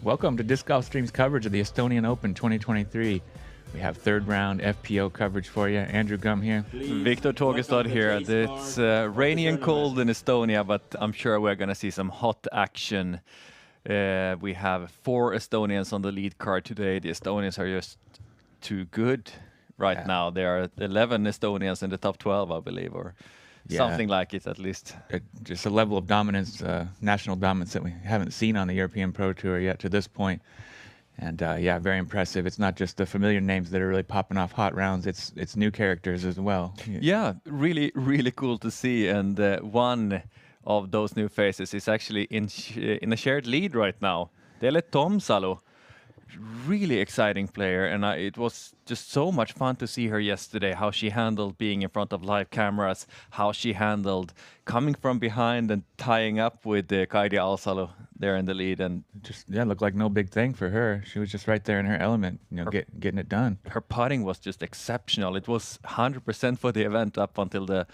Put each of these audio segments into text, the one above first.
Welcome to Disc Golf Stream's coverage of the Estonian Open 2023. We have third round FPO coverage for you. Andrew Gum here. Victor Torgestad here. It's rainy and cold in Estonia, but I'm sure we're going to see some hot action. We have 4 Estonians on the lead card today. The Estonians are just too good right now. There are 11 Estonians in the top 12, I believe, or something like it at least. Just a level of dominance, national dominance that we haven't seen on the European Pro Tour yet to this point. And yeah, very impressive. It's not just the familiar names that are really popping off hot rounds. It's new characters as well. Yeah, really, really cool to see. And one of those new faces is actually in a shared lead right now. Teele Tomsalu, really exciting player. And it was just so much fun to see her yesterday, how she handled being in front of live cameras, how she handled coming from behind and tying up with Kaidi Alsalu there in the lead. And just, looked like no big thing for her. She was just right there in her element, getting it done. Her putting was just exceptional. It was 100% for the event up until the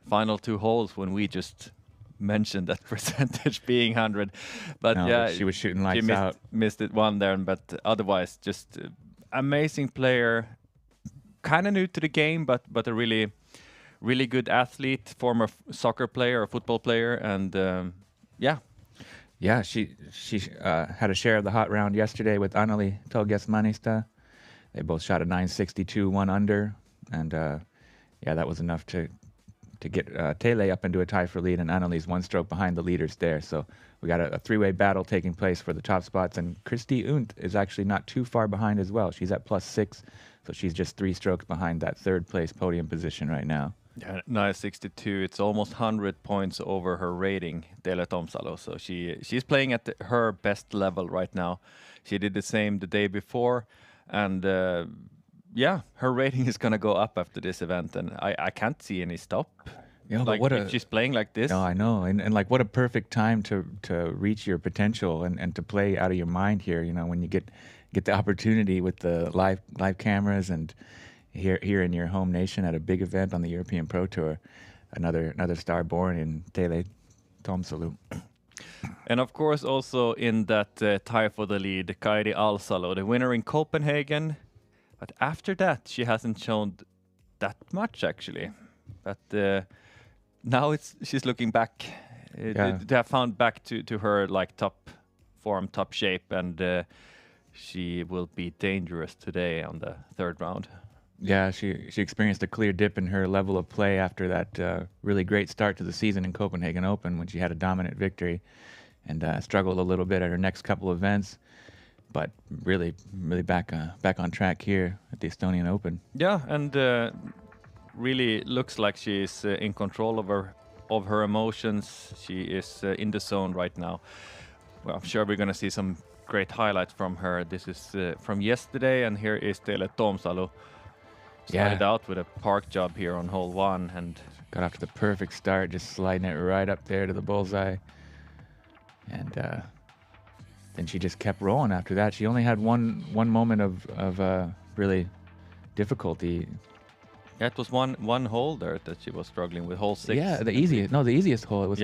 final 2 holes when we just mentioned that percentage being 100. But no, yeah, she was shooting lights out. Missed it one there, but otherwise just amazing player. Kind of new to the game, but a really, really good athlete, former soccer player or football player, and yeah. Yeah, she had a share of the hot round yesterday with Anneli Tolgesmanista. They both shot a 962, 1 under, and yeah, that was enough to get Teele up into a tie for lead, and Anneli's 1 stroke behind the leaders there. So we got a 3-way battle taking place for the top spots, and Christy Unt is actually not too far behind as well. She's at +6, so she's just 3 strokes behind that 3rd place podium position right now. Yeah, 962. It's almost 100 points over her rating, Teele Tomsalu. So she's playing at her best level right now. She did the same the day before, and yeah, her rating is gonna go up after this event, and I can't see any stop. Yeah, like, but if she's playing like this. No, I know, and like what a perfect time to reach your potential and to play out of your mind here. You know, when you get the opportunity with the live cameras and here in your home nation at a big event on the European Pro Tour, another star born in Teele Tomsalu. And of course, also in that tie for the lead, Kaidi Alsalu, the winner in Copenhagen. But after that, she hasn't shown that much actually. But now she's looking back. They have found back to her like top form, top shape, and she will be dangerous today on the 3rd round. Yeah, she experienced a clear dip in her level of play after that really great start to the season in Copenhagen Open when she had a dominant victory, and struggled a little bit at her next couple events, but really back on track here at the Estonian Open. Yeah, and really looks like she's in control of her emotions. She is in the zone right now. Well, I'm sure we're going to see some great highlights from her. This is from yesterday, and here is Teele Tomsalu. Started out with a park job here on hole 1 and got off to the perfect start, just sliding it right up there to the bullseye. And then she just kept rolling after that. She only had one moment of really difficulty. Yeah, it was one hole there that she was struggling with, hole 6. Yeah, the easiest hole. It was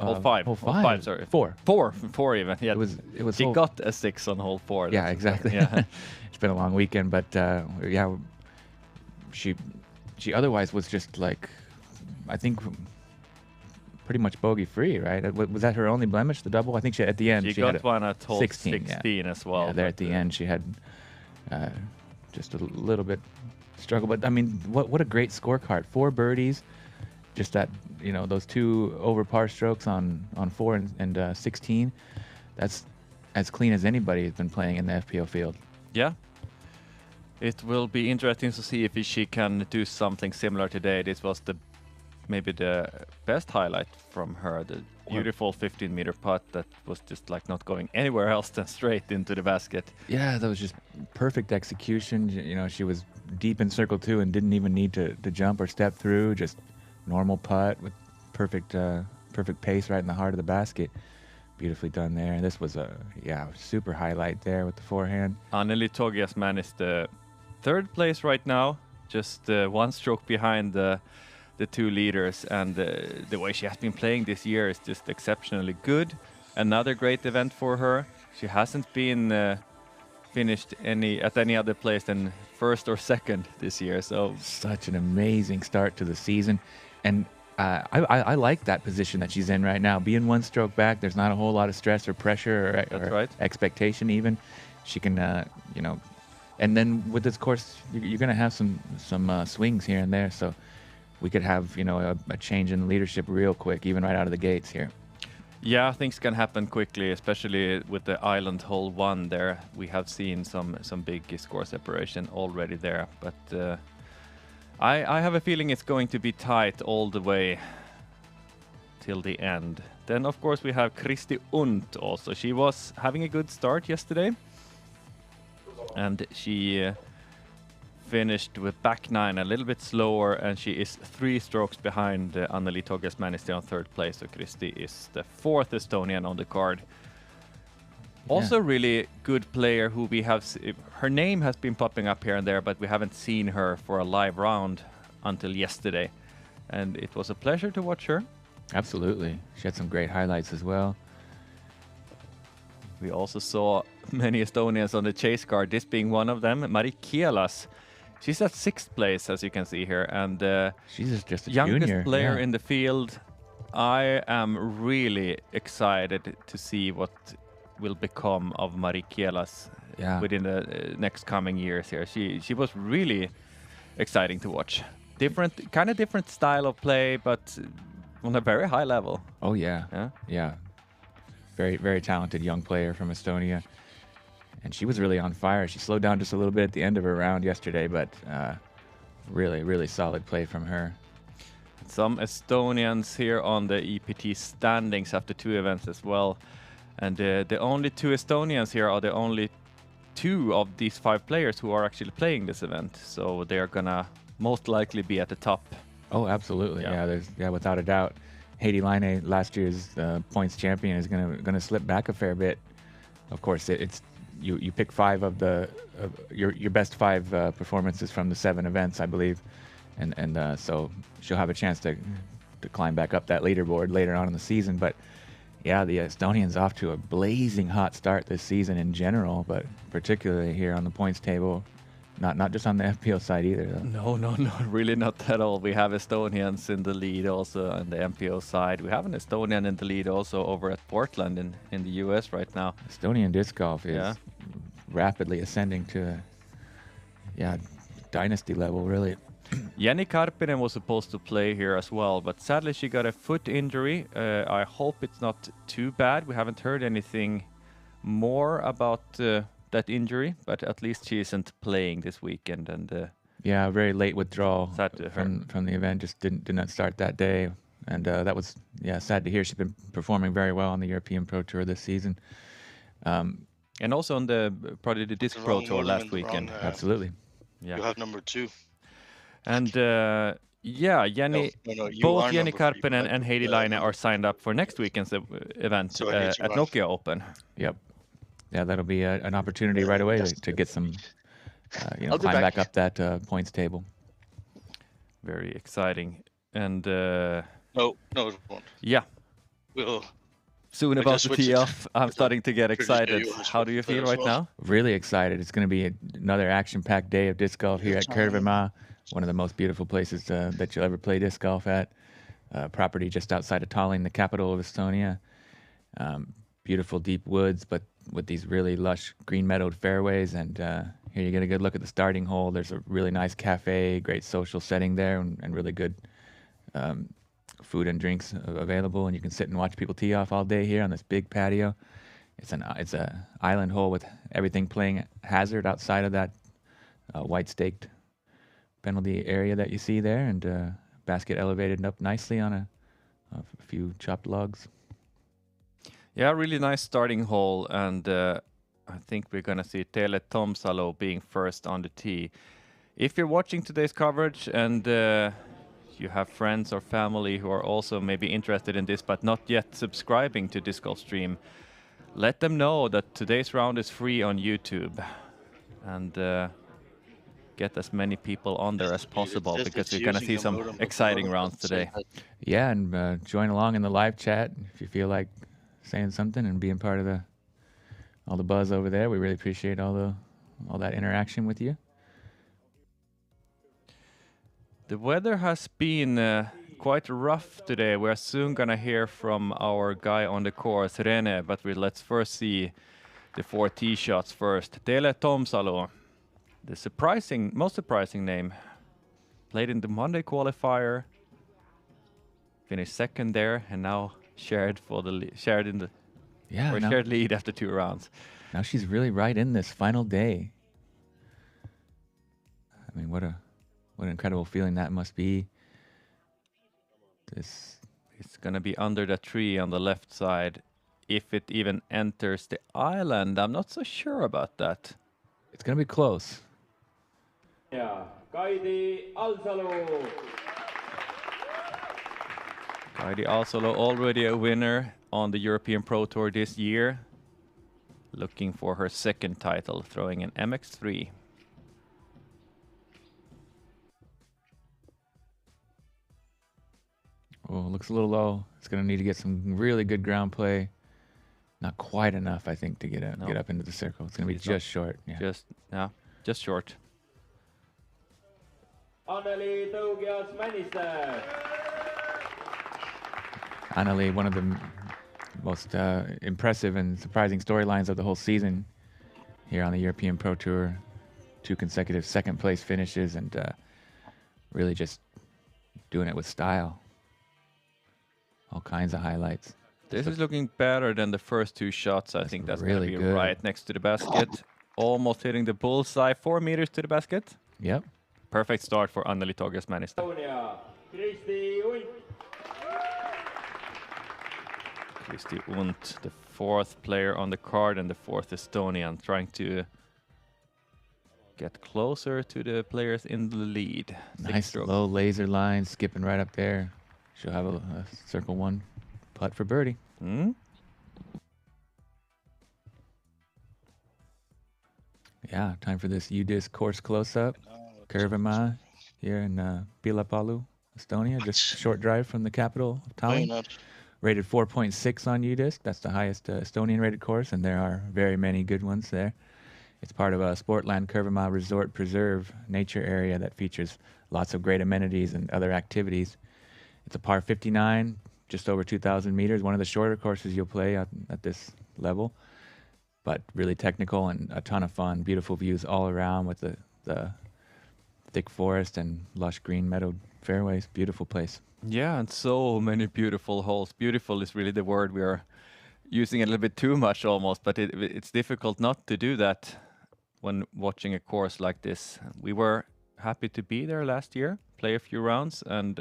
hole 5. Hole 5, sorry. 4 even. Yeah, it was. She got a 6 on hole 4. Yeah, exactly. Yeah. It's been a long weekend, but yeah. She otherwise was just like, I think, pretty much bogey free, right? Was that her only blemish, the double? I think at the end she got one at hole 16 as well. Yeah, there at the end she had just a little bit struggle, but I mean, what a great scorecard! 4 birdies, just that, those 2 over par strokes on 4 and 16. That's as clean as anybody has been playing in the FPO field. Yeah. It will be interesting to see if she can do something similar today. This was maybe the best highlight from her, the beautiful 15-meter putt that was just like not going anywhere else than straight into the basket. Yeah, that was just perfect execution. She was deep in circle 2 and didn't even need to jump or step through. Just normal putt with perfect pace right in the heart of the basket. Beautifully done there. And this was a super highlight there with the forehand. Anneli Tolgesmanista is the 3rd place right now, just 1 stroke behind the 2 leaders, and the way she has been playing this year is just exceptionally good. Another great event for her. She hasn't been finished at any other place than first or second this year. So such an amazing start to the season, and I like that position that she's in right now. Being one stroke back, there's not a whole lot of stress or pressure or expectation even. She can, and then with this course, you're going to have some swings here and there. So we could have, a change in leadership real quick, even right out of the gates here. Yeah, things can happen quickly, especially with the island hole 1 there. We have seen some big score separation already there, but I have a feeling it's going to be tight all the way till the end. Then, of course, we have Kristi Unt also. She was having a good start yesterday, and she finished with back 9 a little bit slower, and she is 3 strokes behind Anneli Togges-Männistö on 3rd place. So Kristi is the 4th Estonian on the card. Also, really good player who we have. Her name has been popping up here and there, but we haven't seen her for a live round until yesterday, and it was a pleasure to watch her. Absolutely, she had some great highlights as well. We also saw many Estonians on the chase card, this being one of them, Mari Kielas. She's at 6th place, as you can see here, and she's just a youngest junior player in the field. I am really excited to see what will become of Mari Kielas within the next coming years here. She was really exciting to watch. Different style of play, but on a very high level. Oh yeah. Very, very talented young player from Estonia. And she was really on fire. She slowed down just a little bit at the end of her round yesterday, but really, really solid play from her. Some Estonians here on the EPT standings after 2 events as well. And the only 2 Estonians here are the only 2 of these 5 players who are actually playing this event. So they're gonna most likely be at the top. Oh, absolutely. Yeah, without a doubt. Heidi Laine, last year's points champion, is gonna slip back a fair bit. Of course, it's you pick 5 of your best 5 performances from the 7 events, I believe, and so she'll have a chance to climb back up that leaderboard later on in the season. But yeah, the Estonians off to a blazing hot start this season in general, but particularly here on the points table. Not just on the FPO side either, though. No, really not at all. We have Estonians in the lead also on the MPO side. We have an Estonian in the lead also over at Portland in the US right now. Estonian disc golf is rapidly ascending to dynasty level, really. Jenny Karppinen was supposed to play here as well, but sadly she got a foot injury. I hope it's not too bad. We haven't heard anything more about that injury, but at least she isn't playing this weekend. And very late withdrawal from the event. Just did not start that day, and that was sad to hear. She's been performing very well on the European Pro Tour this season, and also on the Prodigy Disc Pro Tour last weekend. Absolutely. Yeah, you have number 2. And Jenny, both Jenny Karppinen and Heidi Laine are signed up for next weekend's event at Nokia Open. Yep. Yeah, that'll be an opportunity right away to get some, climb back up that points table. Very exciting. And no, it won't. Yeah. We'll soon about to tee off. I'm starting to get excited. How do you feel right now? Really excited. It's going to be another action-packed day of disc golf here at Kärrvemaa, one of the most beautiful places that you'll ever play disc golf at. Property just outside of Tallinn, the capital of Estonia. Beautiful deep woods, but with these really lush green meadowed fairways. And here you get a good look at the starting hole. There's a really nice cafe, great social setting there, and really good food and drinks available. And you can sit and watch people tee off all day here on this big patio. It's a island hole with everything playing hazard outside of that white staked penalty area that you see there, and basket elevated up nicely on a few chopped logs. Yeah, really nice starting hole, and I think we're going to see Tele Tomsalo being first on the tee. If you're watching today's coverage and you have friends or family who are also maybe interested in this but not yet subscribing to Disc Golf Stream, let them know that today's round is free on YouTube, and get as many people on there as possible, because we're going to see some exciting rounds today. Yeah, and join along in the live chat if you feel like saying something and being part of all the buzz over there. We really appreciate all that interaction with you. The weather has been quite rough today. We're soon gonna hear from our guy on the course, Rene, but let's first see the 4 tee shots first. Tele Tomsalo, the most surprising name. Played in the Monday qualifier, finished second there, and now shared lead after 2 rounds. Now she's really right in this final day. I mean, what an incredible feeling that must be. It's gonna be under the tree on the left side. If it even enters the island, I'm not so sure about that. It's gonna be close. Yeah, Kaidi Alsalu. Kaidi Alsalo, already a winner on the European Pro Tour this year. Looking for her second title, throwing an MX3. Oh, looks a little low. It's going to need to get some really good ground play. Not quite enough, I think, to get up into the circle. It's going to be just short. Yeah. Just short. Anneli Tougias-Männistö. Anneli, one of the most impressive and surprising storylines of the whole season here on the European Pro Tour. 2 consecutive second-place finishes and really just doing it with style. All kinds of highlights. This is looking better than the first 2 shots. I think that's really going to be good. right next to the basket. Almost hitting the bullseye. 4 meters to the basket. Yep. Perfect start for Anneli Tougias-Männistö. Kristi Unt. Kristi Unt, the 4th player on the card and the 4th Estonian, trying to get closer to the players in the lead. Nice low laser line, skipping right up there. She'll have a circle 1 putt for birdie. Yeah, time for this UDisc course close-up. Kärvimaa here in Pilapalu, Estonia, just a short drive from the capital of Tallinn. Rated 4.6 on UDisc. That's the highest Estonian rated course, and there are very many good ones there. It's part of a Sportland Kärvimaa Resort Preserve nature area that features lots of great amenities and other activities. It's a par 59, just over 2,000 meters, one of the shorter courses you'll play at this level, but really technical and a ton of fun. Beautiful views all around with the thick forest and lush green meadowed fairways. Beautiful place. Yeah, and so many beautiful holes. Beautiful is really the word we are using a little bit too much almost, but it's difficult not to do that when watching a course like this. We were happy to be there last year, play a few rounds, and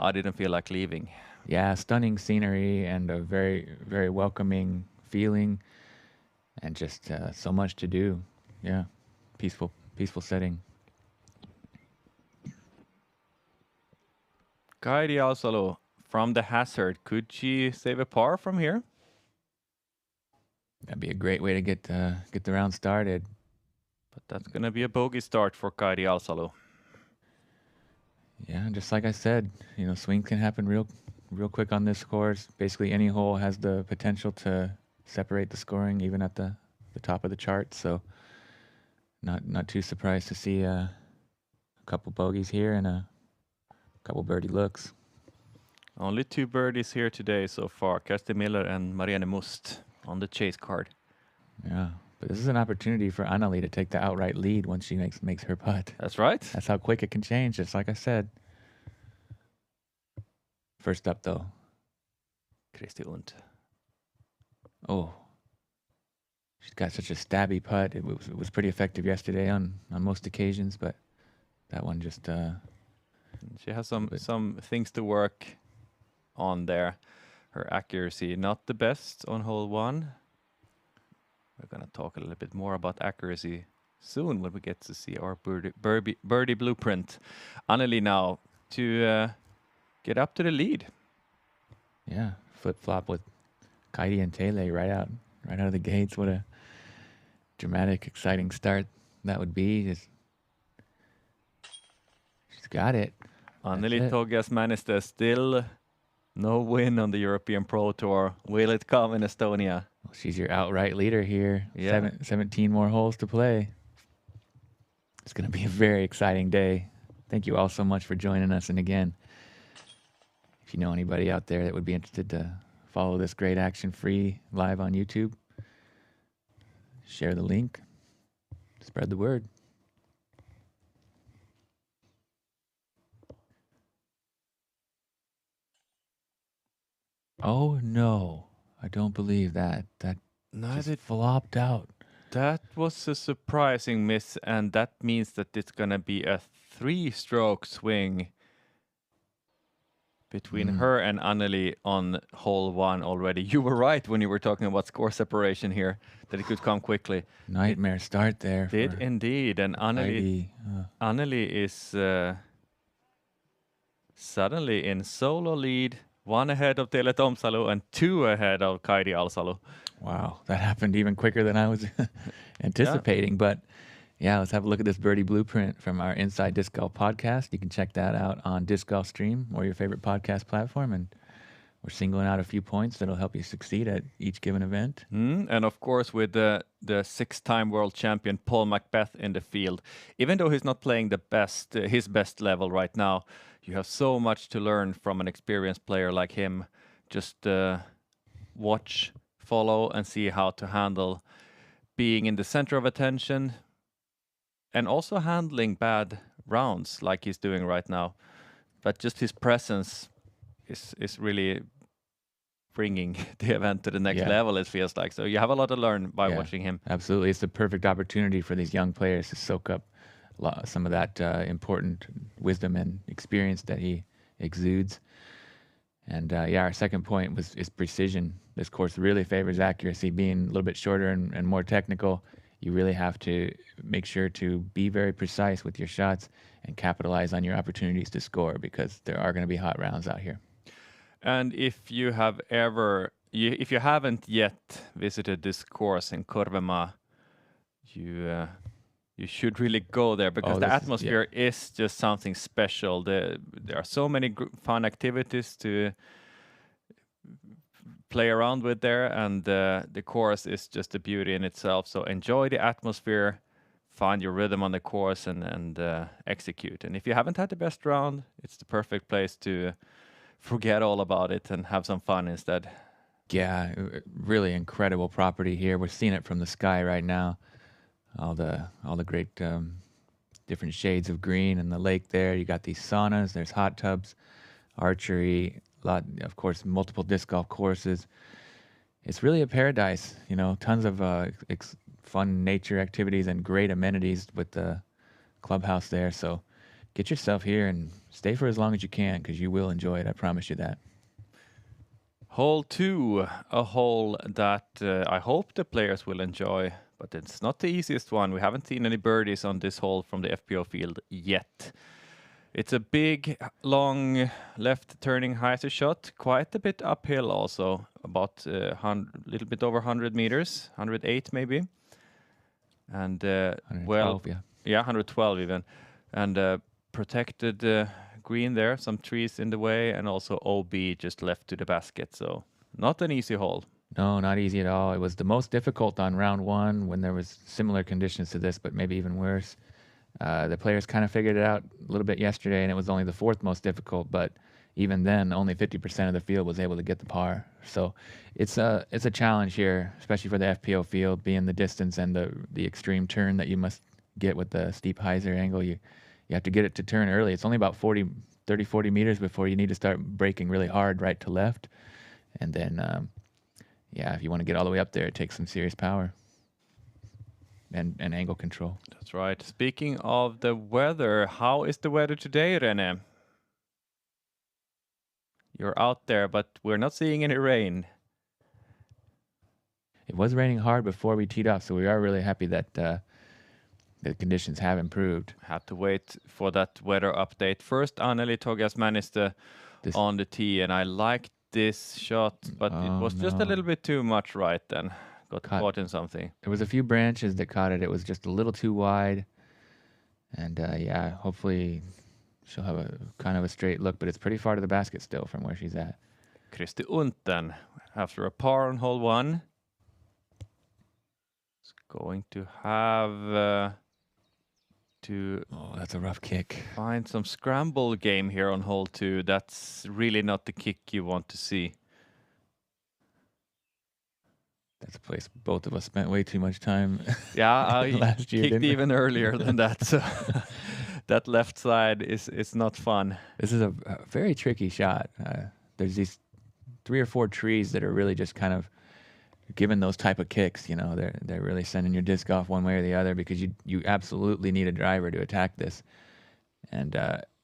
I didn't feel like leaving. Yeah, stunning scenery and a very, very welcoming feeling and just so much to do. Yeah, peaceful setting. Kaidi Alsalo from the hazard. Could she save a par from here? That'd be a great way to get the round started. But that's going to be a bogey start for Kaidi Alsalo. Yeah, just like I said, swings can happen real quick on this course. Basically, any hole has the potential to separate the scoring, even at the top of the chart. So, not too surprised to see a couple bogeys here and a couple birdie looks. Only 2 birdies here today so far. Kersti Miller and Marianne Must on the chase card. Yeah, but this is an opportunity for Anneli to take the outright lead once she makes her putt. That's right. That's how quick it can change, just like I said. First up, though. Kristi Unt. Oh. She's got such a stabby putt. It was pretty effective yesterday on most occasions, but that one just... she has some things to work on there. Her accuracy, not the best on hole 1. We're going to talk a little bit more about accuracy soon when we get to see our birdie blueprint. Anneli now to get up to the lead. Yeah, flip-flop with Kaidi and Tele right out of the gates. What a dramatic, exciting start that would be. She's got it. Anneli Tougias-Männistö still no win on the European Pro Tour. Will it come in Estonia? She's your outright leader here. Yeah. 17 more holes to play. It's going to be a very exciting day. Thank you all so much for joining us. And again, if you know anybody out there that would be interested to follow this great action free live on YouTube, share the link, spread the word. Oh no, I don't believe that. That just flopped out. That was a surprising miss, and that means that it's gonna be a 3-stroke swing between her and Anneli on hole 1 already. You were right when you were talking about score separation here, that it could come quickly. Nightmare start there. Did indeed, and Anneli is suddenly in solo lead, 1 ahead of Tele Tomsalu and 2 ahead of Kairi Alsalu. Wow, that happened even quicker than I was anticipating. But yeah, let's have a look at this birdie blueprint from our Inside Disc Golf podcast. You can check that out on Disc Golf Stream or your favorite podcast platform. And we're singling out a few points that'll help you succeed at each given event. And of course, with the 6-time world champion Paul Macbeth in the field, even though he's not playing the best, his best level right now, you have so much to learn from an experienced player like him. Just watch, follow, and see how to handle being in the center of attention and also handling bad rounds like he's doing right now. But just his presence is really bringing the event to the next level, it feels like. So you have a lot to learn by watching him. Absolutely. It's the perfect opportunity for these young players to soak up some of that important wisdom and experience that he exudes. And our second point is precision. This course really favors accuracy. Being a little bit shorter and more technical, you really have to make sure to be very precise with your shots and capitalize on your opportunities to score, because there are going to be hot rounds out here. And if you have if you haven't yet visited this course in Korvemaa, you should really go there, because the atmosphere is just something special. There are so many fun activities to play around with there, and the course is just a beauty in itself. So enjoy the atmosphere, find your rhythm on the course, and execute. And if you haven't had the best round, it's the perfect place to forget all about it and have some fun instead. Yeah, really incredible property here. We're seeing it from the sky right now. All the great different shades of green in the lake there. You got these saunas, there's hot tubs, archery, of course, multiple disc golf courses. It's really a paradise, tons of fun nature activities and great amenities with the clubhouse there. So get yourself here and stay for as long as you can, because you will enjoy it. I promise you that. Hole 2, a hole that I hope the players will enjoy, but it's not the easiest one. We haven't seen any birdies on this hole from the FPO field yet. It's a big, long, left turning hyzer shot, quite a bit uphill also, about a little bit over 100 meters, 108 maybe. And 112, 112 even. And protected green there, some trees in the way, and also OB just left to the basket. So not an easy hole. No, not easy at all. It was the most difficult on round 1 when there was similar conditions to this, but maybe even worse. The players kind of figured it out a little bit yesterday, and it was only the 4th most difficult, but even then, only 50% of the field was able to get the par. So it's a challenge here, especially for the FPO field, being the distance and the extreme turn that you must get with the steep hyzer angle. You have to get it to turn early. It's only about 30-40 meters before you need to start braking really hard right to left. And then, if you want to get all the way up there, it takes some serious power and angle control. That's right. Speaking of the weather, how is the weather today, René? You're out there, but we're not seeing any rain. It was raining hard before we teed off, so we are really happy that the conditions have improved. Have to wait for that weather update. First, Anneli Togasmännistö on the tee, and I liked this shot, but it was just a little bit too much right then. Got caught in something. There was a few branches that caught it. It was just a little too wide. And hopefully she'll have a kind of a straight look, but it's pretty far to the basket still from where she's at. Kristi Unten, after a par on hole 1, Going to have to Oh, that's a rough kick. find some scramble game here on hole 2. That's really not the kick you want to see. That's a place both of us spent way too much time. Yeah, I Last year, kicked didn't we? even earlier than that. So that left side is not fun. This is a very tricky shot. There's these 3 or 4 trees that are really just kind of giving those type of kicks. You know, they're really sending your disc off one way or the other because you absolutely need a driver to attack this. And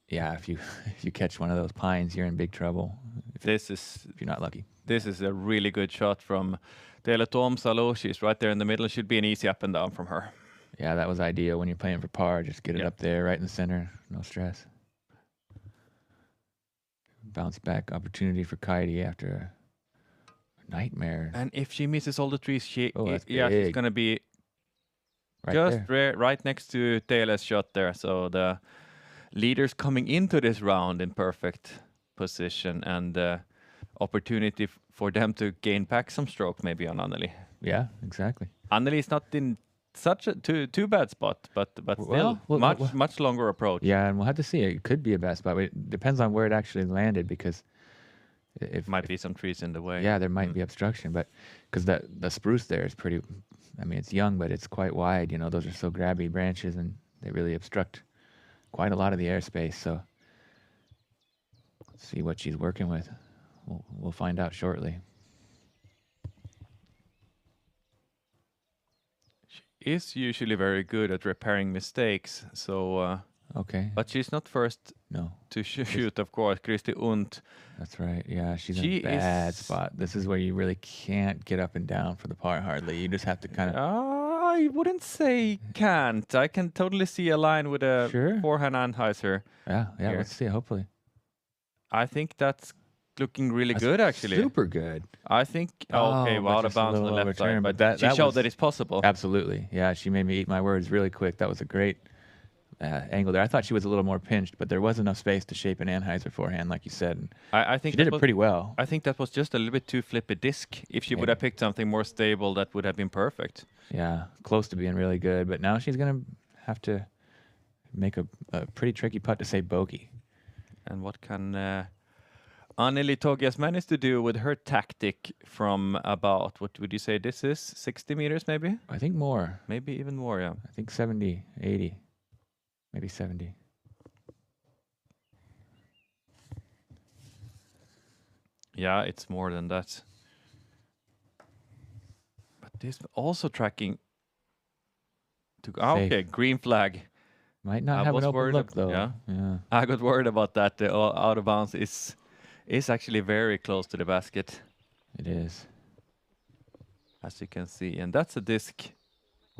yeah, if you if you catch one of those pines, you're in big trouble. This is If you're not lucky. This is a really good shot from Teele Toomsalu. She's right there in the middle. Should be an easy up and down from her. Yeah, that was ideal when you're playing for par. Just get it Yep. up there, right in the center. No stress. Bounce back opportunity for Kaidi after a nightmare. And if she misses all the trees, she's big. going to be Right just there. right next to Teele's shot there. So the leaders coming into this round in perfect position and opportunity for them to gain back some stroke maybe on Anneli. Yeah, exactly. Anneli is not in such a too bad spot, but still much longer approach. Yeah, and we'll have to see. It could be a bad spot. But it depends on where it actually landed because if Might be some trees in the way. yeah, there might be obstruction, but because the spruce there is pretty. I mean, it's young, but it's quite wide. You know, those are so grabby branches, and they really obstruct quite a lot of the airspace. So, let's see what she's working with. We'll find out shortly. Is usually very good at repairing mistakes. So, Okay. but she's not first No, to shoot, of course. Christy Unt. that's right. Yeah, she's in She a bad is- spot. This is where you really can't get up and down for the par hardly. You just have to kind of. I wouldn't say can't. I can totally see a line with a Sure. forehand Anheuser. Yeah. Here. Let's see. Hopefully. I think that's looking really good, actually. Super good. I think. Oh, Okay, but well, out of just a bounds on the little left overturned, side, but but that she showed was- that it's possible. Absolutely. Yeah, she made me eat my words really quick. That was a great angle there. I thought she was a little more pinched, but there was enough space to shape an Anheuser forehand, like you said. And I think she did that it was- pretty well. I think that was just a little bit too flippy disc. If she would Yeah. have picked something more stable, that would have been perfect. Yeah, close to being really good. But now she's going to have to make a pretty tricky putt to say bogey. And what can Anneli Togias manage to do with her tactic from about, what would you say this is, 60 meters maybe? I think more. Maybe even more, yeah. I think 70, 80, maybe 70. Yeah, it's more than that. But this also tracking to okay, green flag. Might not I have was an open worried look, ab- though. yeah. Yeah. I got worried about that. The out of bounds is actually very close to the basket, It is. as you can see, and that's a disc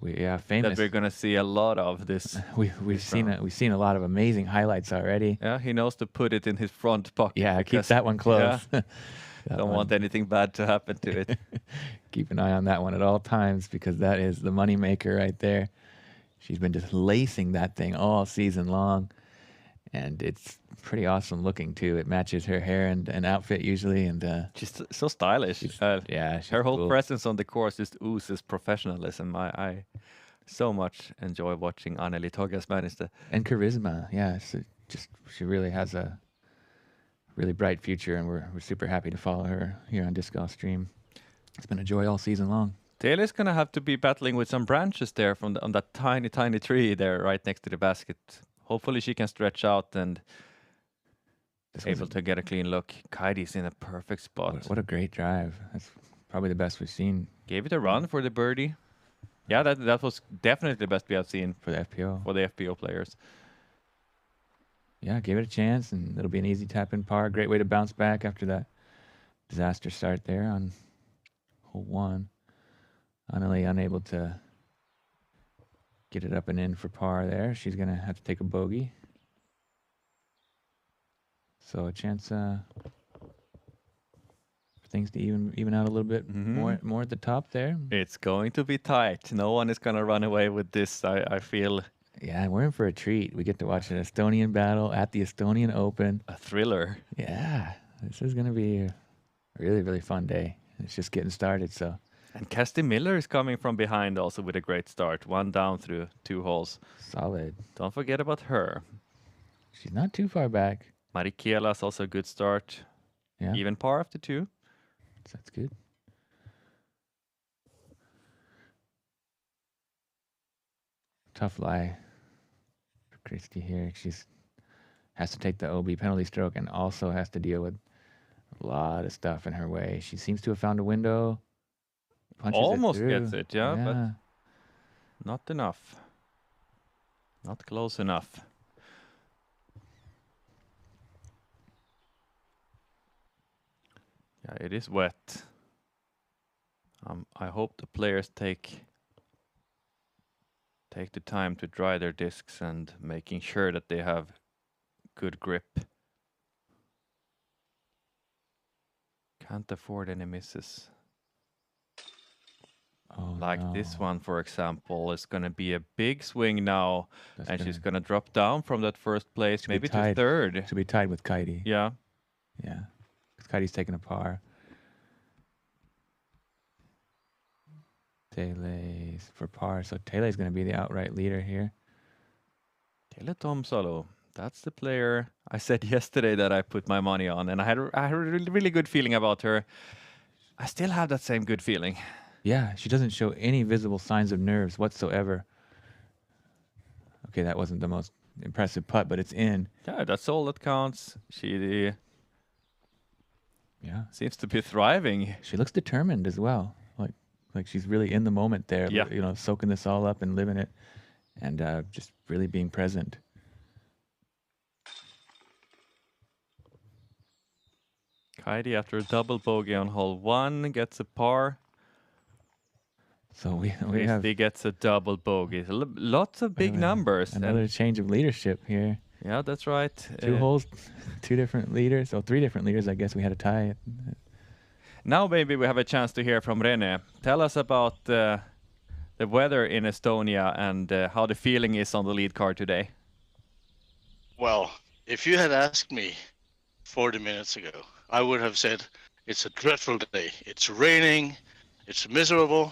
Yeah, that famous. we're gonna see a lot of this. We've seen a lot of amazing highlights already. Yeah, he knows to put it in his front pocket. Yeah, keep because- that one close. Yeah, That don't one. want anything bad to happen to it. Keep an eye on that one at all times because that is the money maker right there. She's been just lacing that thing all season long, and it's pretty awesome looking too. It matches her hair and outfit usually, and She's so stylish. yeah, she's Her whole cool. presence on the course just oozes professionalism. I so much enjoy watching Anneli Togias manage to. and charisma. Yeah, she really has a really bright future, and we're super happy to follow her here on Disc Golf Stream. It's been a joy all season long. Taylor is gonna have to be battling with some branches there on that tiny tree there right next to the basket. Hopefully she can stretch out and This was able to get a clean look. Kaidi's in a perfect spot. what a great drive. That's probably the best we've seen Gave it a run for the birdie. Yeah, that was definitely the best we have seen for the FPO. for the FPO players. Yeah, give it a chance, and it'll be an easy tap in par. Great way to bounce back after that disaster start there on hole 1. Anneli unable to get it up and in for par there. She's going to have to take a bogey. So a chance for things to even out a little bit more at the top there. It's going to be tight. No one is gonna run away with this. I feel Yeah, and we're in for a treat. We get to watch an Estonian battle at the Estonian Open. a thriller. Yeah, this is going to be a really, really fun day. It's just getting started, so And Kesty Miller is coming from behind also with a great start. 1 down through 2 holes. Solid. Don't forget about her. She's not too far back. Mari Kielas also a good start. Yeah, Even par after 2. that's good. Tough lie for Christy here. She's has to take the OB penalty stroke and also has to deal with a lot of stuff in her way. She seems to have found a window. Punches Almost it through. gets it, yeah, but not enough. Not close enough. Yeah, it is wet. I hope the players take the time to dry their discs and making sure that they have good grip. Can't afford any misses. Oh, Like this no. one, for example, is going to be a big swing now, That's and gonna- she's going to drop down from that first place, Should be maybe to tied. third. Should be tied with Kaidi. Yeah. Yeah. Because Kaidi's taking a par. Tele's for par. So Tele's going to be the outright leader here. Tele Tomsalo. That's the player I said yesterday that I put my money on, and I had a really good feeling about her. I still have that same good feeling. Yeah, she doesn't show any visible signs of nerves whatsoever. Okay, that wasn't the most impressive putt, but it's in. Yeah, that's all that counts. She Yeah. seems to be thriving. She looks determined as well. Like she's really in the moment there, Yeah. you know, soaking this all up and living it and just really being present. Kaidi, after a double bogey on hole 1, gets a par. So we have Christie gets a double bogey. Lots of big numbers. another And change of leadership here. yeah, that's right. 2 holes, 2 different leaders. Oh, 3 different leaders. I guess we had a tie. Now maybe we have a chance to hear from Rene. Tell us about the weather in Estonia and how the feeling is on the lead card today. Well, if you had asked me 40 minutes ago, I would have said it's a dreadful day. It's raining, it's miserable,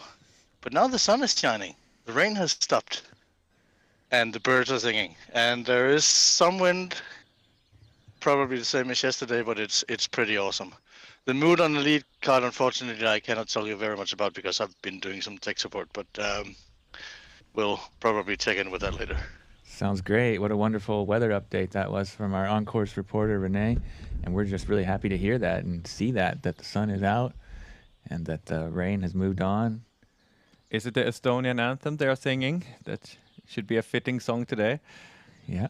but now the sun is shining. The rain has stopped, and the birds are singing, and there is some wind, probably the same as yesterday, but it's pretty awesome. The mood on the lead card, unfortunately, I cannot tell you very much about because I've been doing some tech support, but we'll probably check in with that later. Sounds great. What a wonderful weather update that was from our on-course reporter, Renee. And we're just really happy to hear that and see that the sun is out and that the rain has moved on. Is it the Estonian anthem they are singing? That should be a fitting song today. Yeah.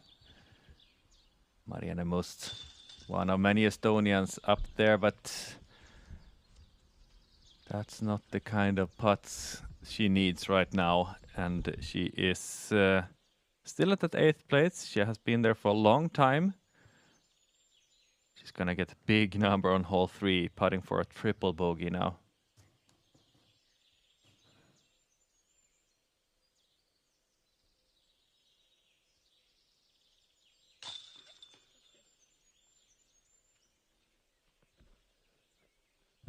Marianne Must, one of many Estonians up there, but that's not the kind of putts she needs right now. And she is still at that 8th place. She has been there for a long time. She's going to get a big number on hole 3, putting for a triple bogey now.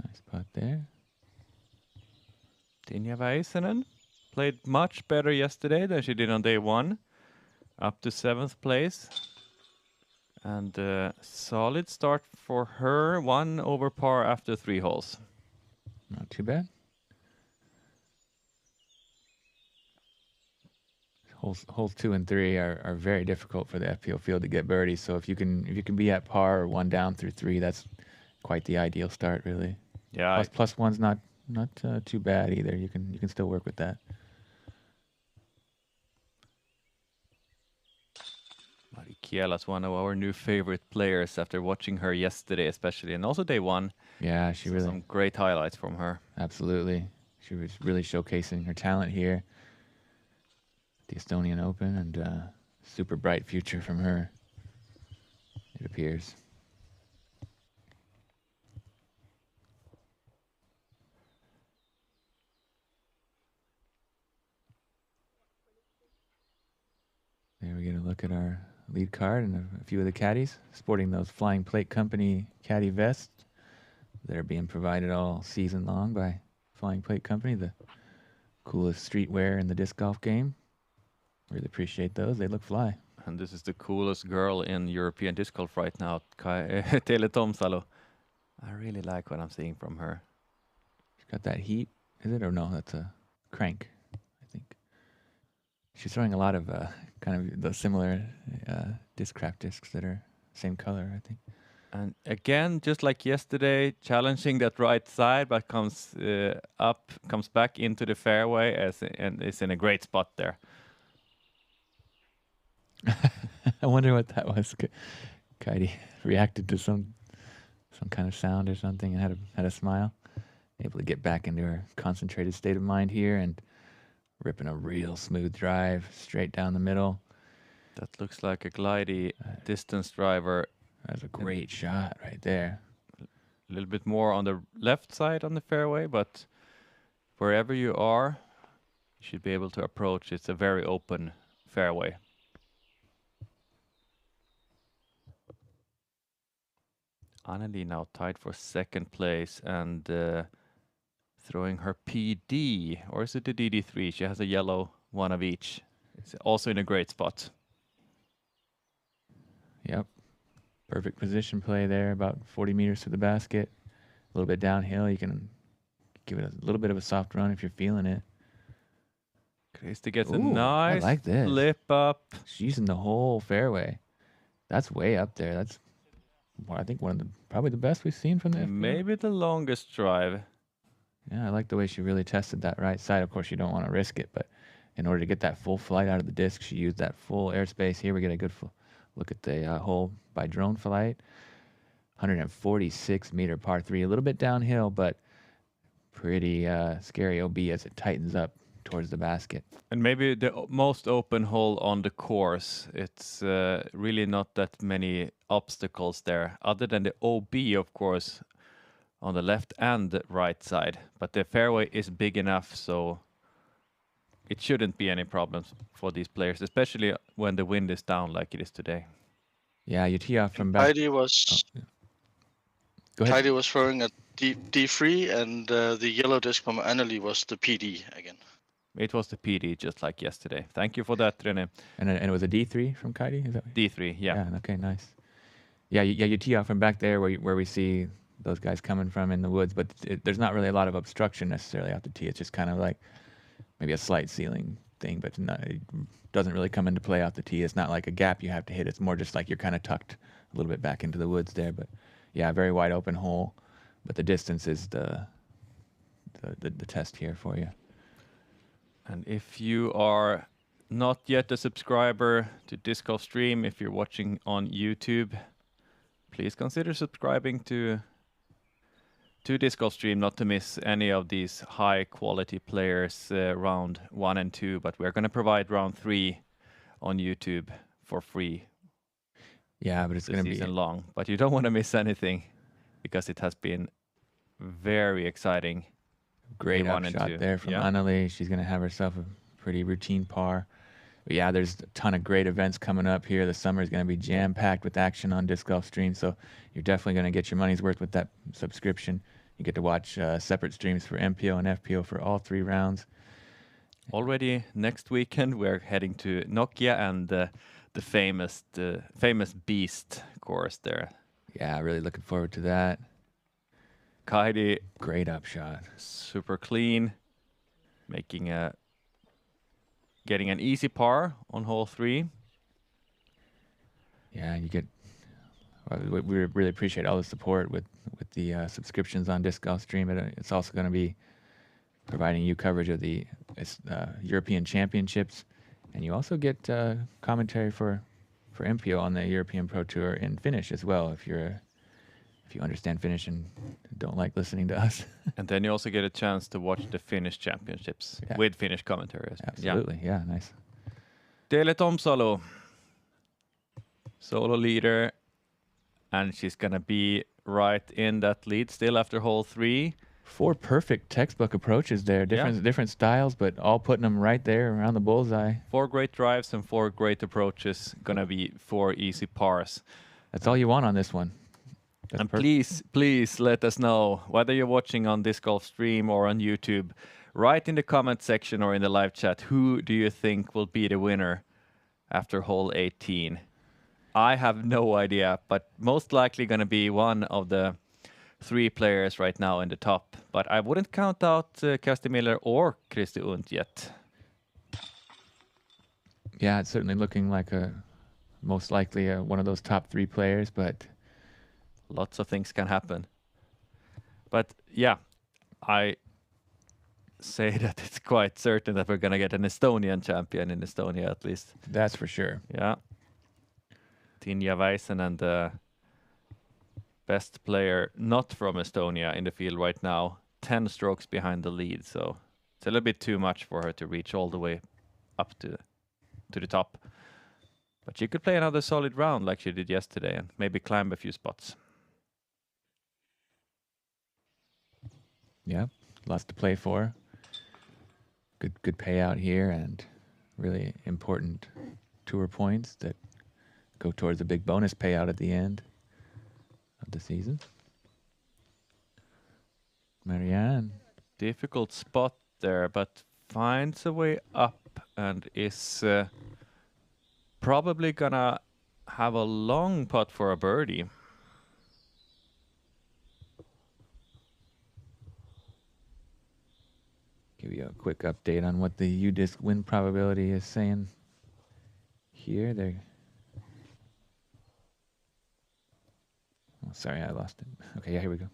Nice putt there. Tinja Väisänen played much better yesterday than she did on day 1. Up to 7th place. And solid start for her. 1 over par after 3 holes. Not too bad. Holes 2 and 3 are very difficult for the FPO field to get birdies. So if you can be at par or 1 down through 3, that's quite the ideal start, really. Yeah. Plus 1's not too bad either. You can still work with that. Mari Kielas, one of our new favorite players after watching her yesterday, especially, and also day 1. Yeah, she really some great highlights from her. Absolutely. She was really showcasing her talent here at the Estonian Open, and super bright future from her, it appears. There we get a look at our lead card and a few of the caddies sporting those Flying Plate Company caddy vests that are being provided all season long by Flying Plate Company, the coolest streetwear in the disc golf game. Really appreciate those. They look fly. And this is the coolest girl in European disc golf right now, Tele Tomsalo. I really like what I'm seeing from her. She's got that heat, is it? Or no, that's a crank, I think. She's throwing a lot of kind of the similar Discraft discs that are same color, I think. And again, just like yesterday, challenging that right side, but comes comes back into the fairway and is in a great spot there. I wonder what that was. Kaidi reacted to some kind of sound or something and had a smile. Able to get back into her concentrated state of mind here and ripping a real smooth drive straight down the middle. That looks like a glidey distance driver. That's a great shot right there. A little bit more on the left side on the fairway, but wherever you are, you should be able to approach. It's a very open fairway. Anneli now tied for second place and throwing her PD, or is it the DD3? She has a yellow one of each. It's also in a great spot. Yep. Perfect position play there, about 40 meters to the basket. A little bit downhill. You can give it a little bit of a soft run if you're feeling it. Christy gets a Ooh, nice I like this. flip up. She's using the whole fairway. That's way up there. That's, I think, probably the best we've seen from the FPO. Maybe the longest drive. Yeah, I like the way she really tested that right side. Of course, you don't want to risk it, but in order to get that full flight out of the disc, she used that full airspace. Here we get a good look at the hole by drone flight. 146 meter par 3, a little bit downhill, but pretty scary OB as it tightens up towards the basket. And maybe the most open hole on the course. It's really not that many obstacles there, other than the OB, of course, on the left and the right side. But the fairway is big enough, so it shouldn't be any problems for these players, especially when the wind is down like it is today. Yeah, you tee off from back. Heidi was Go ahead. Heidi was throwing a D3, and the yellow disc from Anneli was the PD again. It was the PD, just like yesterday. Thank you for that, René. And it was a D3 from Kaidi? Is that D3, yeah. Okay, nice. Yeah, you tee off from back there where we see those guys coming from in the woods, but there's not really a lot of obstruction necessarily off the tee. It's just kind of like maybe a slight ceiling thing, but it doesn't really come into play off the tee. It's not like a gap you have to hit. It's more just like you're kind of tucked a little bit back into the woods there. But yeah, very wide open hole, but the distance is the test here for you. And if you are not yet a subscriber to Disc Golf Stream, if you're watching on YouTube, please consider subscribing to Disc Golf Stream not to miss any of these high quality players round 1 and 2, but we're going to provide round 3 on YouTube for free. Yeah, but it's going to be season long, but you don't want to miss anything because it has been very exciting. great one and upshot two. there from Yeah. Anneli. She's going to have herself a pretty routine par. But yeah, there's a ton of great events coming up here. The summer is going to be jam-packed with action on Disc Golf Stream, so you're definitely going to get your money's worth with that subscription. You get to watch separate streams for MPO and FPO for all 3 rounds. Already next weekend, we're heading to Nokia and the famous Beast course there. Yeah, really looking forward to that. Kaidi, Great upshot. super clean, getting an easy par on hole 3. Yeah, and you get. We really appreciate all the support with the subscriptions on Disc Golf Stream. It's also going to be providing you coverage of the European Championships, and you also get commentary for MPO on the European Pro Tour in Finnish as well. If you understand Finnish and don't like listening to us. And then you also get a chance to watch the Finnish Championships with Finnish commentary. Absolutely, yeah, nice. Tele Tomsalo, solo leader, and she's gonna be right in that lead still after hole 3. 4 perfect textbook approaches there, different styles, but all putting them right there around the bullseye. 4 great drives and 4 great approaches, gonna be 4 easy pars. That's all you want on this one. That's And perfect. please let us know whether you're watching on this golf stream or on YouTube. Write in the comment section or in the live chat, who do you think will be the winner after hole 18? I have no idea, but most likely going to be one of the 3 players right now in the top. But I wouldn't count out Kersti Miller or Kristi Unt yet. Yeah, it's certainly looking like most likely one of those top 3 players, but Lots of things can happen. But yeah, I say that it's quite certain that we're going to get an Estonian champion in Estonia at least. that's for sure. Yeah. Tinja Väisänen, the best player not from Estonia in the field right now, 10 strokes behind the lead. So it's a little bit too much for her to reach all the way up to the top. But she could play another solid round like she did yesterday and maybe climb a few spots. Yeah, lots to play for. Good payout here, and really important tour points that go towards a big bonus payout at the end of the season. Marianne. Difficult spot there, but finds a way up and is probably gonna have a long putt for a birdie. Give you a quick update on what the UDisc win probability is saying here. Oh, sorry, I lost it. Okay, yeah, here we go.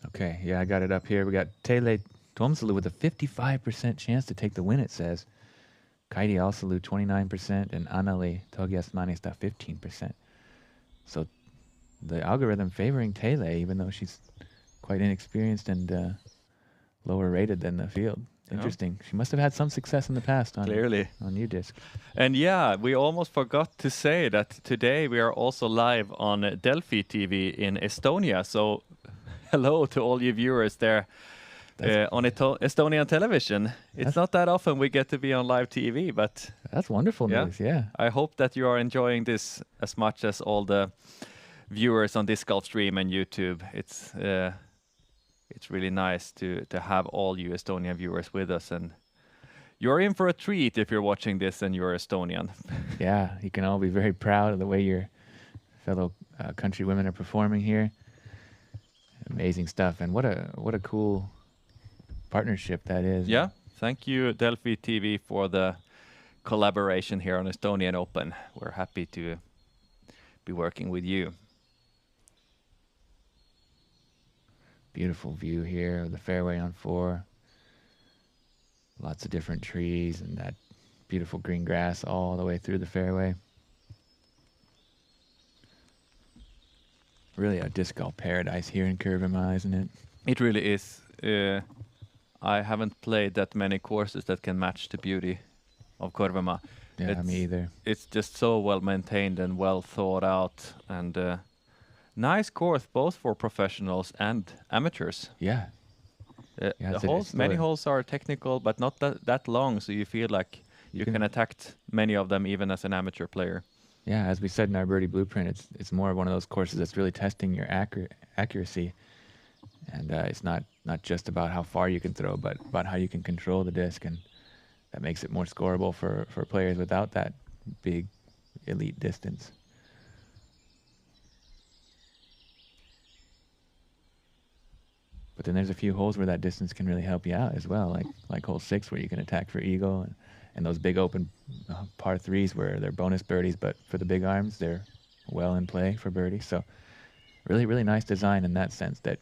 Okay, yeah, I got it up here. We got Tele Tuomsalu with a 55% chance to take the win, it says. Kaidi Alsalu 29% and Anneli Togiasmanista 15%. So the algorithm favoring Tele, even though she's quite inexperienced and lower rated than the field. Interesting. She must have had some success in the past on Clearly. on UDisc. And yeah, we almost forgot to say that today we are also live on Delphi TV in Estonia. So hello to all you viewers there on Estonian television. It's not that often we get to be on live TV, but that's wonderful yeah, news. Yeah. I hope that you are enjoying this as much as all the viewers on this golf stream and YouTube. It's really nice to have all you Estonian viewers with us, and you're in for a treat if you're watching this and you're Estonian. Yeah, you can all be very proud of the way your fellow country women are performing here. Amazing stuff, and what a cool partnership that is. Yeah, thank you Delphi TV for the collaboration here on Estonian Open. We're happy to be working with you. Beautiful view here of the fairway on 4. Lots of different trees and that beautiful green grass all the way through the fairway. Really a disc golf paradise here in Kurvima, isn't it? It really is. I haven't played that many courses that can match the beauty of Kurvima. Yeah, me either. It's just so well maintained and well thought out, and nice course both for professionals and amateurs. Yeah. The holes, many holes are technical, but not that long, so you feel like you can attack many of them even as an amateur player. Yeah, as we said in our birdie blueprint, it's more one of those courses that's really testing your accuracy, and it's not just about how far you can throw, but about how you can control the disc, and that makes it more scoreable for players without that big elite distance. But then there's a few holes where that distance can really help you out as well, like hole 6 where you can attack for eagle, and those big open par 3s where they're bonus birdies, but for the big arms, they're well in play for birdie. So really, really nice design in that sense, that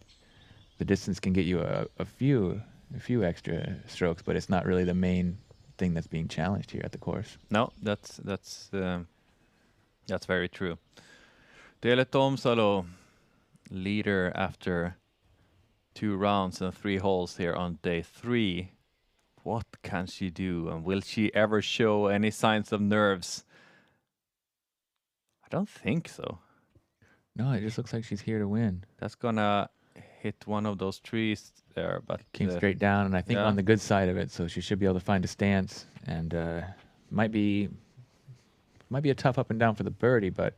the distance can get you a few extra strokes, but it's not really the main thing that's being challenged here at the course. No, that's very true. Tele Tuomsalu, leader after 2 rounds and 3 holes here on day 3. What can she do, and will she ever show any signs of nerves? I don't think so. No, it just looks like she's here to win. That's gonna hit one of those trees there, but Came straight down, and I think yeah. on the good side of it, so she should be able to find a stance, and might be a tough up and down for the birdie, but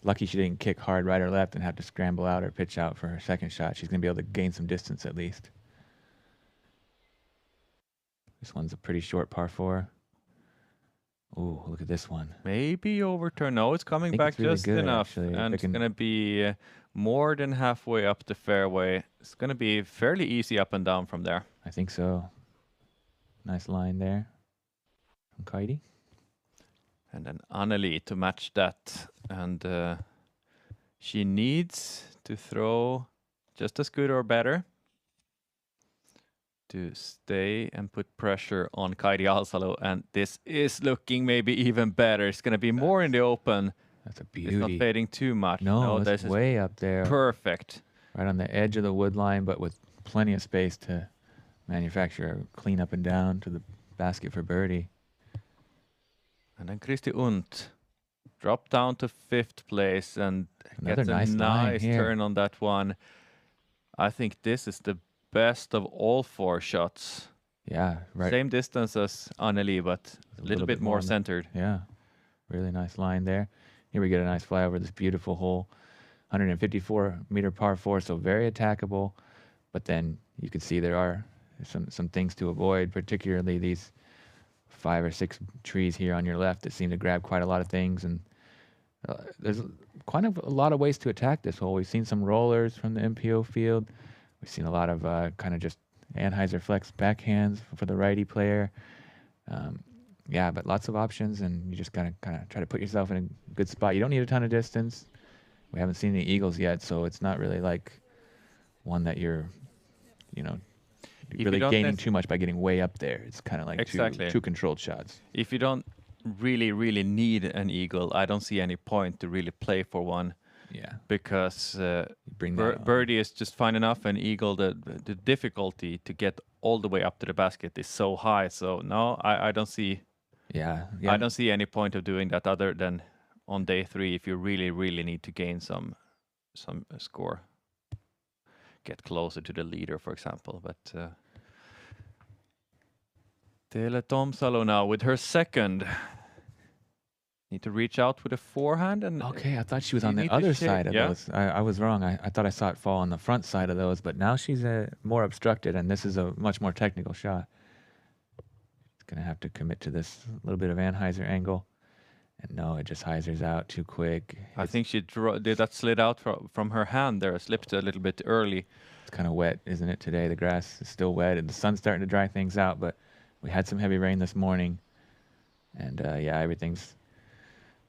lucky she didn't kick hard right or left and have to scramble out or pitch out for her second shot. She's going to be able to gain some distance at least. This one's a pretty short par 4. Ooh, look at this one. Maybe overturn. No, it's coming think back it's really just good, enough, actually. If and it it's can- gonna be more than halfway up the fairway. It's gonna be fairly easy up and down from there. I think so. Nice line there from Kaidi. And then Anneli to match that, and she needs to throw just as good or better to stay and put pressure on Kaidi Alsalo, and this is looking maybe even better. It's gonna be more in the open. That's a It's not beauty. fading too much. No, this it's is way up there. perfect. Right on the edge of the wood line, but with plenty of space to manufacture a clean up and down to the basket for birdie. And then Kristi Unt dropped down to 5th place and Another gets nice a line nice here. turn on that one. I think this is the best of all 4 shots. Yeah, right. Same distance as Anneli, but a little bit more on the- centered. Yeah, really nice line there. Here we get a nice fly over this beautiful hole. 154-meter par 4, so very attackable. But then you can see there are some things to avoid, particularly these 5 or 6 trees here on your left that seem to grab quite a lot of things. And there's quite a lot of ways to attack this hole. We've seen some rollers from the MPO field. We've seen a lot of kind of just Anheuser flex backhands for the righty player. Yeah, but lots of options, and you just gotta kind of try to put yourself in a good spot. You don't need a ton of distance. We haven't seen any eagles yet, so it's not really like one that you're, If really you don't gaining too much by getting way up there. It's kind of like Exactly. two controlled shots. If you don't really need an eagle, I don't see any point to really play for one, Yeah, because bring that on. birdie is just fine enough, and eagle, the difficulty to get all the way up to the basket is so high. So no, I don't see Yeah, I don't see any point of doing that other than on day 3 if you really need to gain some score, get closer to the leader, for example. But Tele Tomsalo now with her second. Need to reach out with a forehand, and Okay, I thought she was You on the need to other shape- side of yeah. those. I was wrong. I thought I saw it fall on the front side of those, but now she's more obstructed, and this is a much more technical shot. It's going to have to commit to this little bit of Anheuser angle. And no, it just hyzers out too quick. I think she did that slid out from her hand there, slipped a little bit early. It's kind of wet, isn't it, today? The grass is still wet, and the sun's starting to dry things out, but we had some heavy rain this morning. And, yeah, everything's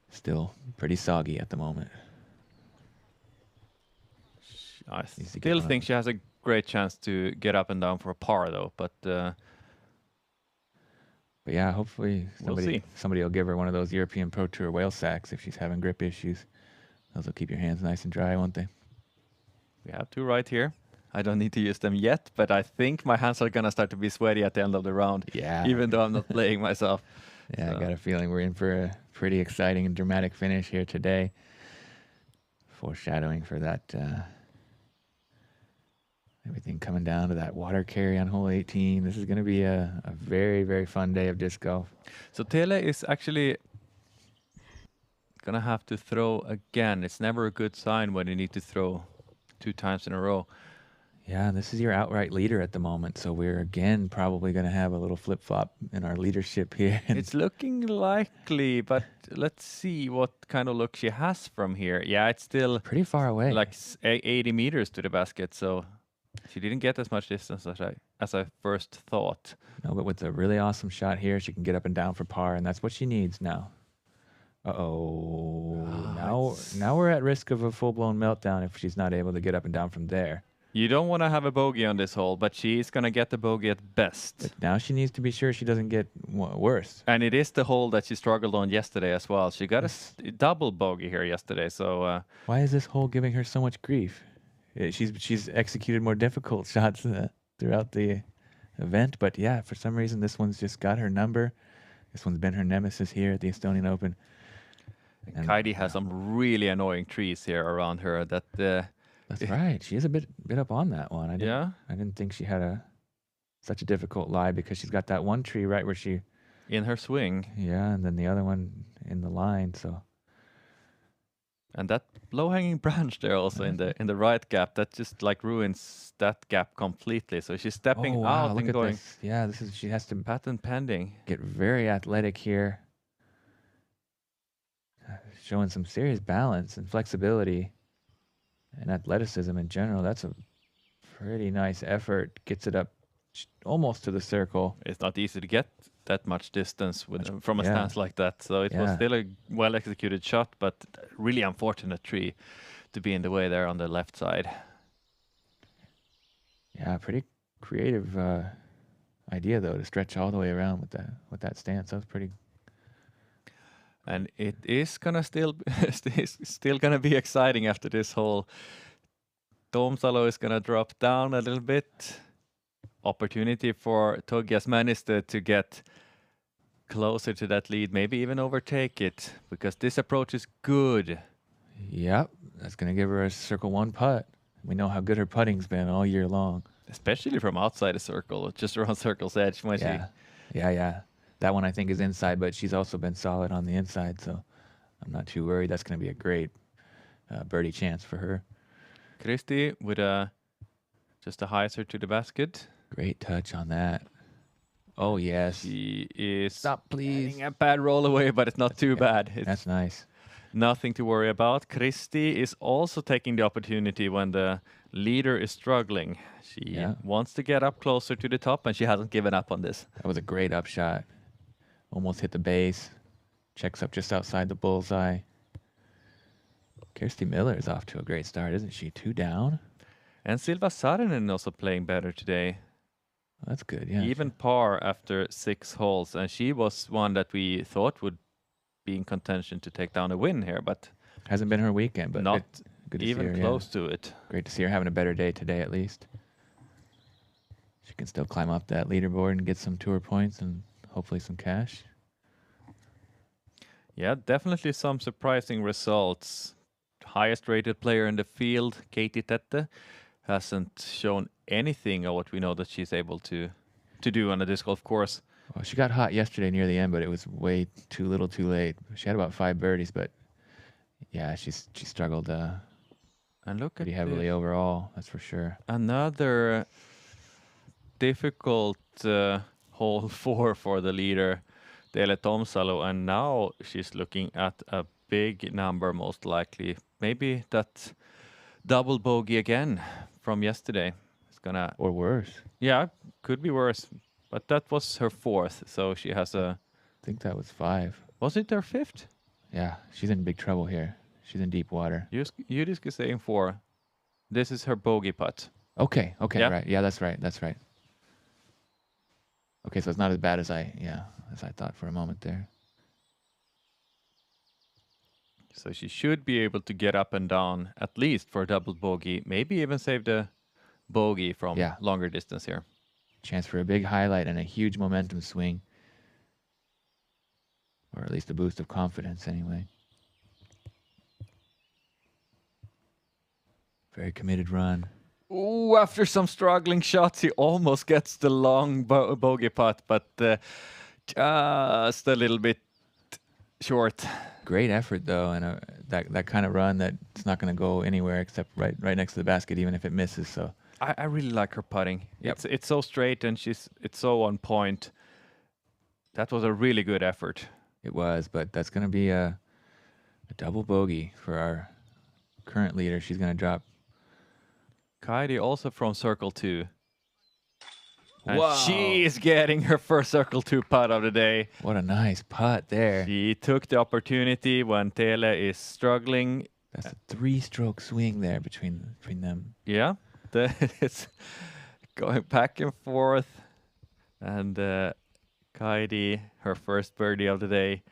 still pretty soggy at the moment. I Needs to get still one think of she has a great chance to get up and down for a par, though. But But yeah, hopefully We'll see. somebody will give her one of those European Pro Tour whale sacks if she's having grip issues. Those will keep your hands nice and dry, won't they? we have 2 right here. I don't need to use them yet, but I think my hands are gonna start to be sweaty at the end of the round, Yeah. even though I'm not playing myself. Yeah, So- I got a feeling we're in for a pretty exciting and dramatic finish here today. Foreshadowing for that. Everything coming down to that water carry on hole 18. This is going to be a very, very fun day of disc golf. So Tele is actually gonna have to throw again. It's never a good sign when you need to throw 2 times in a row. Yeah, this is your outright leader at the moment. So we're again probably going to have a little flip flop in our leadership here. It's looking likely, but let's see what kind of look she has from here. Yeah, it's still pretty far away. like 80 meters to the basket, so she didn't get as much distance as I first thought. No, but with a really awesome shot here, she can get up and down for par, and that's what she needs now. Now we're at risk of a full-blown meltdown if she's not able to get up and down from there. You don't want to have a bogey on this hole, but she's gonna get the bogey at best. But now she needs to be sure she doesn't get worse. And it is the hole that she struggled on yesterday as well. She got a double bogey here yesterday, so Why is this hole giving her so much grief? She's executed more difficult shots throughout the event, but yeah, for some reason this one's just got her number. This one's been her nemesis here at the Estonian Open. And Kaidi has some really annoying trees here around her that That's right. She is a bit up on that one. Yeah, I didn't think she had such a difficult lie because she's got that one tree right where she. in her swing. Yeah, and then the other one in the line. So And that low-hanging branch there also in the right gap, that just like ruins that gap completely. So she's stepping wow, out look and at going this. Yeah, she has to patent pending. get very athletic here. Showing some serious balance and flexibility and athleticism in general. That's a pretty nice effort. Gets it up almost to the circle. It's not easy to get that much distance with from a yeah. stance like that. So it was Yeah. still a well executed shot, but really unfortunate tree to be in the way there on the left side. Yeah, pretty creative idea though to stretch all the way around with that stance. That was pretty. And it is gonna still gonna be exciting after this hole. Tomsalo is gonna drop down a little bit. Opportunity for Togias Männistö to get closer to that lead, maybe even overtake it, because this approach is good. Yep, that's gonna give her a circle one putt. We know how good her putting's been all year long. Especially from outside the circle, just around circle's edge. When Yeah. That one I think is inside, but she's also been solid on the inside, so I'm not too worried. That's going to be a great birdie chance for her. Christie with just a hyzer to the basket. Great touch on that. Oh, yes. She is Stop, please. getting a bad roll away, but it's not too bad. It's That's nice. nothing to worry about. Christie is also taking the opportunity when the leader is struggling. She wants to get up closer to the top, and she hasn't given up on this. That was a great upshot. Almost hit the base. Checks up just outside the bullseye. Kirsty Miller is off to a great start, isn't she? 2 down. And Silva Saarinen also playing better today. Oh, that's good, yeah. Even par after 6 holes, and she was one that we thought would be in contention to take down a win here, but Hasn't been her weekend, but not good to see even her, close to it. Great to see her having a better day today, at least. She can still climb up that leaderboard and get some tour points and hopefully some cash. Yeah, definitely some surprising results. Highest rated player in the field, Katie Tette, hasn't shown anything of what we know that she's able to do on a disc golf course. Well, she got hot yesterday near the end, but it was way too little too late. She had about 5 birdies, but yeah, she struggled And look pretty at heavily overall, that's for sure. another difficult hole 4 for the leader, Tele Tomsalo, and now she's looking at a big number, most likely. Maybe that double bogey again from yesterday. It's gonna, Or worse. yeah, could be worse. But that was her 4th, so she has a. I think that was 5. Was it her 5th? Yeah, she's in big trouble here. She's in deep water. Judisk is saying 4. This is her bogey putt. Okay, Yeah. right. Yeah, that's right. Okay, so it's not as bad as I thought for a moment there. So she should be able to get up and down at least for a double bogey, maybe even save the bogey from longer distance here. Chance for a big highlight and a huge momentum swing. Or at least a boost of confidence anyway. Very committed run. Ooh, after some struggling shots, he almost gets the long bogey putt, but just a little bit short. Great effort though, and that kind of run that's not going to go anywhere except right next to the basket, even if it misses. So I really like her putting. Yep. It's so straight and it's so on point. That was a really good effort. it was, but that's going to be a double bogey for our current leader. She's going to drop. Kaidi also from circle 2. And Wow. she is getting her first circle 2 putt of the day. What a nice putt there. She took the opportunity when Tele is struggling. That's a 3-stroke swing there between them. Yeah, it's going back and forth. And Kaidi, her first birdie of the day,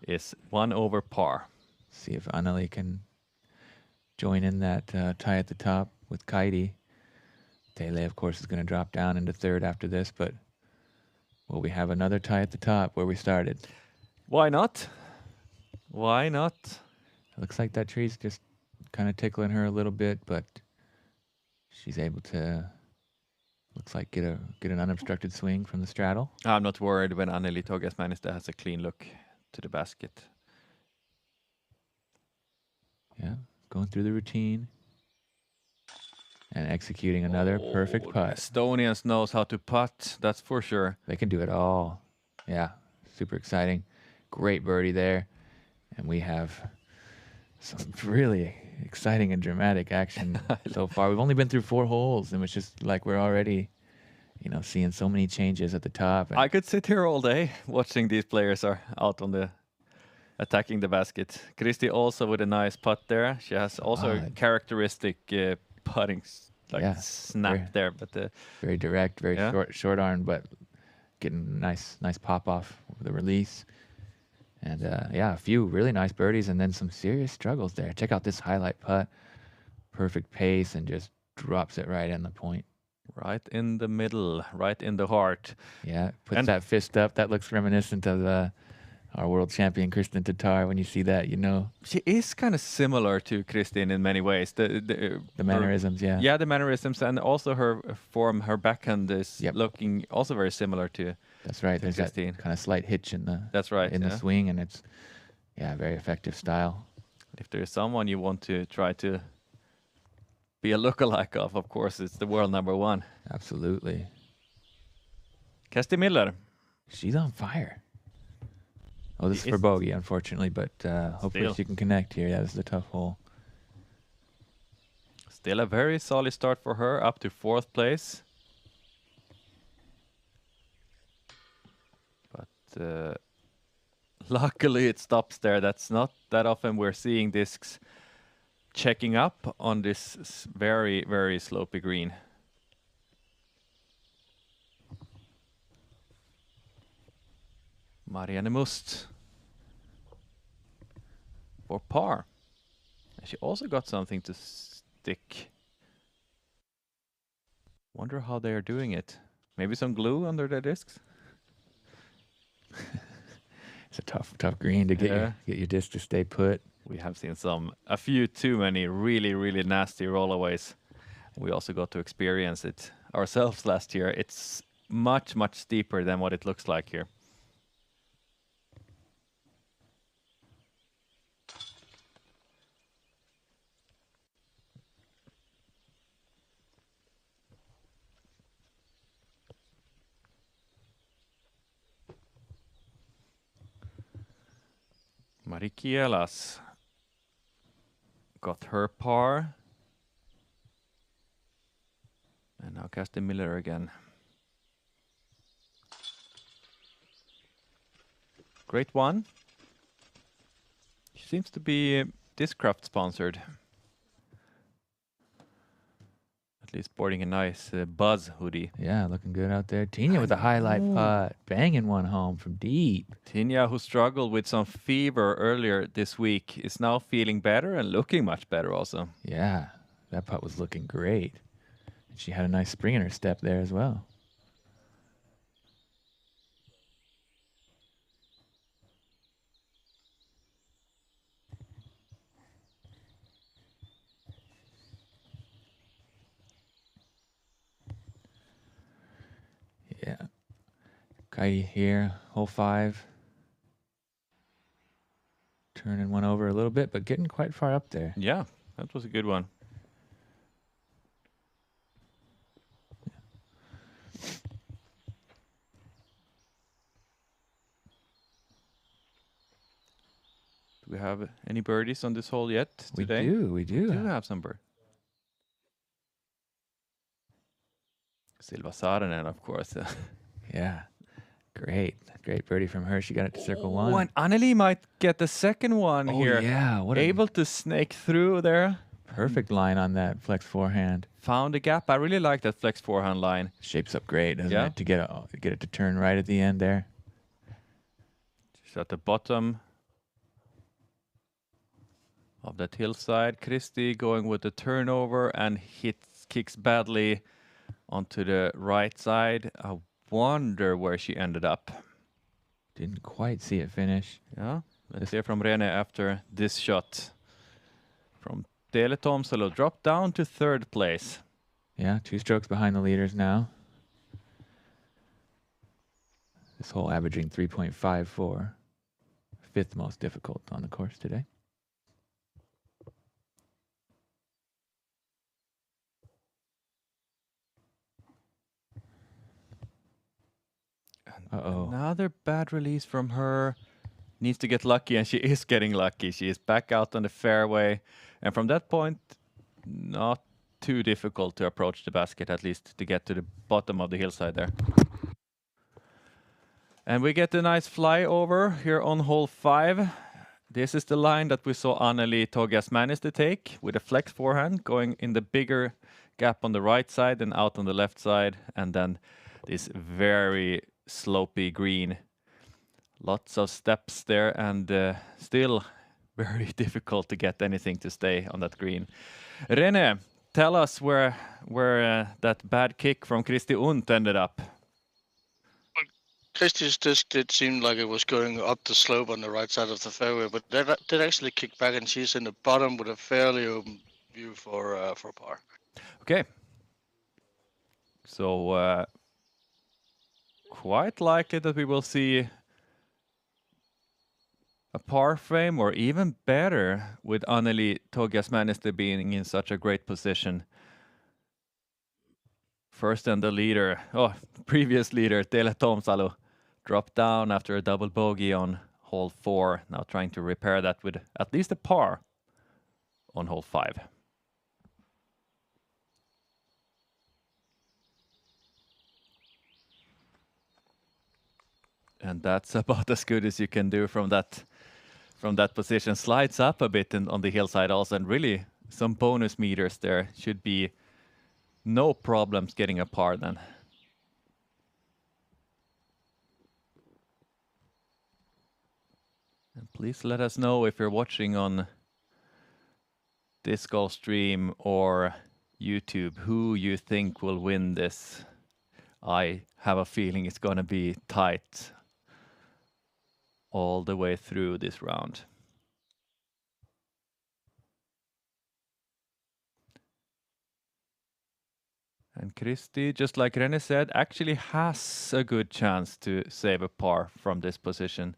is 1 over par. See if Anneli can join in that tie at the top with Kaidi. Tele, of course, is going to drop down into 3rd after this, but will we have another tie at the top where we started? Why not? Why not? It looks like that tree's just kind of tickling her a little bit, but she's able to, looks like, get an unobstructed swing from the straddle. I'm not worried when Anneli Togasmännistö has a clean look to the basket. Yeah, going through the routine and executing another perfect Oh, putt. Estonians knows how to putt, that's for sure. They can do it all. Yeah, super exciting. Great birdie there. And we have some really exciting and dramatic action so far. We've only been through 4 holes, and it's just like we're already, seeing so many changes at the top. I could sit here all day watching these players are out on the attacking the basket. Christy also with a nice putt there. She has also a characteristic putting snap there, but very direct, very short arm, but getting nice pop off with the release. And a few really nice birdies and then some serious struggles there. Check out this highlight putt. Perfect pace and just drops it right in the point. Right in the middle, right in the heart. Yeah, puts that fist up. That looks reminiscent of our world champion Kristen Tatar. When you see that, she is kind of similar to Christine in many ways. The mannerisms, yeah, the mannerisms, and also her form, her backhand is looking also very similar to. That's right. There's Christine. that kind of slight hitch in the. That's right. In the swing, and it's very effective style. If there is someone you want to try to be a lookalike of course, it's the world number 1. Absolutely. Kerstin Miller. She's on fire. Oh, this is for bogey, unfortunately, but hopefully she can connect here. Yeah, this is a tough hole. Still a very solid start for her, up to 4th place. But luckily it stops there. That's not that often we're seeing discs checking up on this very, very slopey green. Marianne Must for par. And she also got something to stick. Wonder how they are doing it. Maybe some glue under the discs? It's a tough green to get your disc to stay put. We have seen a few too many really, really nasty rollaways. We also got to experience it ourselves last year. It's much, much steeper than what it looks like here. Mari Kielas got her par. And now Kerstin Miller again. Great one. She seems to be Discraft sponsored. At least sporting a nice Buzz hoodie. Yeah, looking good out there. Tina with a highlight putt, banging one home from deep. Tina, who struggled with some fever earlier this week, is now feeling better and looking much better also. Yeah, that putt was looking great. She had a nice spring in her step there as well. Yeah. Kaidi here, hole 5. Turning one over a little bit, but getting quite far up there. Yeah, that was a good one. Do we have any birdies on this hole yet today? We do. We do have some birdies. Silva Saarinen, of course. Yeah, great birdie from her. She got it to circle 1. And Anneli might get the second one here. Yeah, able to snake through there. Perfect line on that flex forehand. Found a gap. I really like that flex forehand line. Shapes up great, doesn't it? To get it to turn right at the end there. She's at the bottom of that hillside. Christie going with the turnover and kicks badly onto the right side. I wonder where she ended up. Didn't quite see it finish. Yeah, let's hear from Rene after this shot. From Tele Tomsalo, dropped down to 3rd place. Yeah, 2 strokes behind the leaders now. This hole averaging 3.54. 5th most difficult on the course today. Uh-oh. Another bad release from her. Needs to get lucky, and she is getting lucky. She is back out on the fairway. And from that point, not too difficult to approach the basket, at least to get to the bottom of the hillside there. And we get a nice flyover here on hole 5. This is the line that we saw Anneli Togias to take with a flex forehand going in the bigger gap on the right side and out on the left side. And then this very slopey green. Lots of steps there and still very difficult to get anything to stay on that green. René, tell us where that bad kick from Kristi Unt ended up. Christie's disc did seem like it was going up the slope on the right side of the fairway, but that did actually kick back, and she's in the bottom with a fairly open view for par. Okay. So quite likely that we will see a par frame, or even better, with Anneli Togias being in such a great position. First and the leader, previous leader, Tele Tomsalu, dropped down after a double bogey on hole 4. Now trying to repair that with at least a par on hole 5. And that's about as good as you can do from that position. Slides up a bit on the hillside also, and really some bonus meters there. Should be no problems getting a par then. And please let us know if you're watching on Disc Golf Stream or YouTube who you think will win this. I have a feeling it's going to be tight all the way through this round. And Kristi, just like René said, actually has a good chance to save a par from this position.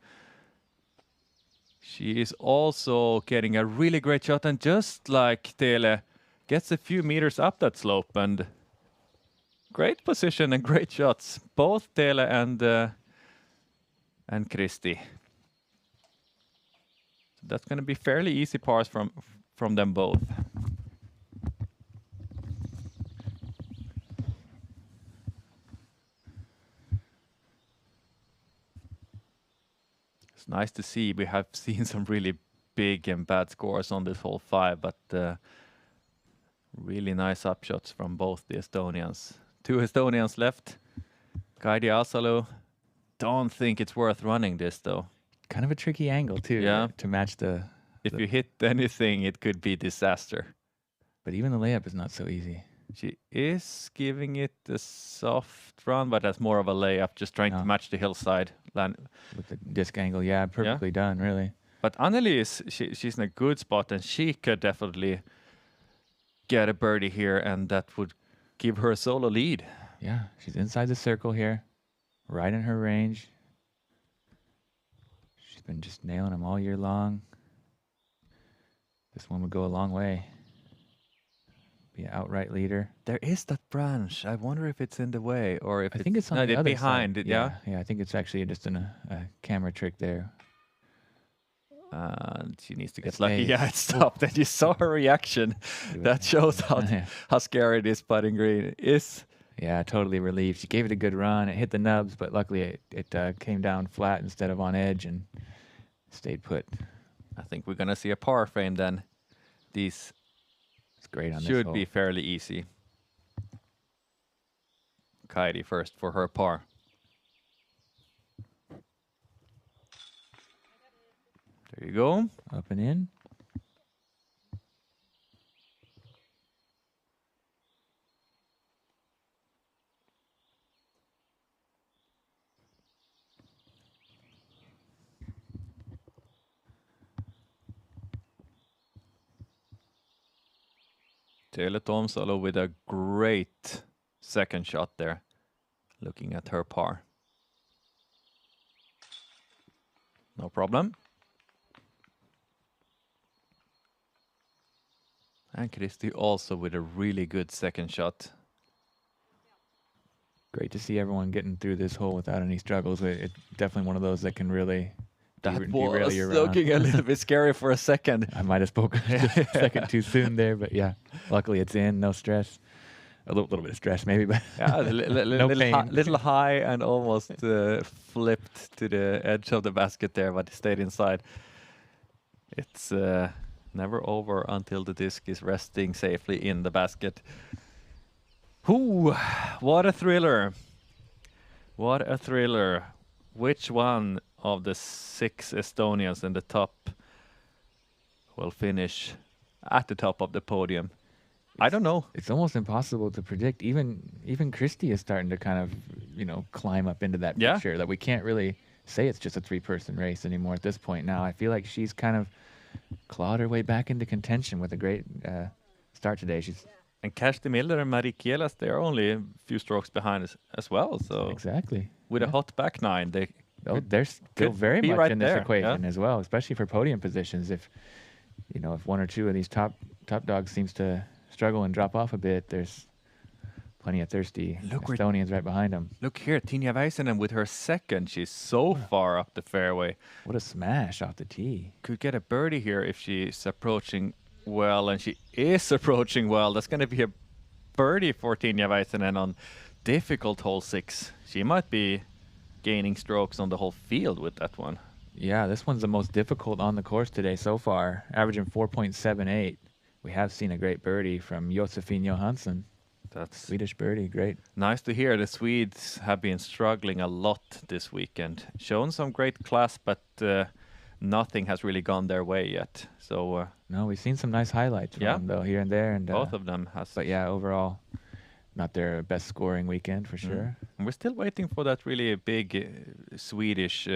She is also getting a really great shot, and just like Tele, gets a few meters up that slope, and great position and great shots, both Tele and Kristi. So that's going to be fairly easy pars from them both. It's nice to see. We have seen some really big and bad scores on this hole 5, but really nice upshots from both the Estonians. 2 Estonians left. Kaidi Asalu. Don't think it's worth running this though. Kind of a tricky angle too. Yeah. To match the. If you hit anything, it could be disaster. But even the layup is not so easy. She is giving it a soft run, but that's more of a layup, just trying to match the hillside. With the disc angle, yeah, perfectly done, really. But Anneli she's in a good spot, and she could definitely get a birdie here, and that would give her a solo lead. Yeah, she's inside the circle here, right in her range. She's been just nailing them all year long. This one would go a long way. Be an outright leader. There is that branch. I wonder if it's in the way, or if I think it's on the other behind side. it. Yeah, I think it's actually just a camera trick there. She needs to get lucky. Yeah, it stopped. And you saw her reaction. That shows how scary this putting green is. Yeah, totally relieved. She gave it a good run. It hit the nubs, but luckily it came down flat instead of on edge and stayed put. I think we're gonna see a par frame then. These great on this should hole. be fairly easy. Kaidi first for her par. There you go. Up and in. Taylor Tomsalo with a great second shot there, looking at her par. No problem. And Christie also with a really good second shot. Great to see everyone getting through this hole without any struggles. It's definitely one of those that can really That derail was your round. looking a little bit scary for a second. I might have spoken a second too soon there, but yeah, luckily it's in, no stress. A little bit of stress maybe, but Yeah, no pain. little high and almost flipped to the edge of the basket there, but it stayed inside. It's never over until the disc is resting safely in the basket. Whoo! What a thriller! What a thriller! Which one of the 6 Estonians in the top will finish at the top of the podium? I don't know. It's almost impossible to predict. Even Christie is starting to kind of, climb up into that Yeah. picture that we can't really say it's just a 3-person race anymore at this point now. I feel like she's kind of clawed her way back into contention with a great start today. She's And Kersti Miller and Marie Kielas, they're only a few strokes behind as well. So exactly with a hot back 9, they they're still could very be much right in this there, equation as well, especially for podium positions. If one or two of these top dogs seems to struggle and drop off a bit, there's plenty of thirsty Estonians right behind them. Look here, Tinja Väisänen with her second. She's so far up the fairway. What a smash off the tee. Could get a birdie here if she's approaching well, and she is approaching well. That's going to be a birdie for Tinja Väisänen on difficult hole 6. She might be gaining strokes on the whole field with that one. Yeah, this one's the most difficult on the course today so far, averaging 4.78. We have seen a great birdie from Josefin Johansson. That's Swedish birdie, great. nice to hear. The Swedes have been struggling a lot this weekend. Shown some great class, but nothing has really gone their way yet. So No, we've seen some nice highlights from them, though, here and there. And both of them has. But yeah, overall, not their best scoring weekend for sure. And we're still waiting for that really big Swedish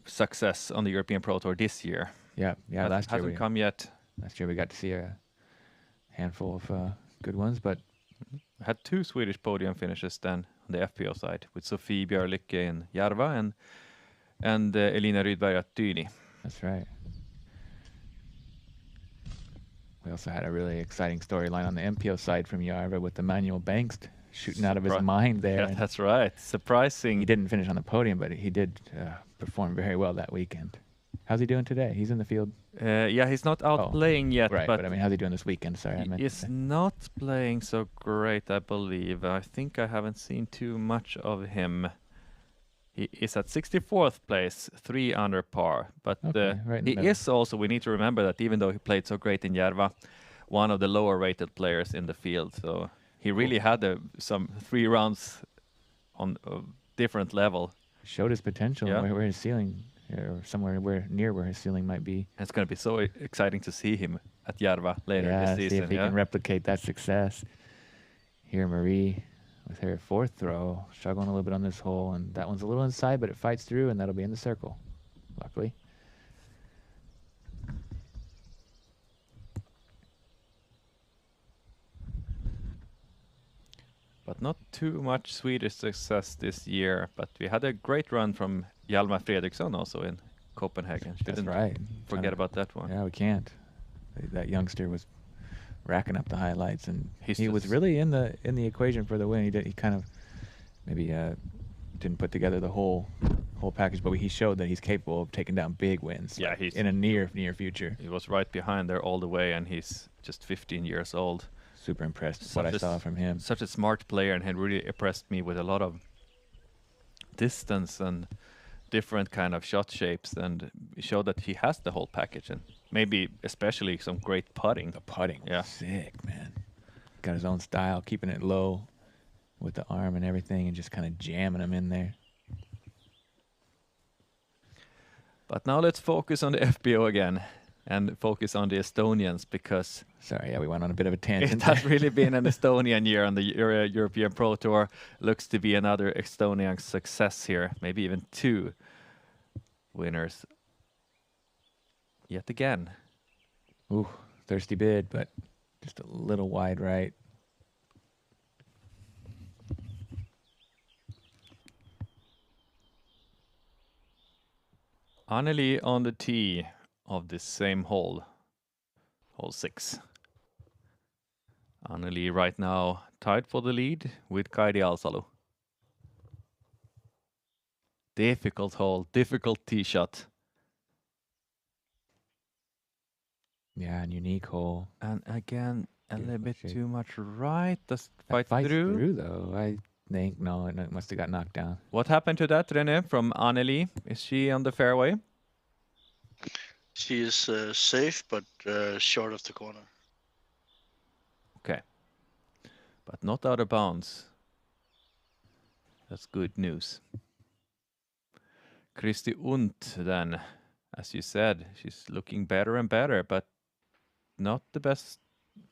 success on the European Pro Tour this year. Yeah, last year hasn't come yet. Last year we got to see a handful of good ones, but Had 2 Swedish podium finishes then on the FPO side with Sofie Björlycke in Järva and Elina Rydberg at Tyni. that's right. We also had a really exciting storyline on the MPO side from Järva with Emmanuel Bengst shooting out of his mind there. Yeah, that's right. Surprising. He didn't finish on the podium, but he did perform very well that weekend. How's he doing today? He's in the field. Yeah, he's not out playing yet, Right, but I mean, how's he doing this weekend? Sorry, I meant he to is say. not playing so great, I believe. I think I haven't seen too much of him. He is at 64th place, 3 under par. But Okay, right in the he middle. is also, we need to remember that even though he played so great in Järva, one of the lower rated players in the field. So he really had some 3 rounds on a different level. Showed his potential, Yeah. where his ceiling, or somewhere near where his ceiling might be. And it's going to be so exciting to see him at Järva later Yeah, this see season. if he can replicate that success. Here, Marie, with her 4th throw, struggling a little bit on this hole, and that one's a little inside, but it fights through, and that'll be in the circle, luckily. But not too much Swedish success this year. But we had a great run from Hjalmar Fredriksson also in Copenhagen. That's Didn't right. forget about that one. Yeah, we can't. That youngster was racking up the highlights, and He's he was just- really in the equation for the win. He kind of maybe didn't put together the whole package, but he showed that he's capable of taking down big wins. Yeah, he's- in a near future. He was right behind there all the way, and he's just 15 years old. Super impressed with what I saw from him. Such a smart player, and had really impressed me with a lot of distance and different kind of shot shapes, and showed that he has the whole package, and maybe especially some great putting. The putting was Yeah. sick, man. Got his own style, keeping it low with the arm and everything, and just kind of jamming them in there. But now let's focus on the FPO again, and focus on the Estonians, because Sorry, yeah, we went on a bit of a tangent. it has really been an Estonian year on the European Pro Tour. Looks to be another Estonian success here, maybe even 2 winners yet again. Ooh, thirsty bid, but Just a little wide right. Anneli on the tee of this same hole, hole 6. Anneli right now tied for the lead with Kaidi Alsalu. Difficult hole, difficult tee shot. Yeah, and unique hole. And again, a little bit Beautiful shape. too much right. Does That fight fights through? though. I think no, it must have got knocked down. What happened to that, René, from Anneli? Is she on the fairway? She is safe, but short of the corner. Okay. But not out of bounds. That's good news. Christy Unt then, as you said, she's looking better and better, but not the best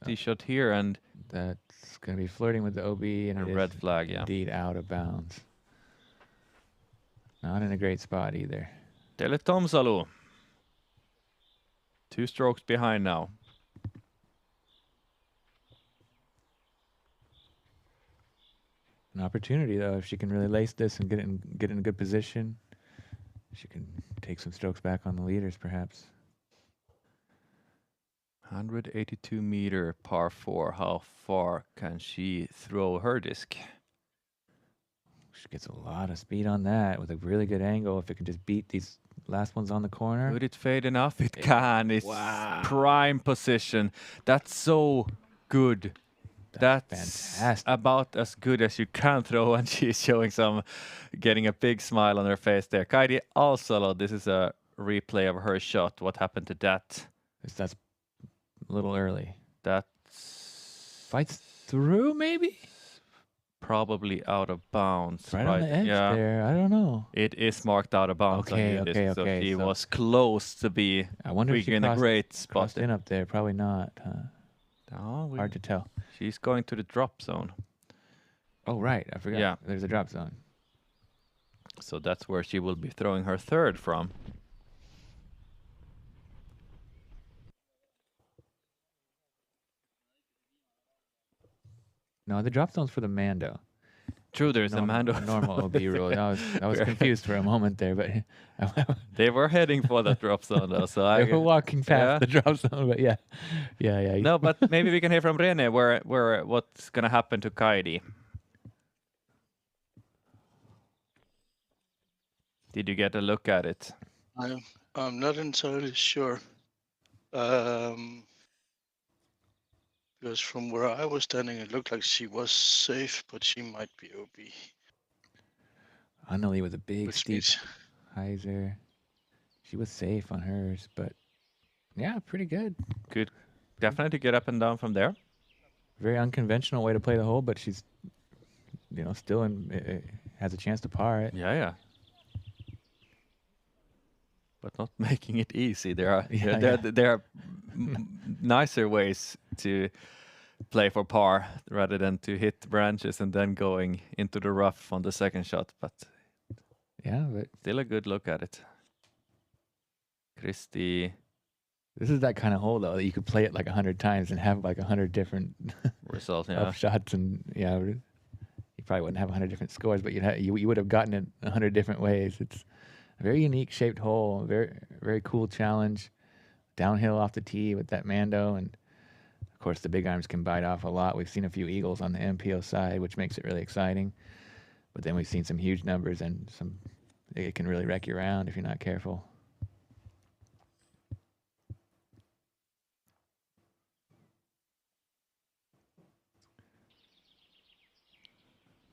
tee shot here, and That's going to be flirting with the OB, and a it is red flag, yeah. indeed out of bounds. Not in a great spot either. Tele Tomsalu. 2 strokes behind now. An opportunity though, if she can really lace this and get in a good position, she can take some strokes back on the leaders, perhaps. 182 meter par 4. How far can she throw her disc? She gets a lot of speed on that with a really good angle. If it can just beat these last ones on the corner. Could it fade enough? It can. It's prime position. That's so good. That's fantastic. about as good as you can throw, and she's showing getting a big smile on her face there. Kaidi Alsalo, this is a replay of her shot. What happened to that? That's a little early. That's Fights through, maybe? probably out of bounds. Right on the edge there. I don't know. It is marked out of bounds. Okay, on okay, disc, so okay, she so- was close to be I wonder if she in a great spot. crossed in up there. Probably not. Oh, Hard to tell. she's going to the drop zone. Oh, right. I forgot. Yeah. There's a drop zone. So that's where she will be throwing her third from. No, the drop zone's for the Mando. True, there's a Mando. Normal OB rule. I was confused for a moment there, but They were heading for that drop zone though, so they were walking past the drop zone. But yeah. No, but maybe we can hear from René where what's gonna happen to Kaidi. Did you get a look at it? I'm not entirely sure. Because from where I was standing, it looked like she was safe, but she might be OB. Anneli with a big Which steep means hyzer. She was safe on hers, but yeah, pretty good. Could definitely get up and down from there. Very unconventional way to play the hole, but she's, still has a chance to par it. Yeah. But not making it easy. There are nicer ways to play for par rather than to hit branches and then going into the rough on the second shot. But Yeah, but still a good look at it. Christy this is that kind of hole though that you could play it like 100 times and have like 100 different result, yeah. up shots, and you probably wouldn't have 100 different scores, but you would have gotten it 100 different ways. It's a very unique shaped hole, very very cool challenge, downhill off the tee with that Mando, and of course the big arms can bite off a lot. We've seen a few eagles on the MPO side, which makes it really exciting, but then we've seen some huge numbers, and it can really wreck you around if you're not careful.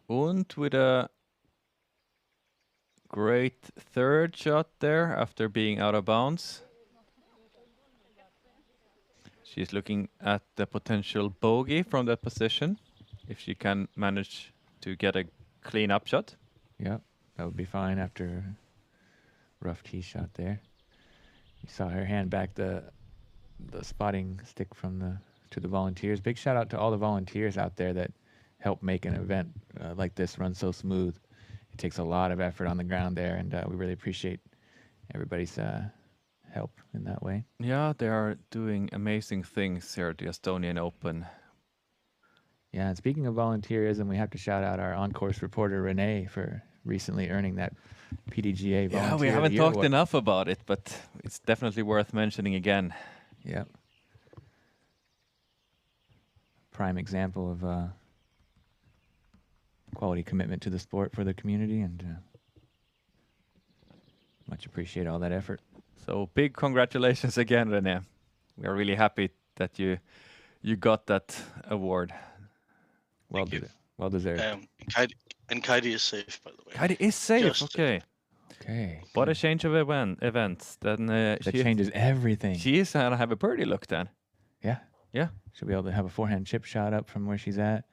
Und with a great third shot there after being out of bounds. She's looking at the potential bogey from that position, if she can manage to get a clean up shot. Yeah, that would be fine after a rough tee shot there. You saw her hand back the spotting stick to the volunteers. Big shout out to all the volunteers out there that help make an event like this run so smooth. It takes a lot of effort on the ground there, and we really appreciate everybody's help in that way. Yeah, they are doing amazing things here at the Estonian Open. Yeah, and speaking of volunteerism, we have to shout out our on-course reporter Renee for recently earning that PDGA Volunteer Yeah, we of the haven't Year talked award. enough about it, but it's definitely worth mentioning again. Yep. Prime example of quality commitment to the sport for the community, and much appreciate all that effort. So big congratulations again, René. We are really happy that you got that award. Well Thank you. deserved. Well deserved. And Kaidi is safe, by the way. Kaidi is safe. Just- Okay. Okay. What a good. change of events. Then That changes everything. She is gonna have a birdie look then. Yeah. Yeah. She'll be able to have a forehand chip shot up from where she's at,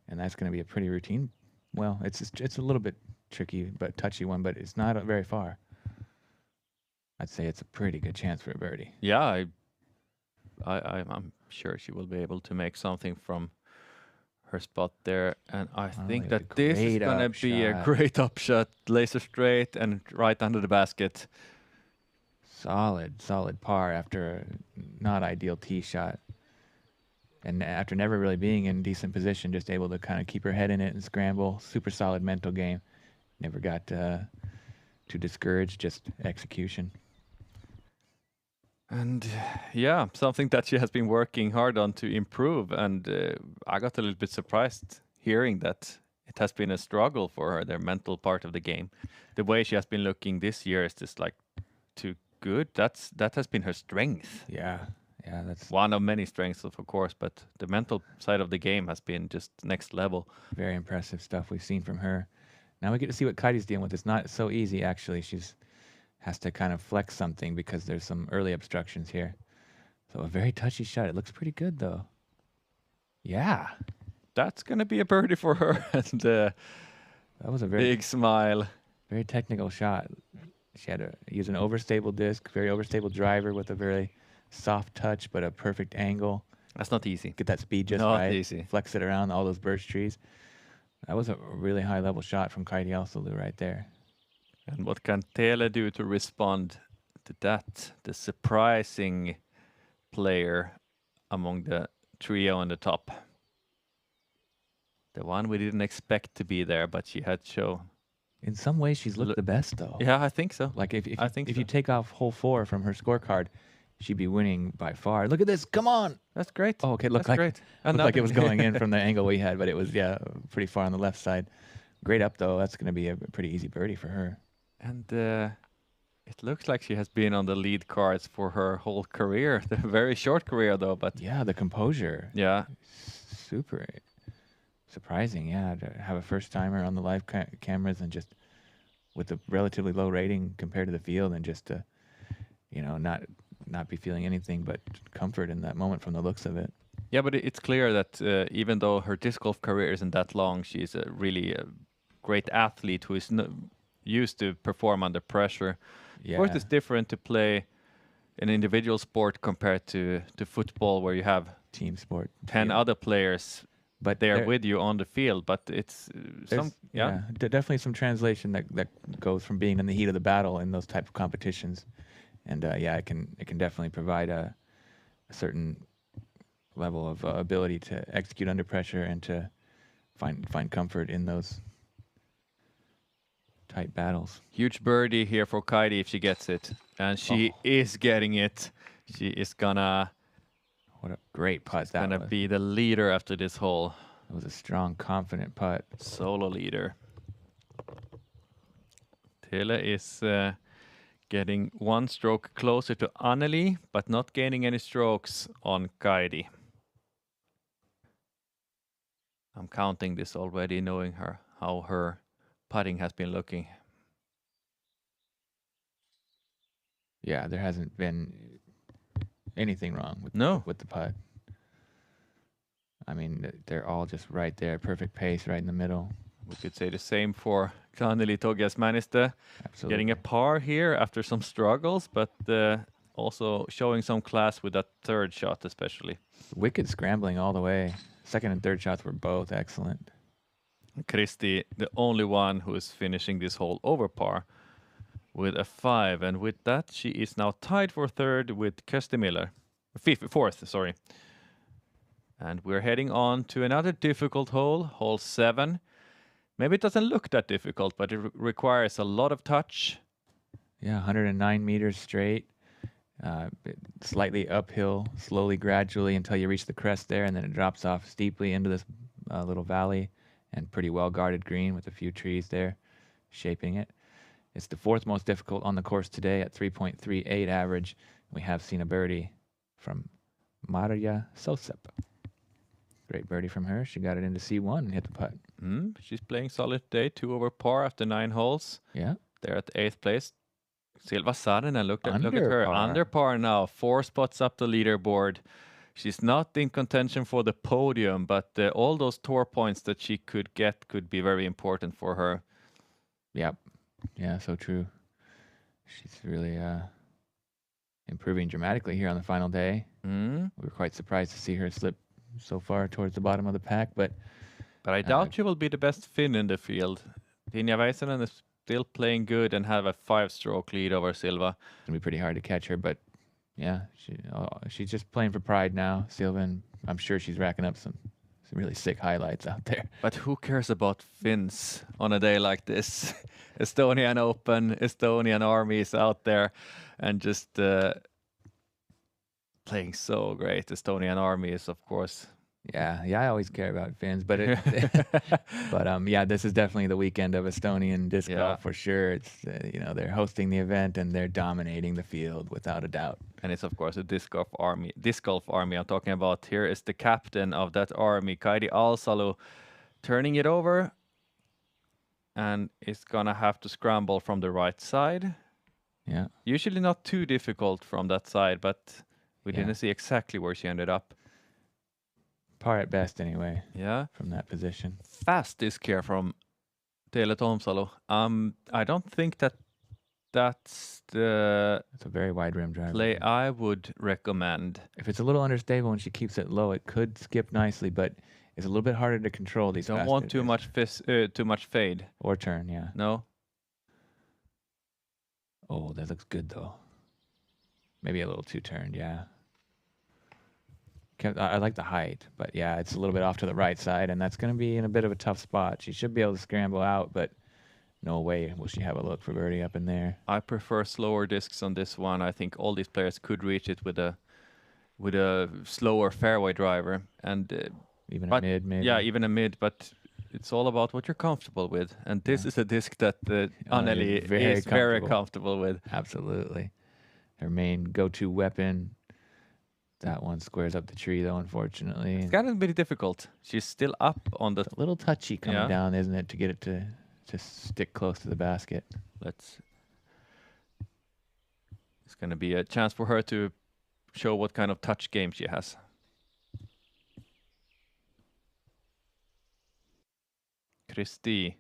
and that's going to be a pretty routine. Well, it's a little bit tricky, but touchy one, but it's not very far. I'd say it's a pretty good chance for a birdie. Yeah, I'm sure she will be able to make something from her spot there, and I think it's a that this is great gonna be a upshot. great upshot, laser straight and right under the basket. Solid par after a not ideal tee shot. And after never really being in decent position, just able to kind of keep her head in it and scramble. Super solid mental game. Never got too discouraged, just execution. And yeah, something that she has been working hard on to improve. And I got a little bit surprised hearing that it has been a struggle for her, their mental part of the game. The way she has been looking this year is just like too good. That has been her strength. Yeah, that's One of many strengths, of course, but the mental side of the game has been just next level. very impressive stuff we've seen from her. Now we get to see what Kaidi's dealing with. It's not so easy, actually. She's has to kind of flex something because there's some early obstructions here. So a very touchy shot. It looks pretty good, though. Yeah. That's going to be a birdie for her. And That was a very big smile. very technical shot. She had to use an overstable disc, very overstable driver with a very soft touch, but a perfect angle. That's not easy. Get that speed just Not right. easy. Flex it around all those birch trees. That was a really high level shot from Kaidi Alsalu right there. And what can Tele do to respond to that? The surprising player among the trio on the top. The one we didn't expect to be there, but she had shown. In some ways, she's looked Look- the best, though. Yeah, I think so. Like if I think if so. you take off hole 4 from her scorecard, she'd be winning by far. Look at this! Come on! That's great. Oh, okay. Looked That's like great. And looked like it was nothing. going in from the angle we had, but it was pretty far on the left side. Great up though. That's going to be a pretty easy birdie for her. And it looks like she has been on the lead cards for her whole career. The very short career though, but Yeah, the composure. yeah. Super surprising. Yeah, to have a first timer on the live cameras and just with a relatively low rating compared to the field, and just to not be feeling anything but comfort in that moment from the looks of it. Yeah, but it's clear that even though her disc golf career isn't that long, she's a really great athlete who is used to perform under pressure. Yeah, Of course, it's different to play an individual sport compared to football, where you have team sport. 10 yeah. other players But there there- with you on the field. But it's some there's- definitely some translation that goes from being in the heat of the battle in those type of competitions, and it can definitely provide a certain level of ability to execute under pressure and to find comfort in those tight battles. huge birdie here for Kaidi if she gets it, and she is getting it. She is gonna What a great putt that gonna was. be the leader after this hole. It was a strong, confident putt. Solo leader. Tele is getting one stroke closer to Anneli, but not gaining any strokes on Kaidi. I'm counting this already, knowing how her putting has been looking. Yeah, there hasn't been anything wrong with the putt. I mean, they're all just right there, perfect pace, right in the middle. We could say the same for Anneli Togias-Maniste, Absolutely. getting a par here after some struggles, but also showing some class with that third shot especially. Wicked scrambling all the way. Second and third shots were both excellent. Kristi, the only one who is finishing this hole over par. with a 5, and with that she is now tied for third with Kirsti Miller. Fourth, sorry. And we're heading on to another difficult hole, hole 7. Maybe it doesn't look that difficult, but it requires a lot of touch. Yeah, 109 meters straight, slightly uphill, slowly, gradually until you reach the crest there, and then it drops off steeply into this little valley, and pretty well guarded green with a few trees there shaping it. It's the fourth most difficult on the course today at 3.38 average. We have seen a birdie from Maria Sosep. Great birdie from her. She got it into C1 and hit the putt. She's playing solid today, 2 over par after 9 holes. Yeah. They're at 8th place. Silva Saarinen, look at Under her. par. Under par now, 4 spots up the leaderboard. She's not in contention for the podium, but all those tour points that she could get could be very important for her. Yep. Yeah, so true. She's really improving dramatically here on the final day. We were quite surprised to see her slip so far towards the bottom of the pack, but I doubt she will be the best Finn in the field. Tinja Väisänen is still playing good and have a 5-stroke lead over Silva. it's gonna be pretty hard to catch her. But yeah, she's just playing for pride now, Silva, and I'm sure she's racking up some really sick highlights out there. But who cares about Finns on a day like this? Estonian Open, Estonian Army is out there and just playing so great. Estonian Army is, of course. Yeah, I always care about Finns, but yeah, this is definitely the weekend of Estonian disc golf for sure. It's they're hosting the event and they're dominating the field without a doubt. And it's of course a disc golf army I'm talking about. Here is the captain of that army, Kaidi Alsalu, turning it over, and is gonna have to scramble from the right side. Yeah, usually not too difficult from that side, but we didn't see exactly where she ended up. Par at best anyway. Yeah, from that position. Fast disc here from Teele Toomsalu. I don't think that's the It's a very wide rim driver. play I would recommend. If it's a little understable and she keeps it low, it could skip nicely, but it's a little bit harder to control these. Don't want too much fade or turn. Yeah. No. Oh, that looks good though. Maybe a little too turned. Yeah. I like the height, but yeah, it's a little bit off to the right side, and that's going to be in a bit of a tough spot. She should be able to scramble out, but no way will she have a look for birdie up in there. I prefer slower discs on this one. I think all these players could reach it with a slower fairway driver, and even a mid, maybe. Yeah, even a mid, but it's all about what you're comfortable with, and this is a disc that Anneli is very comfortable with. Absolutely, her main go-to weapon. That one squares up the tree, though, unfortunately. It's kind of very difficult. She's still up on the... It's a little touchy coming down, isn't it, to get it to stick close to the basket. It's going to be a chance for her to show what kind of touch game she has. Kristi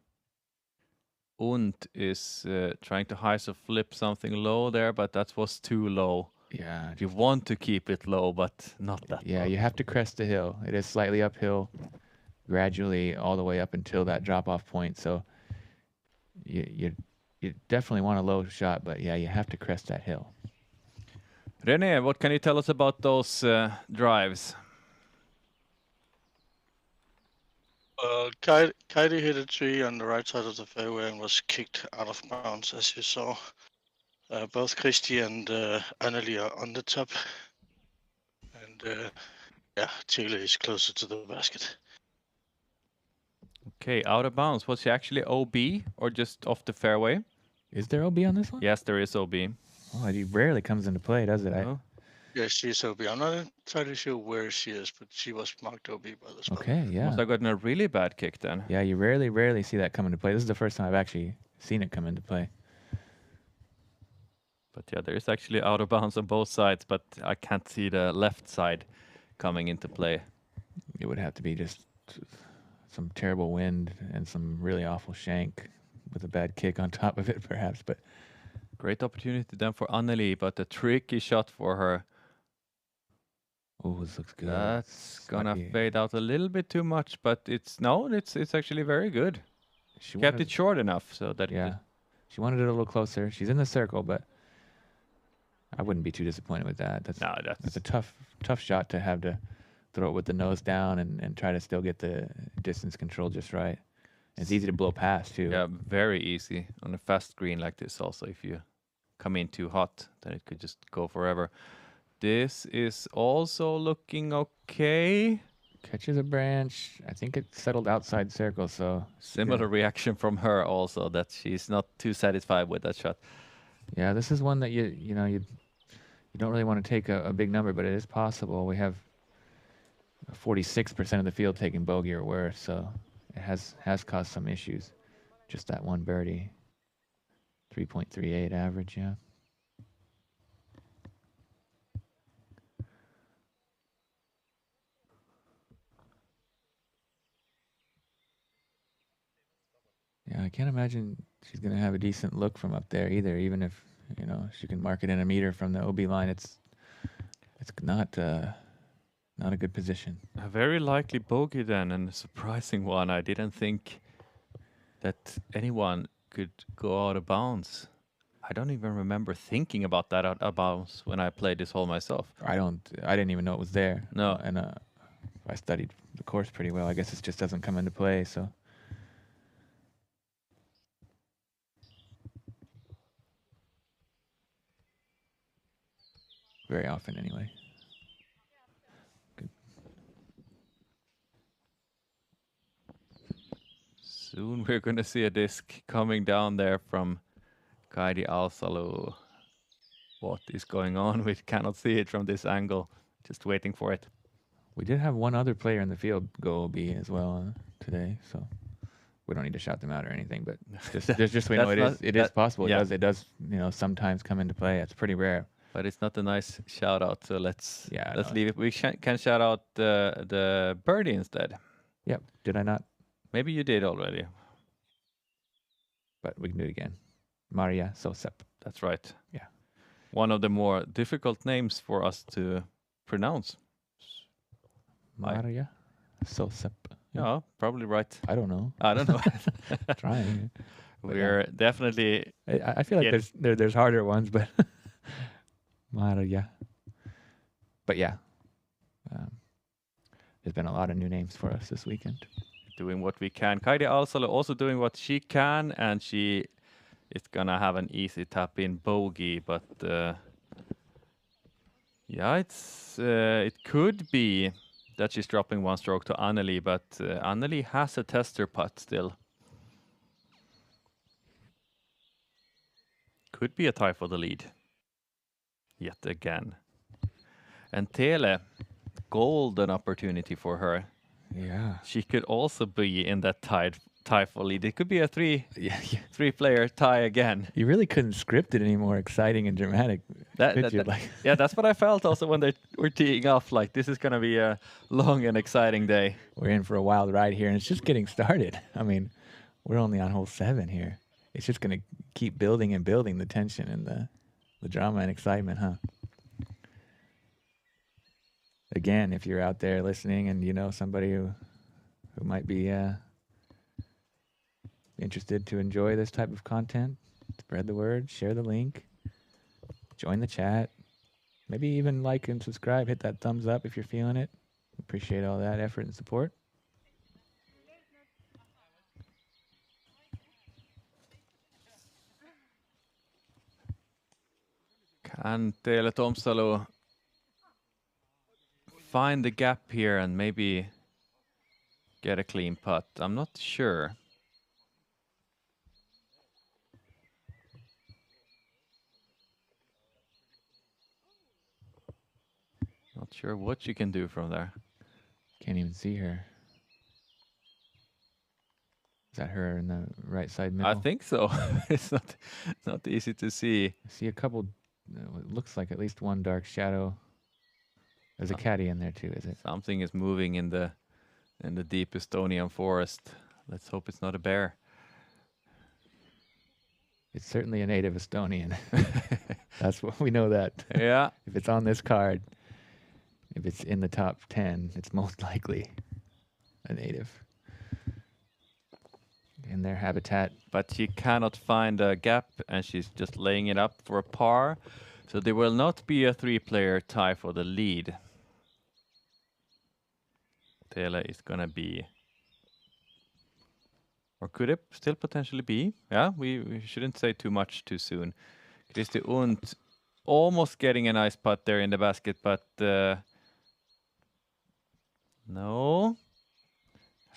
Und is trying to flip something low there, but that was too low. Yeah. You want to keep it low, but not that low. You have to crest the hill. It is slightly uphill, gradually all the way up until that drop-off point. So you definitely want a low shot, but yeah, you have to crest that hill. René, what can you tell us about those drives? Kaidi hit a tree on the right side of the fairway and was kicked out of bounds, as you saw. Both Kristi and Anneli are on the top, and Teele is closer to the basket. Okay, out of bounds. Was she actually OB or just off the fairway? Is there OB on this one? Yes, there is OB. Oh, it rarely comes into play, does it? No. Yes, she's OB. I'm not entirely sure where she is, but she was marked OB by the spot. Okay, yeah. Must have gotten a really bad kick then. Yeah, you rarely see that come into play. This is the first time I've actually seen it come into play. But yeah, there is actually out of bounds on both sides, but I can't see the left side coming into play. It would have to be just some terrible wind and some really awful shank with a bad kick on top of it, perhaps. But great opportunity then for Anneli, but a tricky shot for her. Oh, this looks good. That's gonna fade out a little bit too much, but it's actually very good. She kept it short enough so that She wanted it a little closer. She's in the circle, but I wouldn't be too disappointed with that. That's No, that's a tough shot to have to throw it with the nose down and try to still get the distance control just right. It's easy to blow past too. yeah, very easy on a fast green like this. Also, if you come in too hot, then it could just go forever. This is also looking okay. Catches a branch. I think it settled outside circle, so Similar reaction from her also, that she's not too satisfied with that shot. yeah, this is one that you know you don't really want to take a big number, but it is possible. We have 46% of the field taking bogey or worse, so it has caused some issues. Just that one birdie. 3.38 average, yeah. Yeah, I can't imagine she's going to have a decent look from up there either, even if, you know, she can mark it in a meter from the OB line. It's not a good position. A very likely bogey then, and a surprising one. I didn't think that anyone could go out of bounds. I don't even remember thinking about that out of bounds when I played this hole myself. I didn't even know it was there. No. And I studied the course pretty well. I guess it just doesn't come into play, so. Very often, anyway. Good. Soon we're going to see a disc coming down there from Kaidi Alsalu. What is going on? We cannot see it from this angle. Just waiting for it. We did have one other player in the field go OB as well today, so we don't need to shout them out or anything, but just so we know it is possible. Yeah. It does you know sometimes come into play. It's pretty rare. But it's not a nice shout out, so let's no. leave it. We can shout out the birdie instead. Yep. Did I not? Maybe you did already. But we can do it again. Maria Sosep. That's right. Yeah. One of the more difficult names for us to pronounce. Maria Sosep. Yeah, probably right. I don't know. I don't know. Trying. We're definitely. I feel like there's harder ones, but Maria. But yeah, there's been a lot of new names for us this weekend. Doing what we can. Kaidi Alsalu also doing what she can, and she is gonna have an easy tap in bogey, but yeah, it could be that she's dropping one stroke to Anneli, but Anneli has a tester putt still. Could be a tie for the lead. Yet again. And Tele, golden opportunity for her. Yeah. She could also be in that tie for lead. It could be a three-player tie again. You really couldn't script it any more exciting and dramatic. Yeah, that's what I felt also when they were teeing off. Like, this is going to be a long and exciting day. We're in for a wild ride here, and it's just getting started. I mean, we're only on hole 7 here. It's just going to keep building and building the tension and the drama and excitement, huh? Again, if you're out there listening and you know somebody who might be interested to enjoy this type of content, spread the word, share the link, join the chat, maybe even like and subscribe, hit that thumbs up if you're feeling it. Appreciate all that effort and support. Can Tele Tomsalu find the gap here and maybe get a clean putt? I'm not sure. Not sure what you can do from there. Can't even see her. Is that her in the right side middle? I think so. It's not easy to see. I see a couple, it looks like at least one dark shadow. There's a caddy in there too, is it? Something is moving in the deep Estonian forest. Let's hope it's not a bear. It's certainly a native Estonian. That's what we know that. Yeah. If it's on this card, if it's in the top 10, it's most likely a native. in their habitat. But she cannot find a gap, and she's just laying it up for a par. So there will not be a three-player tie for the lead. Tele is gonna be, or could it still potentially be? Yeah, we shouldn't say too much too soon. Kristi Und almost getting a nice putt there in the basket, but no.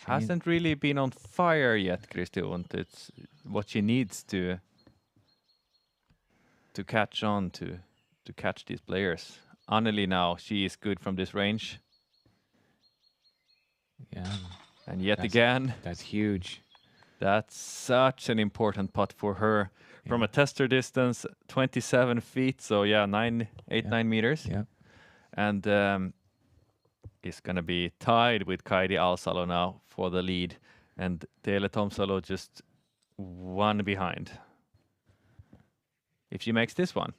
Hasn't really been on fire yet, Kristi Und. It's what she needs to catch on to catch these players. Anneli now, she is good from this range. Yeah. And yet again, that's huge. That's such an important putt for her. From a tester distance, 27 feet, so yeah, 9 meters. Yeah. And is going to be tied with Kaidi Alsalo now for the lead. And Tele Tomsalo just one behind. If she makes this one.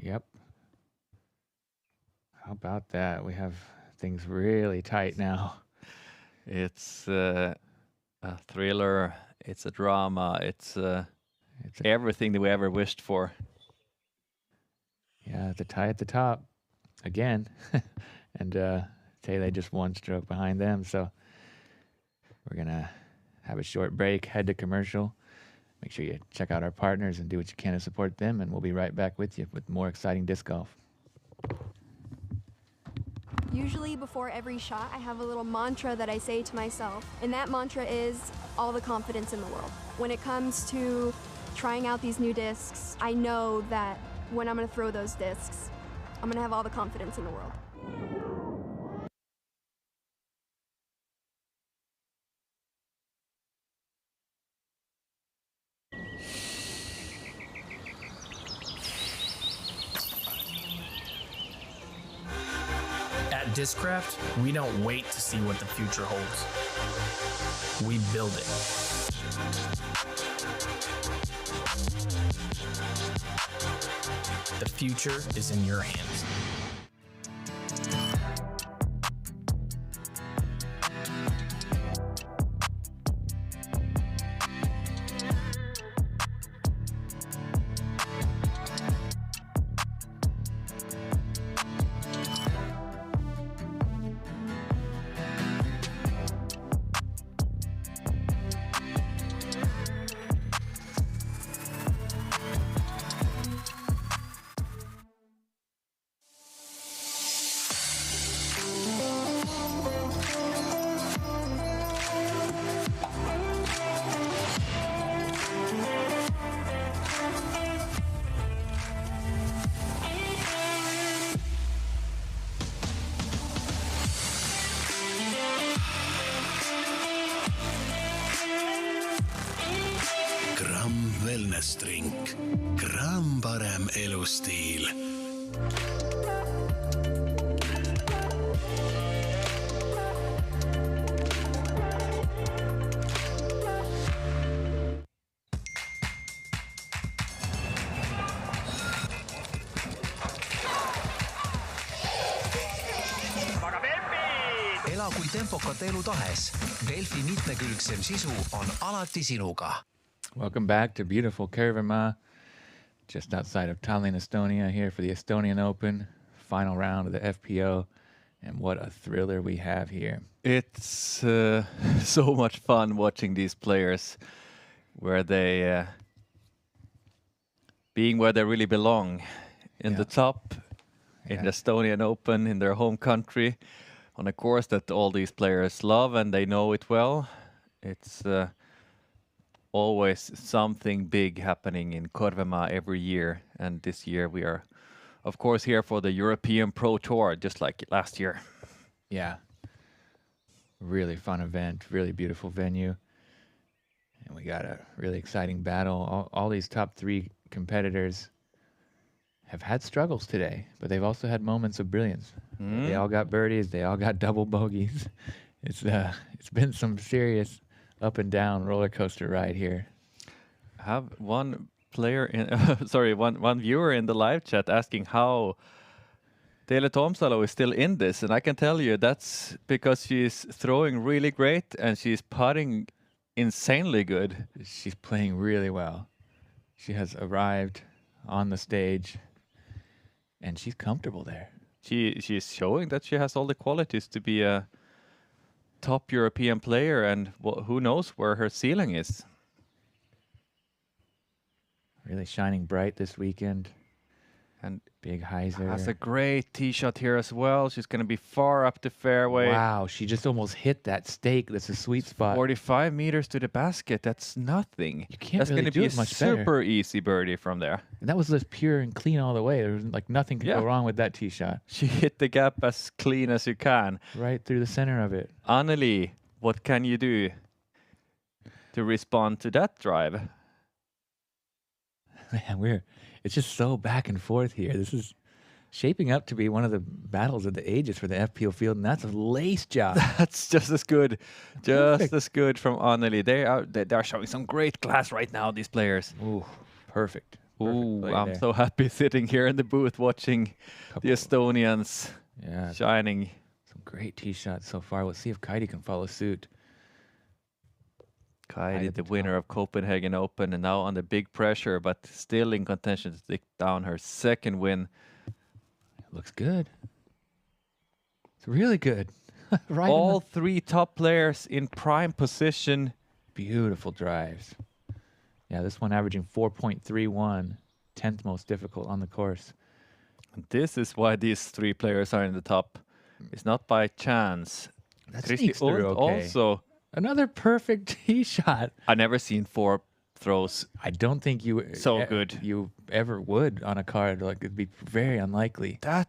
Yep. How about that? We have things really tight now. It's a thriller. It's a drama. It's everything that we ever wished for. Yeah, the tie at the top again. And Tele just one stroke behind them. So we're going to have a short break, head to commercial. Make sure you check out our partners and do what you can to support them. And we'll be right back with you with more exciting disc golf. Usually before every shot, I have a little mantra that I say to myself, and that mantra is all the confidence in the world. When it comes to trying out these new discs, I know that when I'm going to throw those discs, I'm going to have all the confidence in the world. At Discraft, we don't wait to see what the future holds. We build it. The future is in your hands. Wellness drink. Gramm parem elustiil. Ela kui tempokat elu tahes. Delfi mitmekülgsem sisu on alati sinuga. Welcome back to beautiful Kervamaa, just outside of Tallinn, Estonia, here for the Estonian Open, final round of the FPO, and what a thriller we have here. It's so much fun watching these players, where they being where they really belong, in the top, in the Estonian Open, in their home country, on a course that all these players love and they know it well. It's always something big happening in Korvamaa every year, and this year we are, of course, here for the European Pro Tour, just like last year. Yeah. Really fun event, really beautiful venue. And we got a really exciting battle. All these top three competitors have had struggles today, but they've also had moments of brilliance. They all got birdies, they all got double bogeys. It's been some serious up and down roller coaster ride here. I have one player in one viewer in the live chat asking how Tele Tomsalo is still in this, and I can tell you that's because she's throwing really great and she's putting insanely good. She's playing really well. She has arrived on the stage, and she's comfortable there. She's showing that she has all the qualities to be a top European player, and who knows where her ceiling is. Really shining bright this weekend. And big hyzer. Has a great tee shot here as well. She's going to be far up the fairway. Wow, she just almost hit that stake. That's a sweet spot. 45 meters to the basket. That's nothing. You can't That's really going to do be it a much super better. easy birdie from there. And that was just pure and clean all the way. There was like nothing could go wrong with that tee shot. She hit the gap as clean as you can. Right through the center of it. Anneli, what can you do to respond to that drive? Man, it's just so back and forth here. This is shaping up to be one of the battles of the ages for the FPO field, and that's a lace job. That's just as good. Perfect. Just as good from Anneli. They are showing some great class right now, these players. Ooh, perfect. Ooh, I'm so happy sitting here in the booth watching the Estonians shining. Some great tee shots so far. Let's see if Kaidi can follow suit. Kaidi, the winner of Copenhagen Open, and now under big pressure, but still in contention to take down her second win. Looks good. It's really good. Right. All three top players in prime position. Beautiful drives. Yeah, this one averaging 4.31, 10th most difficult on the course. And this is why these three players are in the top. It's not by chance. That Christy sneaks through Ulf okay. also. Another perfect tee shot. I've never seen 4 throws. I don't think you good. You ever would on a card. Like it'd be very unlikely. That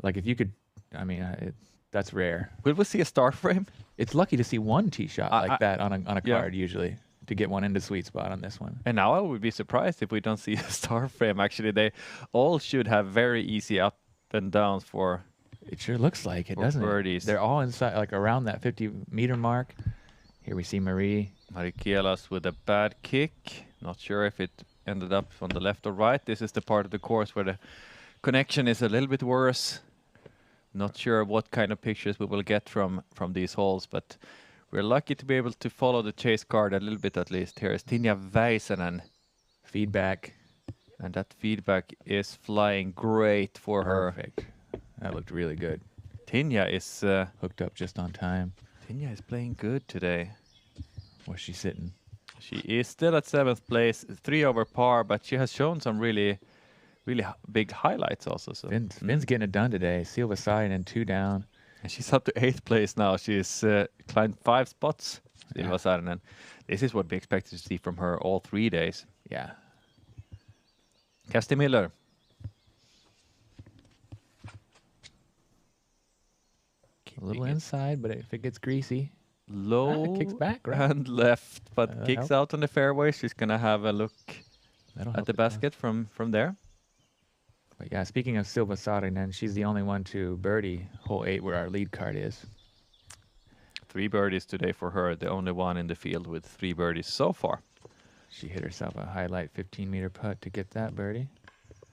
like if you could, I mean, that's rare. Will we see a star frame? It's lucky to see one tee shot like that on a card usually to get one into sweet spot on this one. And now I would be surprised if we don't see a star frame. Actually, they all should have very easy up and downs for. It sure looks like it, doesn't birdies. it? They're all inside, like around that 50-meter mark. Here we see Marie Kielas with a bad kick. Not sure if it ended up on the left or right. This is the part of the course where the connection is a little bit worse. Not sure what kind of pictures we will get from these holes, but we're lucky to be able to follow the chase card a little bit at least. Here is Tinja Väisänen. Feedback. And that feedback is flying great for her. Perfect. That looked really good. Tinja is hooked up just on time. Tinja is playing good today. Where's she sitting? She is still at 7th place, 3 over par, but she has shown some really big highlights also. So Finn's getting it done today. Silva side and 2 down. And she's up to 8th place now. She's climbed 5 spots. Silva Saarinen. This is what we expected to see from her all 3 days. Yeah. Kasti Miller. A little inside, but if it gets greasy, low kicks back, right? and left, but kicks out on the fairway. She's gonna have a look at the basket from there. But yeah, speaking of Silva Saarinen, she's the only one to birdie hole 8 where our lead card is. 3 birdies today for her, the only one in the field with 3 birdies so far. She hit herself a highlight 15-meter putt to get that birdie.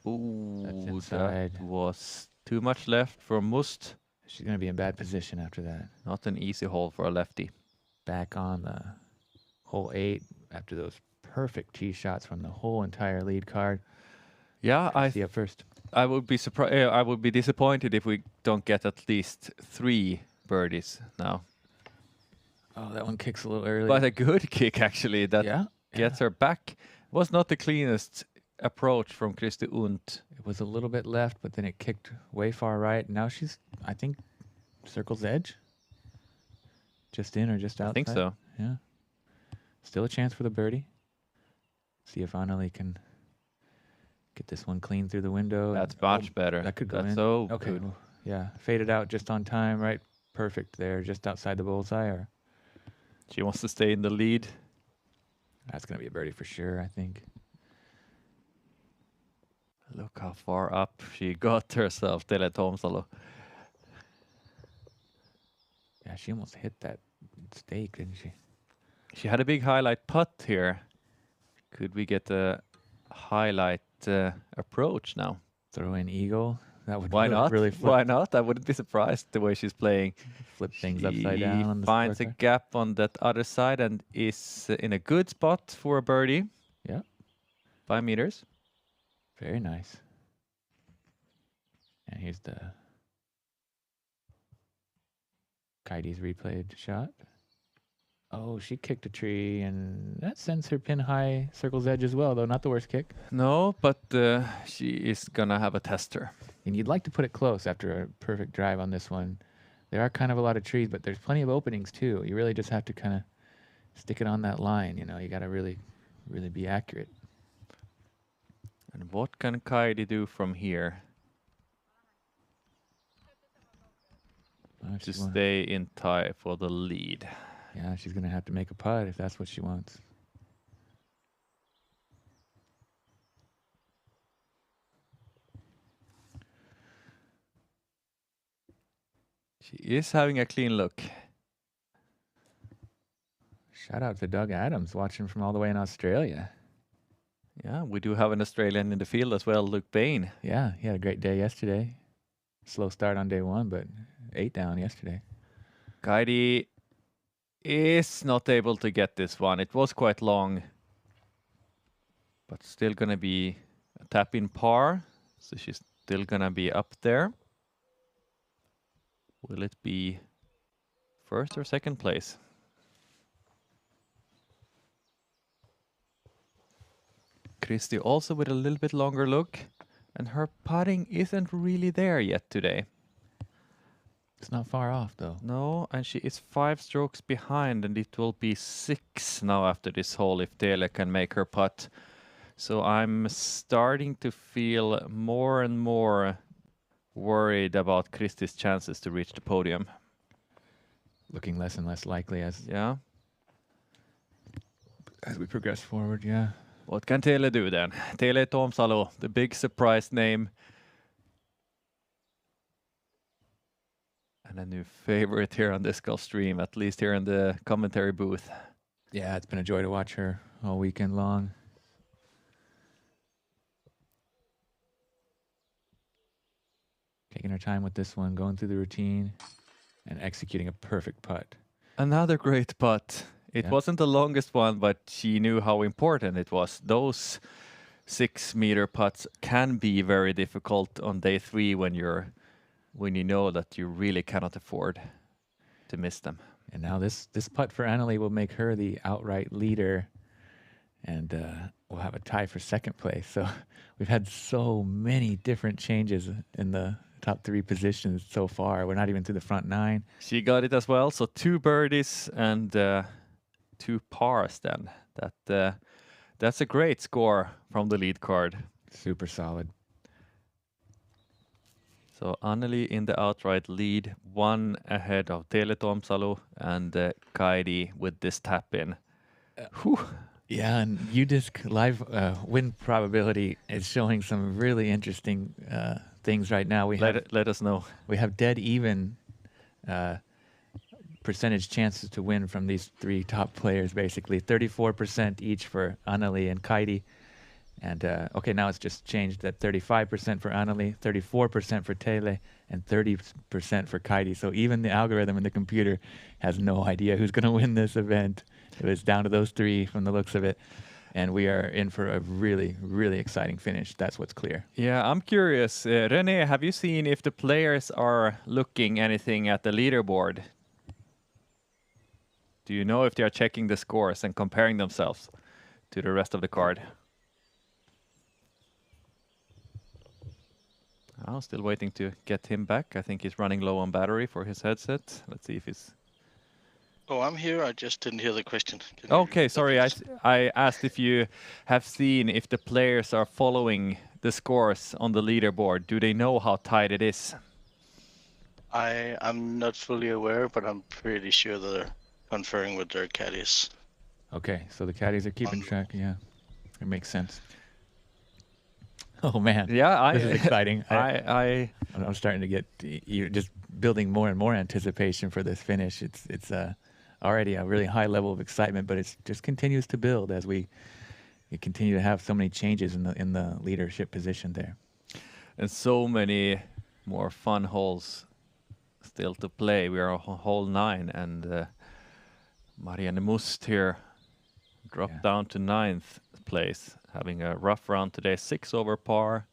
Ooh, that's inside. That was too much left for Must. She's going to be in bad position after that. Not an easy hole for a lefty. Back on the hole 8 after those perfect tee shots from the whole entire lead card. Yeah, I see up first. I would be surprised. I would be disappointed if we don't get at least 3 birdies now. Oh, that one kicks a little early. But a good kick actually that gets her back. Was not the cleanest approach from Christy Unt. It was a little bit left, but then it kicked way far right. Now she's, I think, circle's edge. Just in or just outside. I think so. Yeah. Still a chance for the birdie. See if Anneli can get this one clean through the window. That's much better. That could go That's in. so okay. good. Yeah. Faded out just on time, right? Perfect there, just outside the bullseye. Or she wants to stay in the lead. That's going to be a birdie for sure, I think. Look how far up she got herself, Tele Tomsalo. Yeah, she almost hit that stake, didn't she? She had a big highlight putt here. Could we get a highlight approach now? Throw in eagle. That would Why not? really Why not? I wouldn't be surprised the way she's playing. flip things upside down on the Finds a scorecard. gap on that other side and is in a good spot for a birdie. Yeah, 5 meters. very nice. And here's the Kaidi's replayed shot. Oh, she kicked a tree, and that sends her pin high circle's edge as well, though not the worst kick. No, but she is gonna have a tester. And you'd like to put it close after a perfect drive on this one. There are kind of a lot of trees, but there's plenty of openings too. You really just have to kind of stick it on that line. You know, you got to really be accurate. And what can Kaidi do from here to stay in tie for the lead? Yeah, she's going to have to make a putt if that's what she wants. She is having a clean look. Shout out to Doug Adams watching from all the way in Australia. Yeah, we do have an Australian in the field as well, Luke Bain. Yeah, he had a great day yesterday. Slow start on day one, but 8 down yesterday. Kaidi is not able to get this one. It was quite long, but still gonna be a tap in par. So she's still gonna be up there. Will it be first or second place? Christy also with a little bit longer look, and her putting isn't really there yet today. It's not far off though. No, and she is 5 strokes behind, and it will be 6 now after this hole if Tele can make her putt. So I'm starting to feel more and more worried about Christy's chances to reach the podium. Looking less and less likely as we progress forward, yeah. What can Tele do then? Tele Tomsalo, the big surprise name. And a new favorite here on this golf stream, at least here in the commentary booth. Yeah, it's been a joy to watch her all weekend long. Taking her time with this one, going through the routine and executing a perfect putt. Another great putt. It wasn't the longest one, but she knew how important it was. Those 6-meter putts can be very difficult on day 3 when you know that you really cannot afford to miss them. And now this putt for Annalie will make her the outright leader, and we'll have a tie for second place. So we've had so many different changes in the top 3 positions so far. We're not even through the front 9. She got it as well. So 2 birdies and 2 pars then. That's a great score from the lead card. Super solid. So Anneli in the outright lead, 1 ahead of Tele Tomsalu and Kaidi with this tap in. Yeah, and UDisc live win probability is showing some really interesting things right now. Let us know. We have dead even percentage chances to win from these 3 top players, basically 34% each for Anneli and Kaidi. And okay, now it's just changed at 35% for Anneli, 34% for Tele, and 30% for Kaidi. So even the algorithm in the computer has no idea who's going to win this event. It was down to those 3 from the looks of it. And we are in for a really, really exciting finish. That's what's clear. Yeah, I'm curious. René, have you seen if the players are looking anything at the leaderboard? Do you know if they are checking the scores and comparing themselves to the rest of the card? I'm still waiting to get him back. I think he's running low on battery for his headset. Let's see if he's... Oh, I'm here. I just didn't hear the question. Can you Okay, repeat that, sorry. please? I asked if you have seen if the players are following the scores on the leaderboard. Do they know how tight it is? I'm not fully aware, but I'm pretty sure they're conferring with their caddies. Okay, so the caddies are keeping track. Yeah, it makes sense. Oh man, Yeah, this is exciting. I'm I'm starting to get you're just building more and more anticipation for this finish. It's already a really high level of excitement, but it just continues to build as we continue to have so many changes in the leadership position there. and so many more fun holes still to play. We are on hole 9, and Marianne Must here dropped down to 9th place, having a rough round today. 6 over par,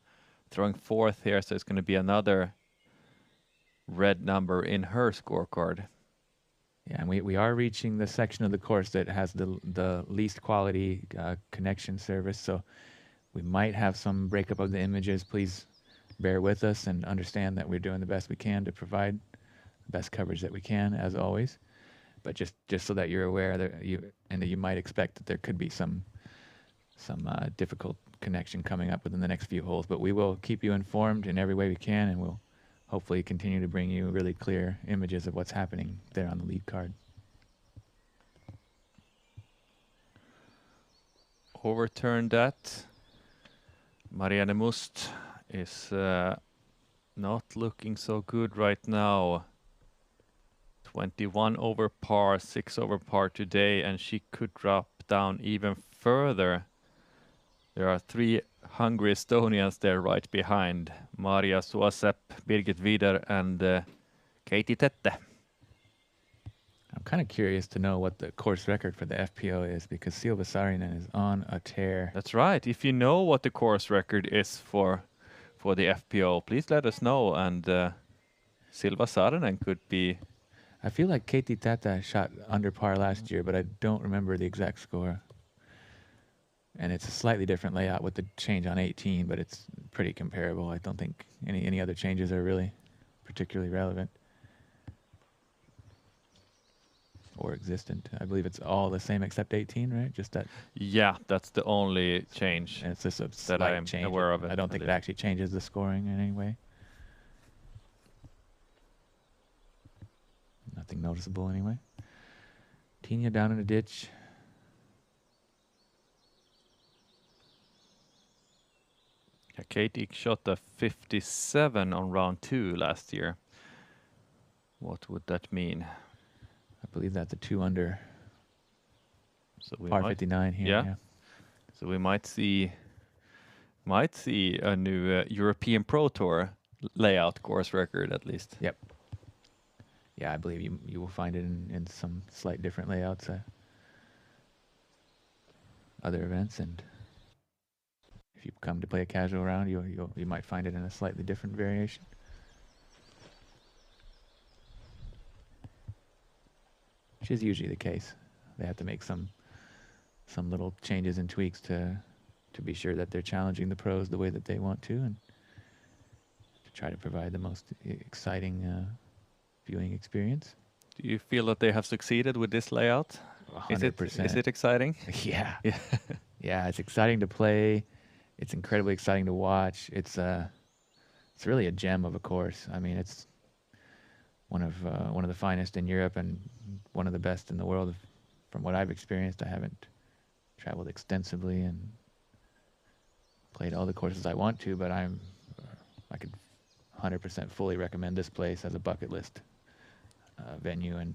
throwing 4th here, so it's going to be another red number in her scorecard. Yeah, and we are reaching the section of the course that has the least quality connection service, so we might have some breakup of the images. Please bear with us and understand that we're doing the best we can to provide the best coverage that we can, as always. But just so that you're aware that you might expect that there could be some difficult connection coming up within the next few holes. But we will keep you informed in every way we can, and we'll hopefully continue to bring you really clear images of what's happening there on the lead card. Overturned that. Marianne Must is not looking so good right now. 21 over par, 6 over par today, and she could drop down even further. There are 3 hungry Estonians there right behind. Maria Suasep, Birgit Wider, and Katie Tette. I'm kind of curious to know what the course record for the FPO is, because Silva Saarinen is on a tear. That's right. If you know what the course record is for the FPO, please let us know. And Silva Saarinen could be... I feel like Katie Tata shot under par last year, but I don't remember the exact score. And it's a slightly different layout with the change on 18, but it's pretty comparable. I don't think any other changes are really particularly relevant or existent. I believe it's all the same except 18, right? Just that. Yeah, that's the only change. And it's just a that slight I'm change. aware of it. I don't think it actually changes the scoring in any way. Nothing noticeable anyway. Tina down in a ditch. Yeah, Katie shot a 57 on round 2 last year. What would that mean? I believe that's a 2 under. So we par might, 59 here. yeah. So we might see a new European Pro Tour layout course record at least. Yep. Yeah, I believe you will find it in some slight different layouts, other events, and if you come to play a casual round, you might find it in a slightly different variation. Which is usually the case. They have to make some little changes and tweaks to be sure that they're challenging the pros the way that they want to, and to try to provide the most exciting viewing experience. Do you feel that they have succeeded with this layout? 100%. Is it exciting? Yeah. Yeah. Yeah, it's exciting to play. It's incredibly exciting to watch. It's really a gem of a course. I mean, it's one of the finest in Europe and one of the best in the world. From what I've experienced, I haven't traveled extensively and played all the courses I want to, but I could 100% fully recommend this place as a bucket list venue. And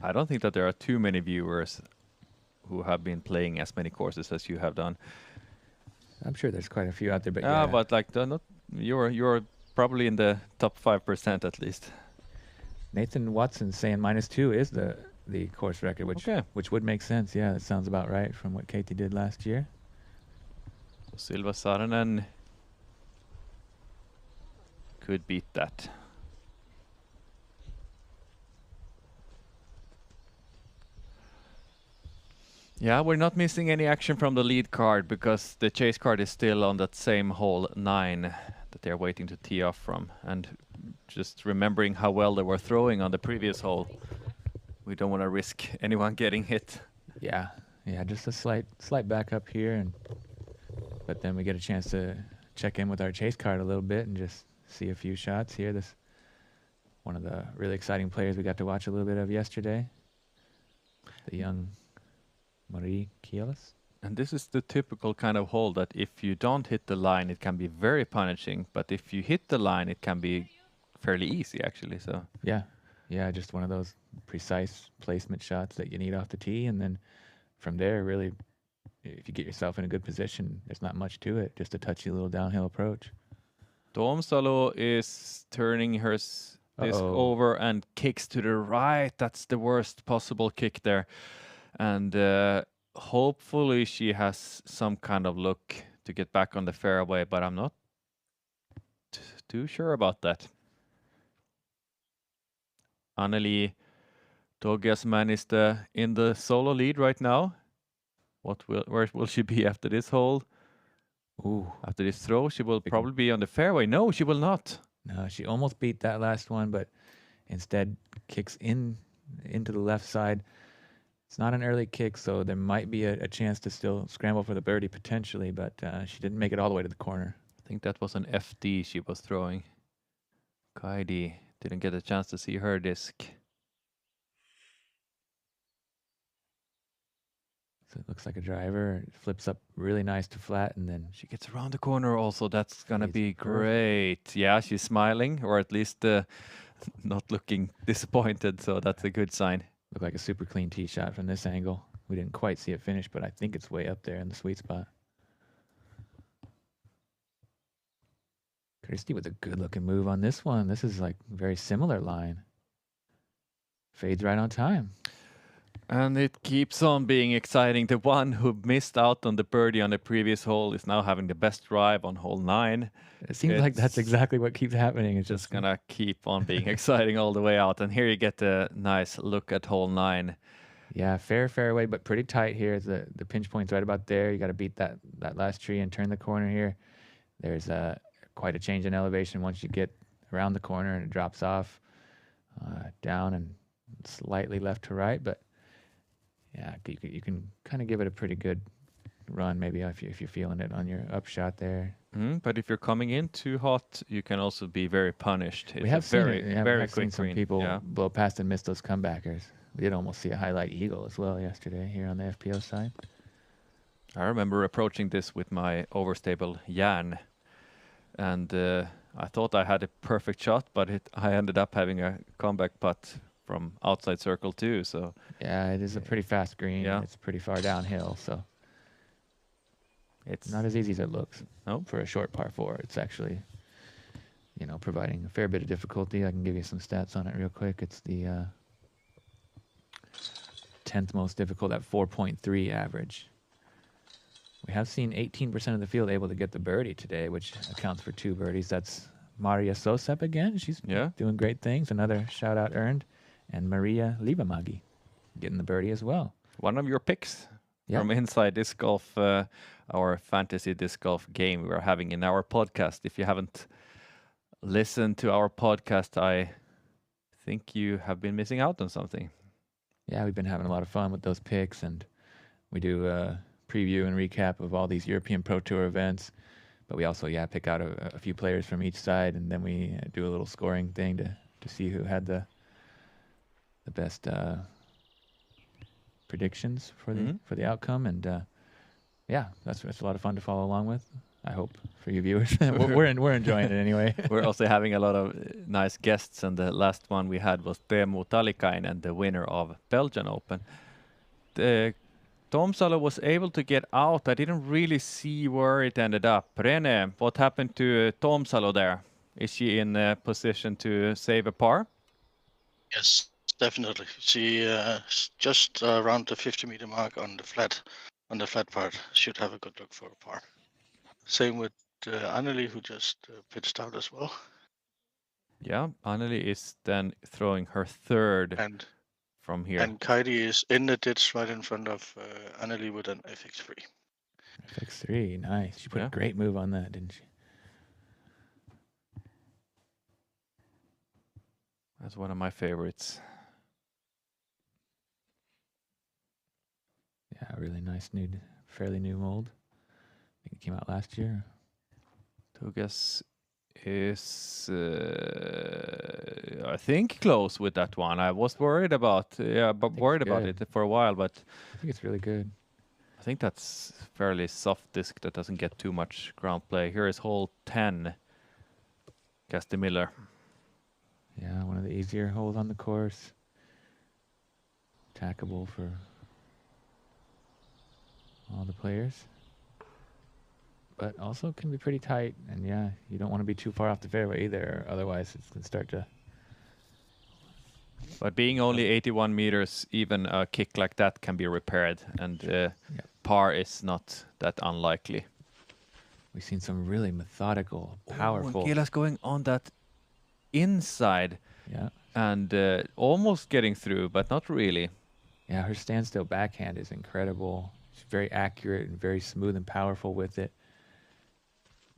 I don't think that there are too many viewers who have been playing as many courses as you have done. I'm sure there's quite a few out there, but yeah, yeah. but like you're probably in the top 5% at least. Nathan Watson saying -2 is the course record, which would make sense. Yeah, that sounds about right from what Katie did last year. So Silva Saarinen could beat that. Yeah, we're not missing any action from the lead card because the chase card is still on that same hole 9 that they're waiting to tee off from. And just remembering how well they were throwing on the previous hole, we don't want to risk anyone getting hit. Yeah, just a slight backup here, but then we get a chance to check in with our chase card a little bit and just see a few shots here. This one of the really exciting players we got to watch a little bit of yesterday, the young Marie Kielis. And this is the typical kind of hole that if you don't hit the line, it can be very punishing. But if you hit the line, it can be fairly easy, actually. So yeah, just one of those precise placement shots that you need off the tee, and then from there, really, if you get yourself in a good position, there's not much to it. Just a touchy little downhill approach. Tomsalo is turning her disc over and kicks to the right. That's the worst possible kick there. And hopefully she has some kind of look to get back on the fairway, but I'm not too sure about that. Anneli Togiasman is in the solo lead right now. Where will she be after this hole? Ooh, after this throw, she will probably be on the fairway. No, she will not. No, she almost beat that last one, but instead kicks into the left side. It's not an early kick, so there might be a chance to still scramble for the birdie potentially, but she didn't make it all the way to the corner. I think that was an FD she was throwing. Kaidi didn't get a chance to see her disc. So it looks like a driver. It flips up really nice to flat, and then she gets around the corner also. That's going to be great. Yeah, she's smiling, or at least not looking disappointed, so that's a good sign. Looked like a super clean tee shot from this angle. We didn't quite see it finish, but I think it's way up there in the sweet spot. Christie with a good-looking move on this one. This is like very similar line. Fades right on time. And it keeps on being exciting. The one who missed out on the birdie on the previous hole is now having the best drive on hole 9. It seems like that's exactly what keeps happening. It's just going to keep on being exciting all the way out. And here you get a nice look at hole 9. Yeah, fairway, but pretty tight here. The pinch point's right about there. You got to beat that last tree and turn the corner here. There's quite a change in elevation once you get around the corner, and it drops off down and slightly left to right, but yeah, you can kind of give it a pretty good run, maybe if you're feeling it on your upshot there. But if you're coming in too hot, you can also be very punished. We have seen very quick seen some people blow past and miss those comebackers. We did almost see a highlight eagle as well yesterday here on the FPO side. I remember approaching this with my overstable Jan, and I thought I had a perfect shot, but I ended up having a comeback putt from outside circle too. So yeah, it is a pretty fast green. Yeah. It's pretty far downhill, so it's not as easy as it looks. No, for a short par 4, it's actually, providing a fair bit of difficulty. I can give you some stats on it real quick. It's the 10th most difficult at 4.3 average. We have seen 18% of the field able to get the birdie today, which accounts for 2 birdies. That's Maria Sosep again. She's doing great things. Another shout out earned. And Maria Livamagi getting the birdie as well. One of your picks from Inside Disc Golf, our fantasy disc golf game we are having in our podcast. If you haven't listened to our podcast, I think you have been missing out on something. Yeah, we've been having a lot of fun with those picks, and we do a preview and recap of all these European Pro Tour events. But we also, pick out a few players from each side, and then we do a little scoring thing to see who had the best predictions for the outcome, and that's a lot of fun to follow along with. I hope for you viewers. we're enjoying it anyway. We're also having a lot of nice guests, and the last one we had was Teemu Talikainen, the winner of Belgian Open. Tomsalo was able to get out. I didn't really see where it ended up. Rene, what happened to Tomsalo there? Is she in a position to save a par? Yes, definitely. She just around the 50-meter mark on the flat part should have a good look for a par. Same with Anneli, who just pitched out as well. Yeah, Anneli is then throwing her third from here. And Kaidi is in the ditch right in front of Anneli with an FX3. FX3, nice. She put a great move on that, didn't she? That's one of my favorites. Yeah, really nice fairly new mold. I think it came out last year. Tugas is, I think, close with that one. I was worried about, worried about it for a while, but I think it's really good. I think that's fairly soft disc that doesn't get too much ground play. Here is hole 10, Gasti Miller. Yeah, one of the easier holes on the course. Attackable for all the players. but also can be pretty tight. And yeah, you don't want to be too far off the fairway either, otherwise it's going to start to... But being only 81 meters, even a kick like that can be repaired, and par is not that unlikely. We've seen some really methodical, powerful... Kiela's going on that inside. Yeah. And almost getting through, but not really. Yeah, her standstill backhand is incredible. She's very accurate and very smooth and powerful with it.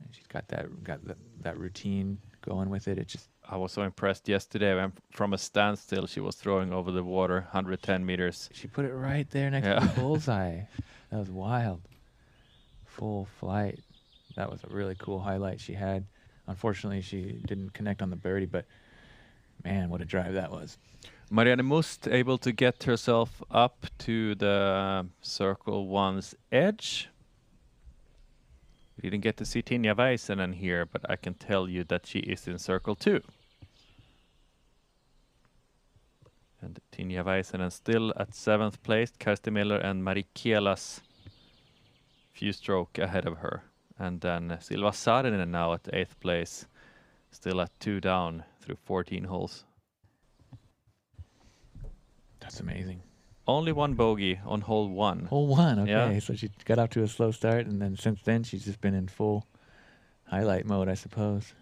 And she's got that routine going with it. It just... I was so impressed yesterday when from a standstill she was throwing over the water 110 meters. She put it right there next to the bullseye. That was wild. Full flight. That was a really cool highlight she had. Unfortunately, she didn't connect on the birdie, but man, what a drive that was. Marianne Must able to get herself up to the circle one's edge. We didn't get to see Tinja Väisänen here, but I can tell you that she is in circle 2. And Tinja Väisänen still at 7th place. Kirsti Miller and Mari Kielas few stroke ahead of her. And then Silva Saarinen now at 8th place, still at 2 down through 14 holes. That's amazing. Only one bogey on hole 1. Hole 1, okay. Yeah. So she got off to a slow start, and then since then she's just been in full highlight mode, I suppose.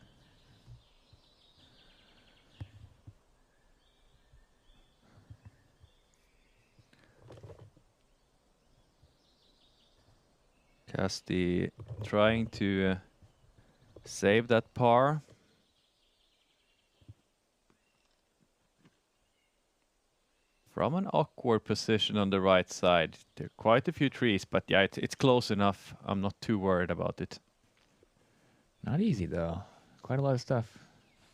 Kirsti trying to save that par. From an awkward position on the right side. There are quite a few trees, but yeah, it's close enough. I'm not too worried about it. Not easy, though. Quite a lot of stuff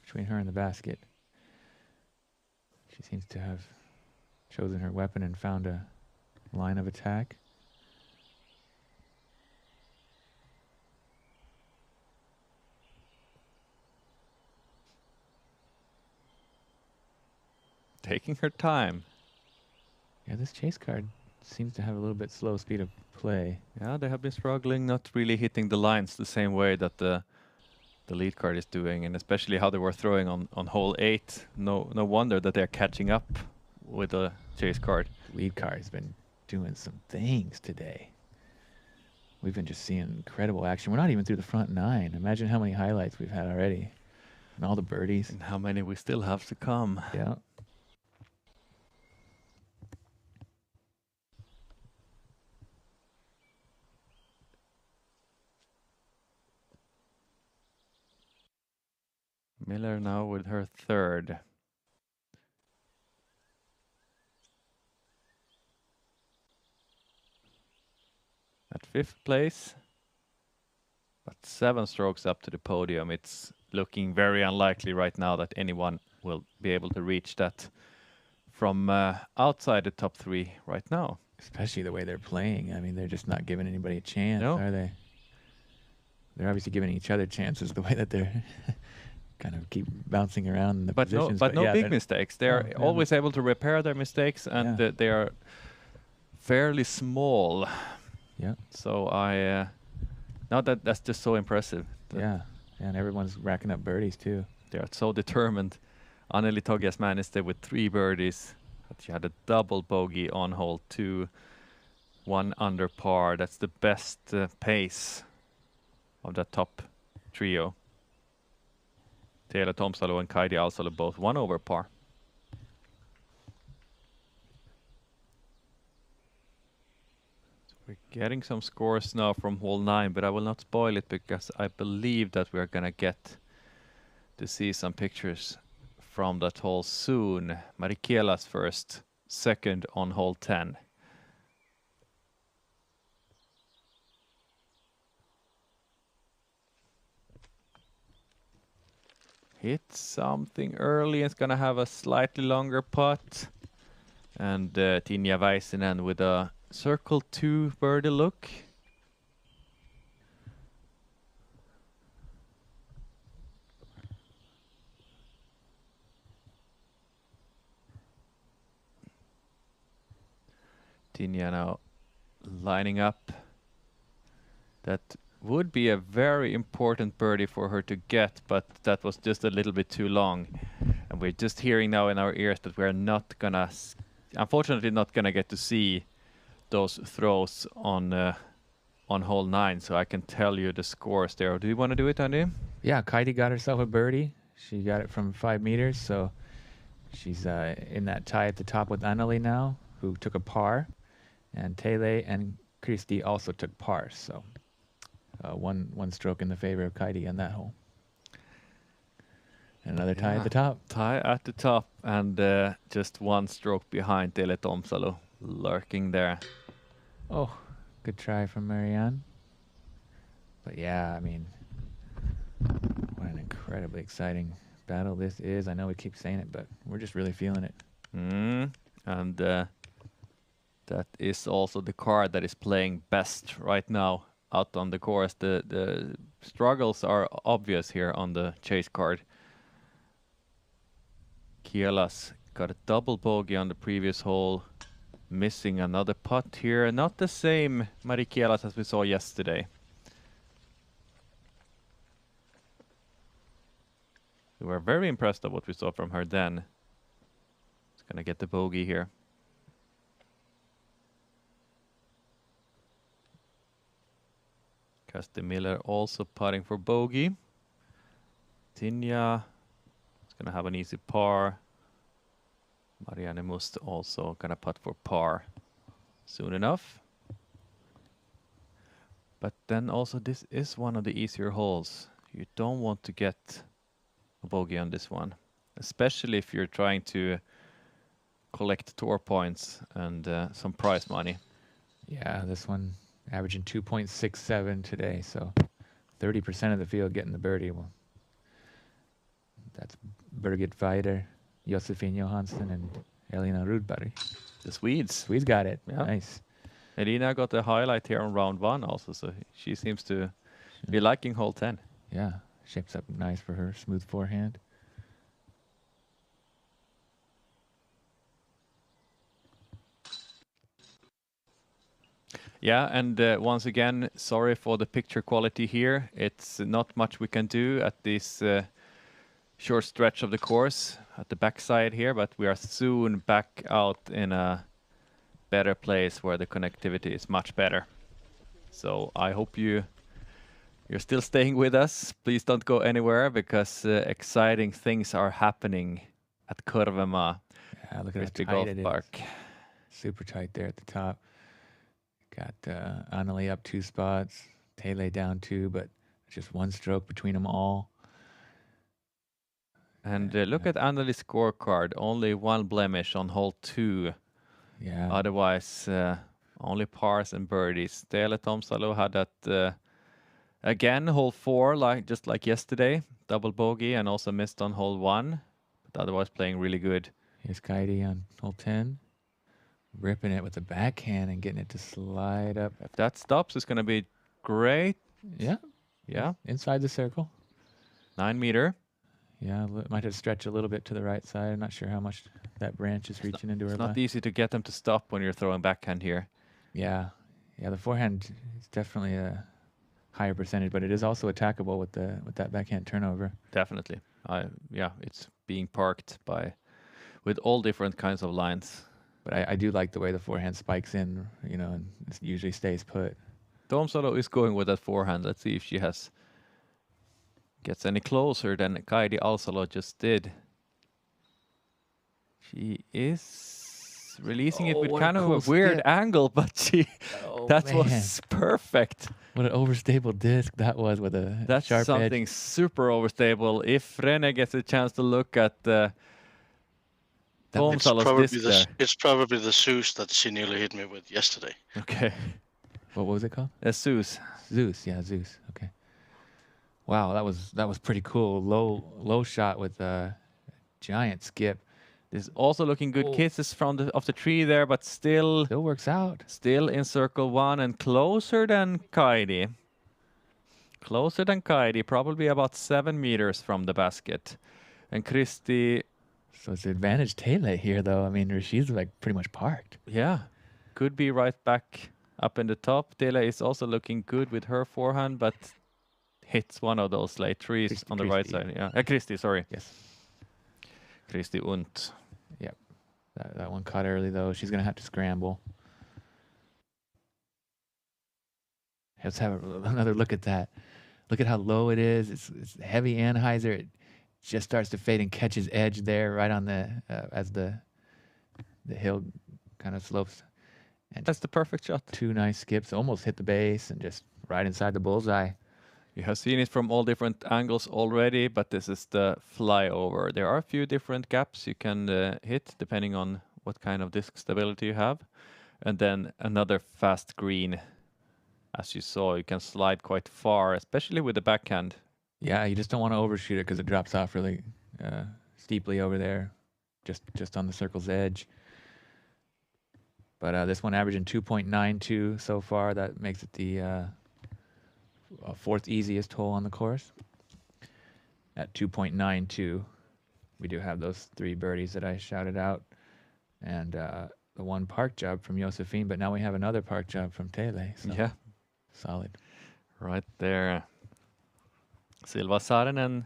between her and the basket. She seems to have chosen her weapon and found a line of attack. Taking her time. Yeah, this chase card seems to have a little bit slow speed of play. Yeah, they have been struggling, not really hitting the lines the same way that the lead card is doing, and especially how they were throwing on hole 8. No wonder that they're catching up with the chase card. Lead card's been doing some things today. We've been just seeing incredible action. We're not even through the front 9. Imagine how many highlights we've had already. And all the birdies. And how many we still have to come. Yeah. Miller now with her 3rd. At 5th place, but 7 strokes up to the podium. It's looking very unlikely right now that anyone will be able to reach that from outside the top 3 right now. Especially the way they're playing. I mean, they're just not giving anybody a chance, No. are they? They're obviously giving each other chances the way that they're kind of keep bouncing around in the positions. But no yeah, big mistakes. They're always able to repair their mistakes, and they are fairly small. Yeah. So now that's just so impressive. Yeah, and everyone's racking up birdies too. They are so determined. Anneli Togias-Männistö with 3 birdies. But she had a double bogey on hole 2, 1 under par. That's the best pace of that top trio. Teela Tomsalo and Kaidi Alsalo both 1 over par. So we're getting some scores now from hole 9, but I will not spoil it because I believe that we're gonna get to see some pictures from that hole soon. Mari Kielas first, 2nd on hole 10. Hit something early. It's gonna have a slightly longer putt. And Tinja Väisänen with a circle 2 birdie look. Tinja now lining up that Would be a very important birdie for her to get, but that was just a little bit too long. And we're just hearing now in our ears that we're not gonna, unfortunately not gonna get to see those throws on hole 9, so I can tell you the scores there. Do you want to do it, Andy? Yeah, Kaidi got herself a birdie. She got it from 5 meters, so she's in that tie at the top with Anneli now, who took a par. And Tele and Christy also took par, so one stroke in the favor of Kaidi on that hole. And another tie at the top. Tie at the top, and just 1 stroke behind Tele Tomsalo, lurking there. Oh, good try from Marianne. But yeah, I mean, what an incredibly exciting battle this is. I know we keep saying it, but we're just really feeling it. And that is also the card that is playing best right now out on the course. The struggles are obvious here on the chase card. Kielas got a double bogey on the previous hole, missing another putt here. Not the same Mari Kielas as we saw yesterday. We were very impressed of what we saw from her then. It's gonna get the bogey here. Casti Miller also putting for bogey. Tinja is gonna have an easy par. Marianne Must also gonna putt for par soon enough. But then also this is one of the easier holes. You don't want to get a bogey on this one, especially if you're trying to collect tour points and some prize money. Yeah, this one averaging 2.67 today, so 30% of the field getting the birdie. Well, that's Birgit Weider, Josefin Johansson, and Elina Rudberg. The Swedes. Swedes got it. Yeah. Nice. Elina got the highlight here on round 1 also, so she seems to be liking hole 10. Yeah, shapes up nice for her. Smooth forehand. Yeah, and once again, sorry for the picture quality here. It's not much we can do at this short stretch of the course at the backside here, but we are soon back out in a better place where the connectivity is much better. So I hope you're still staying with us. Please don't go anywhere, because exciting things are happening at Kurvemaa. Yeah, look at how Frisbee tight Golf it is. Park. Super tight there at the top. Got Anneli up 2 spots, Tele down 2, but just 1 stroke between them all. And look at Anneli's scorecard. Only 1 blemish on hole 2. Yeah. Otherwise, only pars and birdies. Tele Tomsalo had that again, hole 4, just like yesterday. Double bogey and also missed on hole 1. But otherwise playing really good. Here's Kaidi on hole 10. Ripping it with the backhand and getting it to slide up. If that stops, it's going to be great. Yeah. Yeah. Inside the circle. 9 meter. Yeah, might have stretched a little bit to the right side. I'm not sure how much that branch is reaching into her. It's not easy to get them to stop when you're throwing backhand here. Yeah. Yeah, the forehand is definitely a higher percentage, but it is also attackable with that backhand turnover. Definitely. Yeah, it's being parked with all different kinds of lines. But I do like the way the forehand spikes in, and it usually stays put. Tomsalo is going with that forehand. Let's see if she gets any closer than Kaidi Alsalo just did. She is releasing it with kind of cool a weird step. angle, but that man. was perfect. What an overstable disc that was with a That's sharp something edge. super overstable. If Rene gets a chance to look at Tomsalo's disc there. It's probably the Zeus that she nearly hit me with yesterday. Okay. What was it called? Zeus. Zeus. Yeah, Zeus. Okay. Wow, that was pretty cool. Low shot with a giant skip. This is also looking good. Oh. Kisses from off the tree there, but still works out. Still in circle 1 and closer than Kaidi. Closer than Kaidi, probably about 7 meters from the basket. And Christy. So it's advantage Tele here, though. I mean, she's like pretty much parked. Yeah, could be right back Up in the top, Dele is also looking good with her forehand, but hits one of those late trees on the right side. Yeah, Christie, sorry. Yes. Christie Unt. Yep. That one caught early, though. She's going to have to scramble. Let's have another look at that. Look at how low it is. It's heavy anhyzer. It just starts to fade and catches edge there right on the as the hill kind of slopes. And that's the perfect shot. 2 nice skips, almost hit the base and just right inside the bullseye. You have seen it from all different angles already, but this is the flyover. There are a few different gaps you can hit depending on what kind of disc stability you have. And then another fast green. As you saw, you can slide quite far, especially with the backhand. Yeah, you just don't want to overshoot it because it drops off really steeply over there, just on the circle's edge. But this one averaging 2.92 so far. That makes it the 4th easiest hole on the course. At 2.92, we do have those 3 birdies that I shouted out, and the 1 park job from Josephine. But now we have another park job from Tele. So yeah, solid. Right there. Silva Saarinen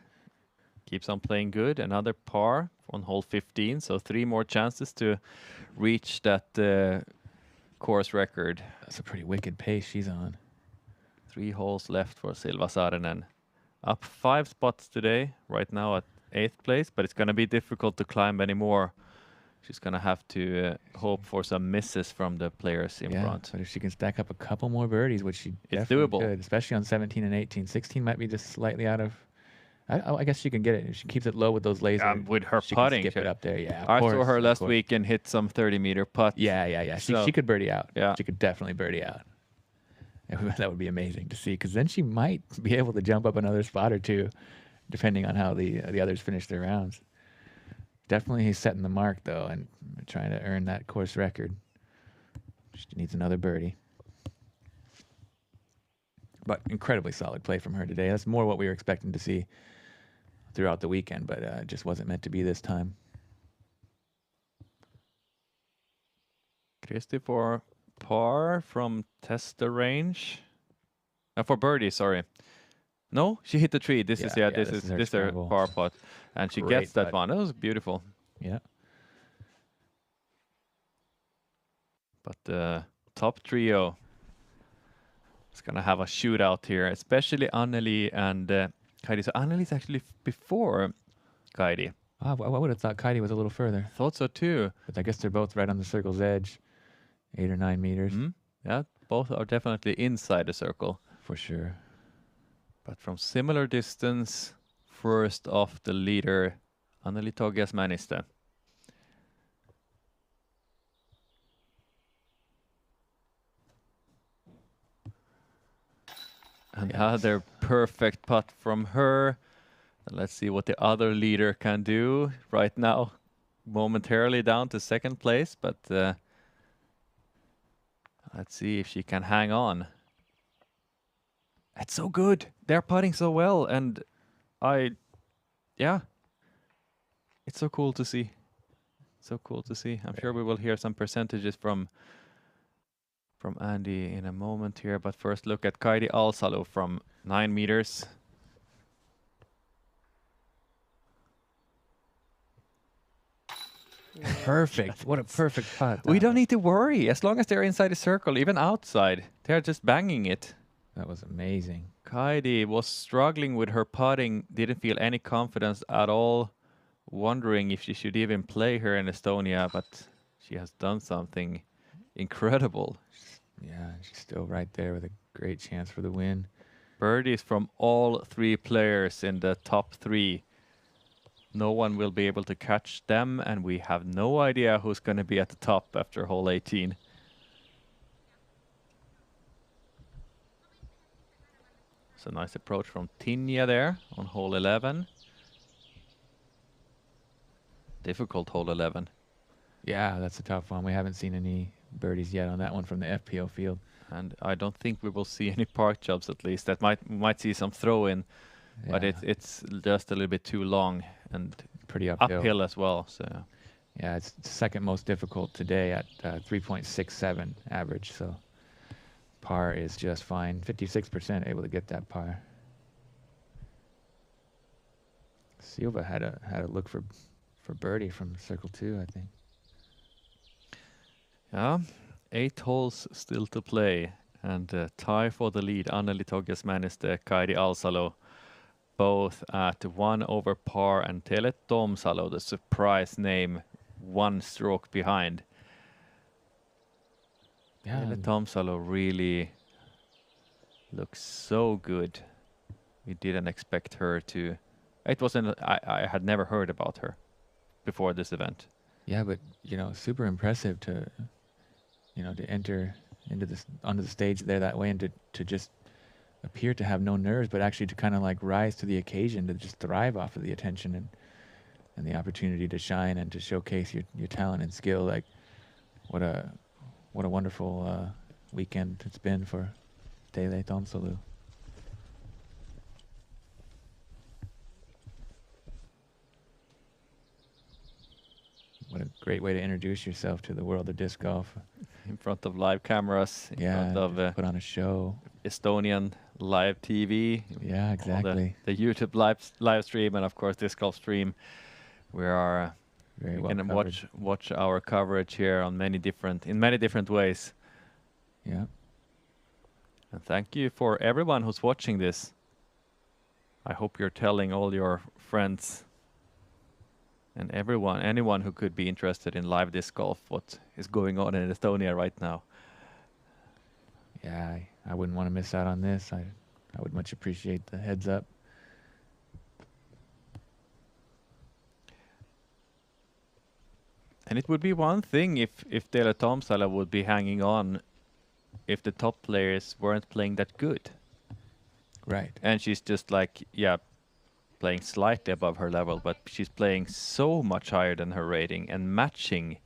keeps on playing good. Another par on hole 15, so 3 more chances to reach that course record. That's a pretty wicked pace she's on. 3 holes left for Silva Saarinen. Up 5 spots today, right now at 8th place, but it's going to be difficult to climb anymore. She's going to have to hope for some misses from the players in front. But if she can stack up a couple more birdies, which she it's definitely doable, could, especially on 17 and 18. 16 might be just slightly out of... I guess she can get it. If she keeps it low with those lasers. With her she putting. Can skip it up there, yeah. I saw her last week and hit some 30-meter putt. Yeah. So, she could birdie out. Yeah. She could definitely birdie out. That would be amazing to see, because then she might be able to jump up another spot or 2, depending on how the others finish their rounds. Definitely he's setting the mark, though, and trying to earn that course record. She needs another birdie. But incredibly solid play from her today. That's more what we were expecting to see throughout the weekend, but it just wasn't meant to be this time. Christie for par from tester range. For birdie, sorry. No, she hit the tree. This is her par putt, and she gets that one. That was beautiful. Yeah. But the top trio is gonna have a shootout here, especially Anneli and Kaidi. So Anneli's actually before Kaidi. I would have thought Kaidi was a little further. Thought so too. But I guess they're both right on the circle's edge, 8 or 9 meters. Yeah, both are definitely inside the circle. For sure. But from similar distance, first off the leader, Anneli Togias-Mänistö. Another perfect putt from her. And let's see what the other leader can do right now. Momentarily down to 2nd place, but let's see if she can hang on. It's so good. They're putting so well, and it's so cool to see. So cool to see. I'm sure we will hear some percentages from Andy in a moment here, but first look at Kaidi Alsalo from 9 meters. Perfect. What a perfect putt. We don't need to worry as long as they're inside the circle, even outside. They're just banging it. That was amazing. Kaidi was struggling with her putting, didn't feel any confidence at all, wondering if she should even play her in Estonia, but she has done something incredible. Yeah, she's still right there with a great chance for the win. Birdies from all 3 players in the top 3. No one will be able to catch them, and we have no idea who's going to be at the top after hole 18. It's a nice approach from Tinja there on hole 11. Difficult hole 11. Yeah, that's a tough one. We haven't seen any birdies yet on that one from the FPO field. And I don't think we will see any park jobs, at least. That might see some throw-in, but it's just a little bit too long and pretty uphill as well. So yeah, it's 2nd most difficult today at 3.67 average. So par is just fine. 56% able to get that par. Silva had a look for birdie from circle 2, I think. Yeah, 8 holes still to play, and tie for the lead. Anneli Togjes-Männistö, Kaidi Alsalo, both at 1 over par, and Tele Tomsalo, the surprise name, 1 stroke behind. Yeah, Tele Tomsalo really looks so good. We didn't expect her to. It wasn't. I had never heard about her before this event. yeah, but super impressive to enter into this onto the stage there that way, and to just appear to have no nerves, but actually to kind of like rise to the occasion, to just thrive off of the attention and the opportunity to shine and to showcase your talent and skill. Like, what a wonderful weekend it's been for Tele Tomsalo. What a great way to introduce yourself to the world of disc golf. In front of live cameras, in front of put on a show. Estonian live TV. Yeah, exactly. The YouTube live stream, and of course Disc Golf stream. We are Very we well can covered. watch our coverage here on many different ways. Yeah. And thank you for everyone who's watching this. I hope you're telling all your friends and anyone who could be interested in live disc golf what is going on in Estonia right now. Yeah, I wouldn't want to miss out on this. I would much appreciate the heads up. And it would be one thing if Tele Tomsala would be hanging on if the top players weren't playing that good. Right. And she's just like, playing slightly above her level, but she's playing so much higher than her rating and matching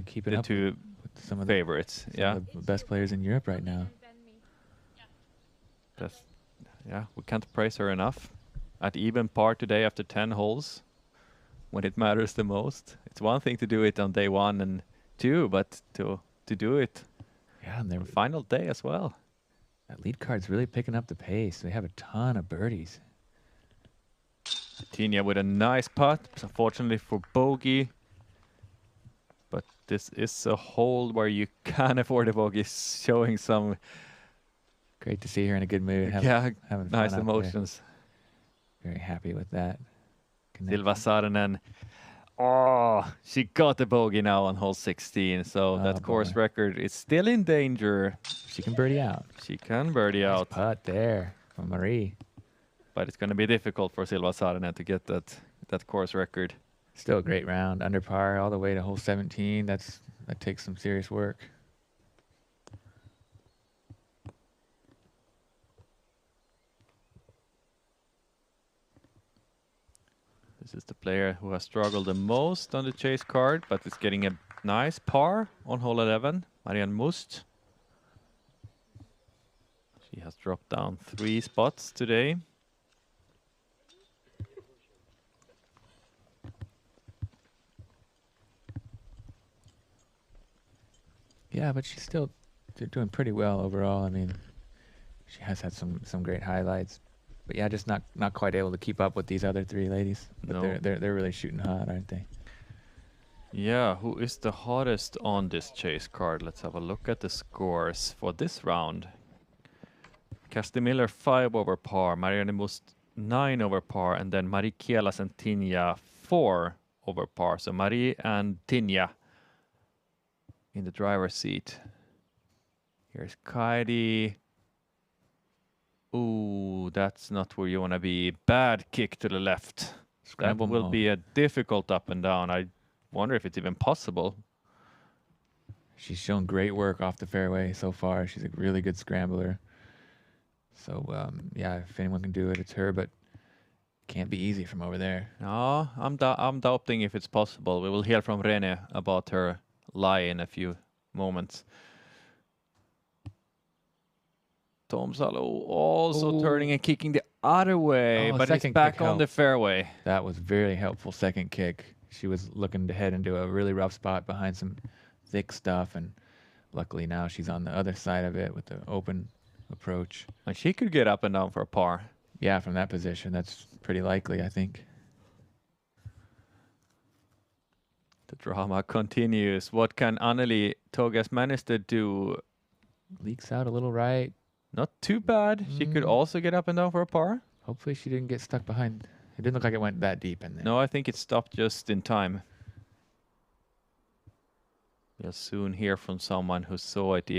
keeping the up two with some of favorites. some of the best players in Europe right now. We can't praise her enough. At even par today after 10 holes, when it matters the most. It's one thing to do it on day 1 and 2, but to do it on their final day as well. That lead card's really picking up the pace. They have a ton of birdies. Tinia with a nice putt, unfortunately for bogey. But this is a hole where you can afford a bogey, showing some... Great to see her in a good mood. Having nice fun out emotions. there. Very happy with that. Silva Saarinen. Oh, she got the bogey now on hole 16. So that course record is still in danger. She can birdie out. She can birdie Nice out. putt there from Marie. But it's going to be difficult for Silva Saarinen to get that course record. Still a great round. Under par all the way to hole 17. That takes some serious work. This is the player who has struggled the most on the chase card, but is getting a nice par on hole 11, Marianne Must. She has dropped down 3 spots today. Yeah, but she's still doing pretty well overall. I mean, she has had some great highlights. But yeah, just not quite able to keep up with these other 3 ladies. But No. they're really shooting hot, aren't they? Yeah, who is the hottest on this chase card? Let's have a look at the scores for this round. Kersti Miller 5 over par, Marianne Must 9 over par, and then Marie Kielas and Tinja 4 over par. So Marie and Tinja in the driver's seat. Here's Kaidi. Ooh, that's not where you want to be. Bad kick to the left. Scramble That will mode. be a difficult up and down. I wonder if it's even possible. She's shown great work off the fairway so far. She's a really good scrambler. So, yeah, if anyone can do it, it's her, but can't be easy from over there. No, I'm doubting if it's possible. We will hear from Rene about her lie in a few moments. Tomsalo also turning and kicking the other way, Oh, but it's second back kick on the helped. fairway. That was very helpful second kick. She was looking to head into a really rough spot behind some thick stuff and Luckily now she's on the other side of it with the open approach. And she could get up and down for a par. Yeah, from that position, that's pretty likely, I think. The drama continues. What can Anneli Togas Manister do? Leaks out a little right. Not too bad. She could also get up and down for a par. Hopefully she didn't get stuck behind. It didn't look like it went that deep in there. No, I think it stopped just in time. We'll soon hear from someone who saw it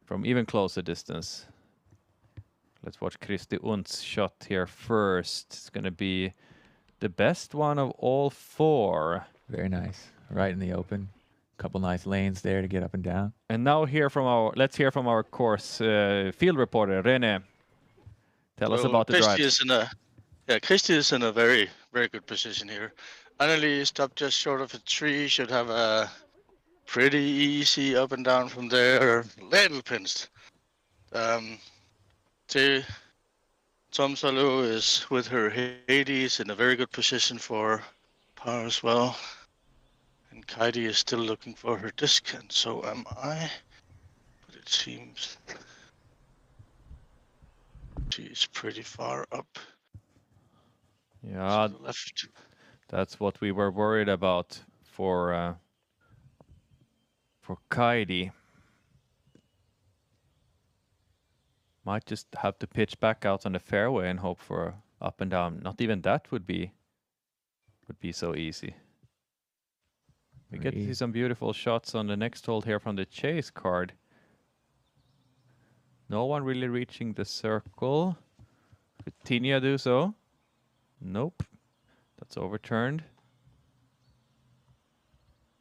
from even closer distance. Let's watch Kristi Undt's shot here first. It's going to be the best one of all 4. Very nice. Right in the open. Couple nice lanes there to get up and down. And now let's hear from our course field reporter, René. Tell us about the drive. Kristi is in a very, very good position here. Anneli stopped just short of a tree, should have a pretty easy up and down from there. Little pinched. Tom Salo is with her 80s in a very good position for par as well. And Kaidi is still looking for her disc, and so am I. But it seems she's pretty far up. Yeah, to the left. That's what we were worried about for Kaidi. Might just have to pitch back out on the fairway and hope for up and down. Not even that would be so easy. We get to see some beautiful shots on the next hole here from the chase card. No one really reaching the circle. Could Tinia do so? Nope. That's overturned.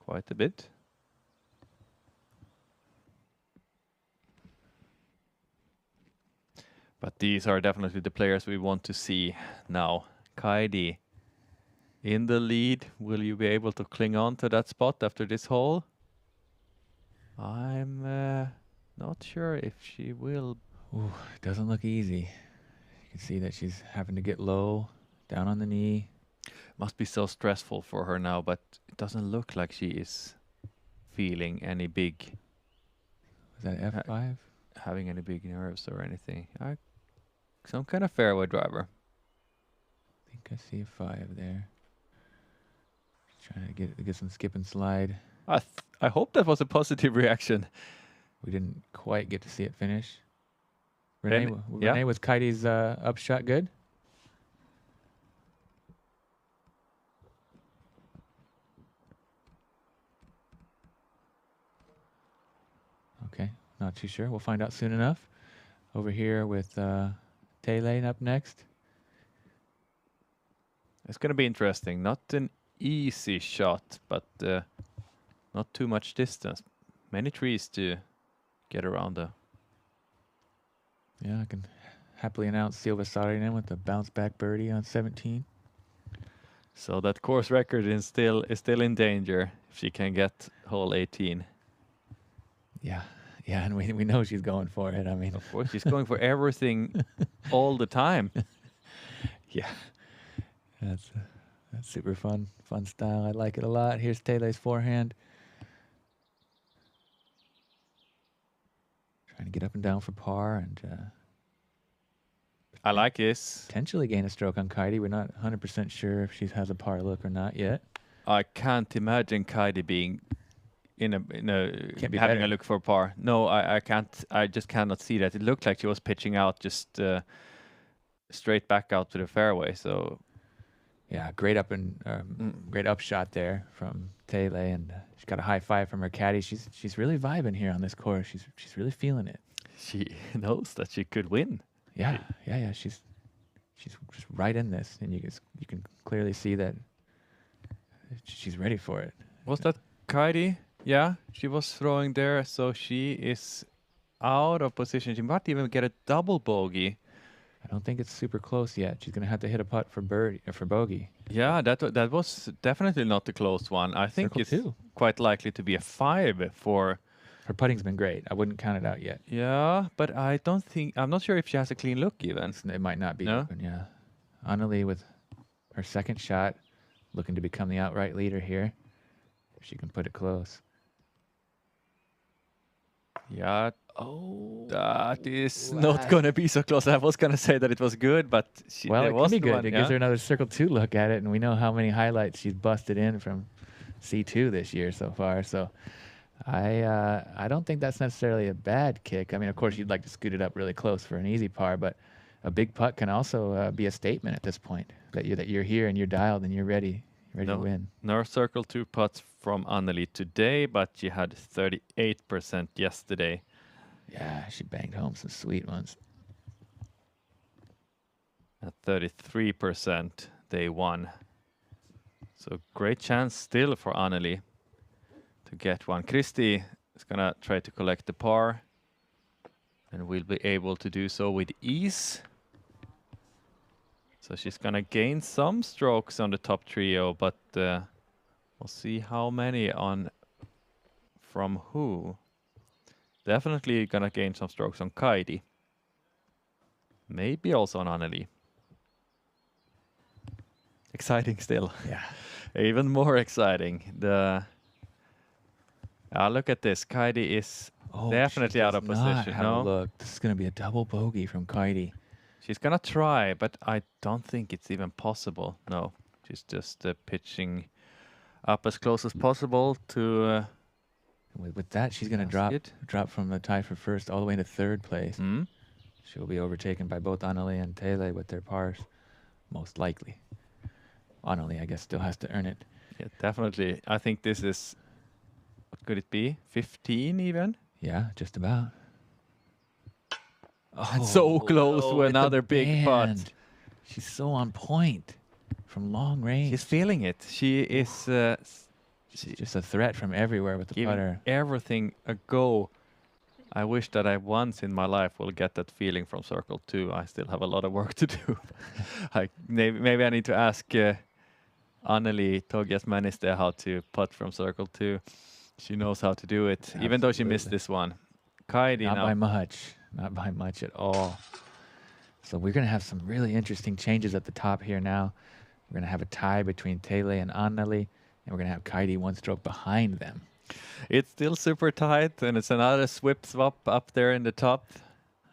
Quite a bit. But these are definitely the players we want to see now. Kaidi in the lead. Will you be able to cling on to that spot after this hole? I'm not sure if she will. Ooh, it doesn't look easy. You can see that she's having to get low, down on the knee. Must be so stressful for her now, but it doesn't look like she is feeling any big. Was that F5? Having any big nerves or anything. Some kind of fairway driver. I think I see a 5 there. Trying to get some skip and slide. I hope that was a positive reaction. We didn't quite get to see it finish. Yeah. Renee, was Kaidi's upshot good? Okay, not too sure. We'll find out soon enough. Over here with Taylane up next. It's going to be interesting. Not an easy shot, but not too much distance. Many trees to get around though. Yeah, I can happily announce Silva Saarinen with a bounce back birdie on 17. So that course record is still in danger if she can get hole 18. Yeah, and we know she's going for it. I mean, of course, she's going for everything all the time. Yeah, that's super fun style. I like it a lot. Here's Tele's forehand. Trying to get up and down for par and I like this. Potentially gain a stroke on Kaidi. We're not 100% sure if she has a par look or not yet. I can't imagine Kaidi being in a Can't be having better. a look for par. No, I can't. I just cannot see that. It looked like she was pitching out just straight back out to the fairway. So yeah, great upshot there from Tele, and she's got a high 5 from her caddy. She's really vibing here on this course. She's really feeling it. She knows that she could win. Yeah. She's just right in this, and you can clearly see that she's ready for it. Was that Kaidi? Yeah, she was throwing there, so she is out of position. She might even get a double bogey. I don't think it's super close yet. She's gonna have to hit a putt for bogey. Yeah, that was definitely not a close one. I think Circle it's two. quite likely to be a 5 for. Her putting's been great. I wouldn't count it out yet. Yeah, but I'm not sure if she has a clean look even. It might not be No? open, yeah. Anneli with her second shot, looking to become the outright leader here. If she can put it close. Yeah, Oh, that is not gonna be so close. I was gonna say that it was good, but well, there it was can be the good. one, It yeah. gives her another circle 2 look at it, and we know how many highlights she's busted in from C2 this year so far. So I don't think that's necessarily a bad kick. I mean, of course, you'd like to scoot it up really close for an easy par, but a big putt can also be a statement at this point that you're here and you're dialed and you're ready to win. No circle 2 putts from Anneli today, but she had 38% yesterday. Yeah, she banged home some sweet ones. At 33% day 1. So great chance still for Anneli to get one. Kristi is gonna try to collect the par and will be able to do so with ease. So she's gonna gain some strokes on the top trio, but we'll see how many on from who. Definitely gonna gain some strokes on Kaidi. Maybe also on Anneli. Exciting still. Yeah. Even more exciting. Look at this. Kaidi is definitely out of position. No, look, this is going to be a double bogey from Kaidi. she's gonna try, but I don't think it's even possible. No, she's just pitching up as close as possible to. With that, she's going to drop from the tie for first all the way into third place. She'll be overtaken by both Anneli and Tele with their pars, most likely. Anneli, I guess, still has to earn it. Yeah, definitely. I think this is. What could it be? 15 even? Yeah, just about. Oh, so close to another big putt. She's so on point from long range. She's feeling it. She is she's just a threat from everywhere with the giving putter. everything a go. I wish that I once in my life will get that feeling from Circle 2. I still have a lot of work to do. Maybe I need to ask Anneli Togias-Maniste how to putt from Circle 2. She knows how to do it, Absolutely. even though she missed this one. Kaidi Not now. by much. Not by much at all. So we're going to have some really interesting changes at the top here now. We're going to have a tie between Tele and Anneli, and we're going to have Kaidi one stroke behind them. It's still super tight, and it's another swip swap up there in the top.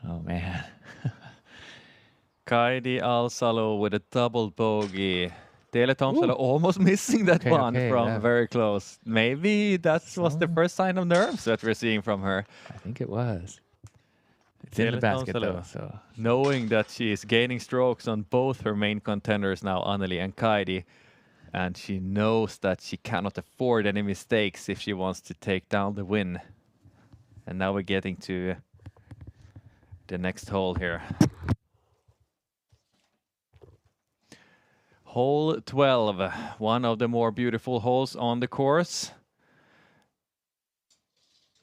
Oh, man. Kaidi Alsalo with a double bogey. Tele Tomsala almost missing that one from very close. Maybe that was the first sign of nerves that we're seeing from her. I think it was. It's in the basket, though. So knowing that she is gaining strokes on both her main contenders now, Anneli and Kaidi, and she knows that she cannot afford any mistakes if she wants to take down the win. And now we're getting to the next hole here. Hole 12, one of the more beautiful holes on the course.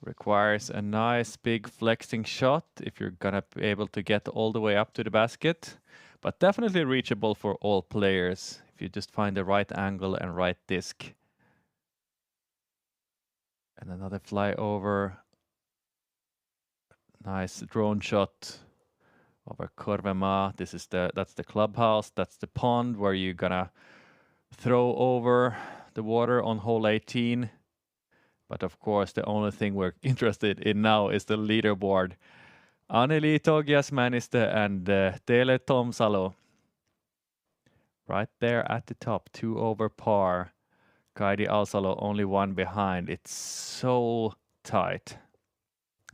Requires a nice big flexing shot if you're gonna be able to get all the way up to the basket, but definitely reachable for all players if you just find the right angle and right disc. And another flyover. Nice drone shot over Korvemaa. That's the clubhouse. That's the pond where you're gonna throw over the water on hole 18. But of course, the only thing we're interested in now is the leaderboard. Anneli Togias-Maniste and Tele Tomsalo. Right there at the top, 2 over par. Kaidi Alsalo only 1 behind. It's so tight.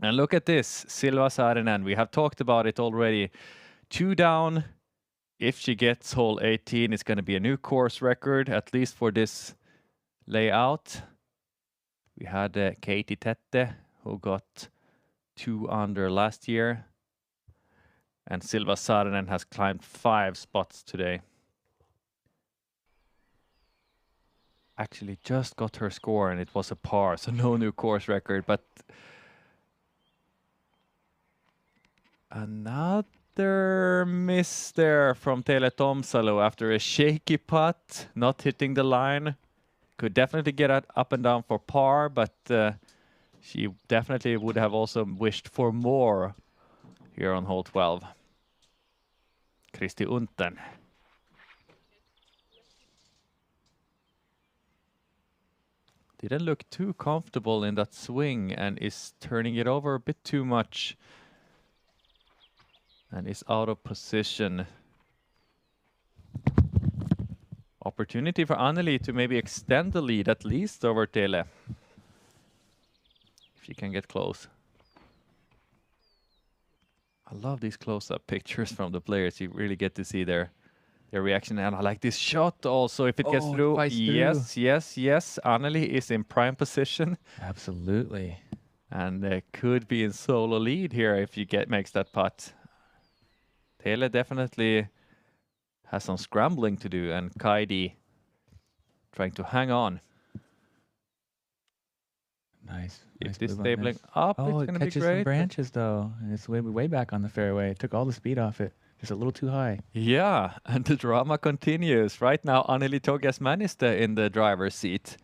And look at this, Silva Saarinen. We have talked about it already. 2 down. If she gets hole 18, it's going to be a new course record, at least for this layout. We had Katie Tette, who got 2 under last year. And Silva Saarinen has climbed 5 spots today. Actually just got her score and it was a par, so no new course record, but another miss there from Tele Tomsalo after a shaky putt, not hitting the line. Could definitely get it up and down for par, but she definitely would have also wished for more here on hole 12. Kristi Unten. didn't look too comfortable in that swing and is turning it over a bit too much and is out of position. Opportunity for Anneli to maybe extend the lead at least over Tele. If she can get close. I love these close-up pictures from the players. You really get to see their reaction. And I like this shot also. If it gets Oh, it through. fights Yes, yes, yes. Anneli is in prime position. Absolutely. And could be in solo lead here if you makes that putt. Tele definitely has some scrambling to do, and Kaidi trying to hang on. Nice. If nice this move on stabling this. up, Oh, it's it going to be catches some great. branches though, and it's way back on the fairway. It took all the speed off it. Just a little too high. Yeah, and the drama continues. Right now, Anneli Togias-Maniste in the driver's seat.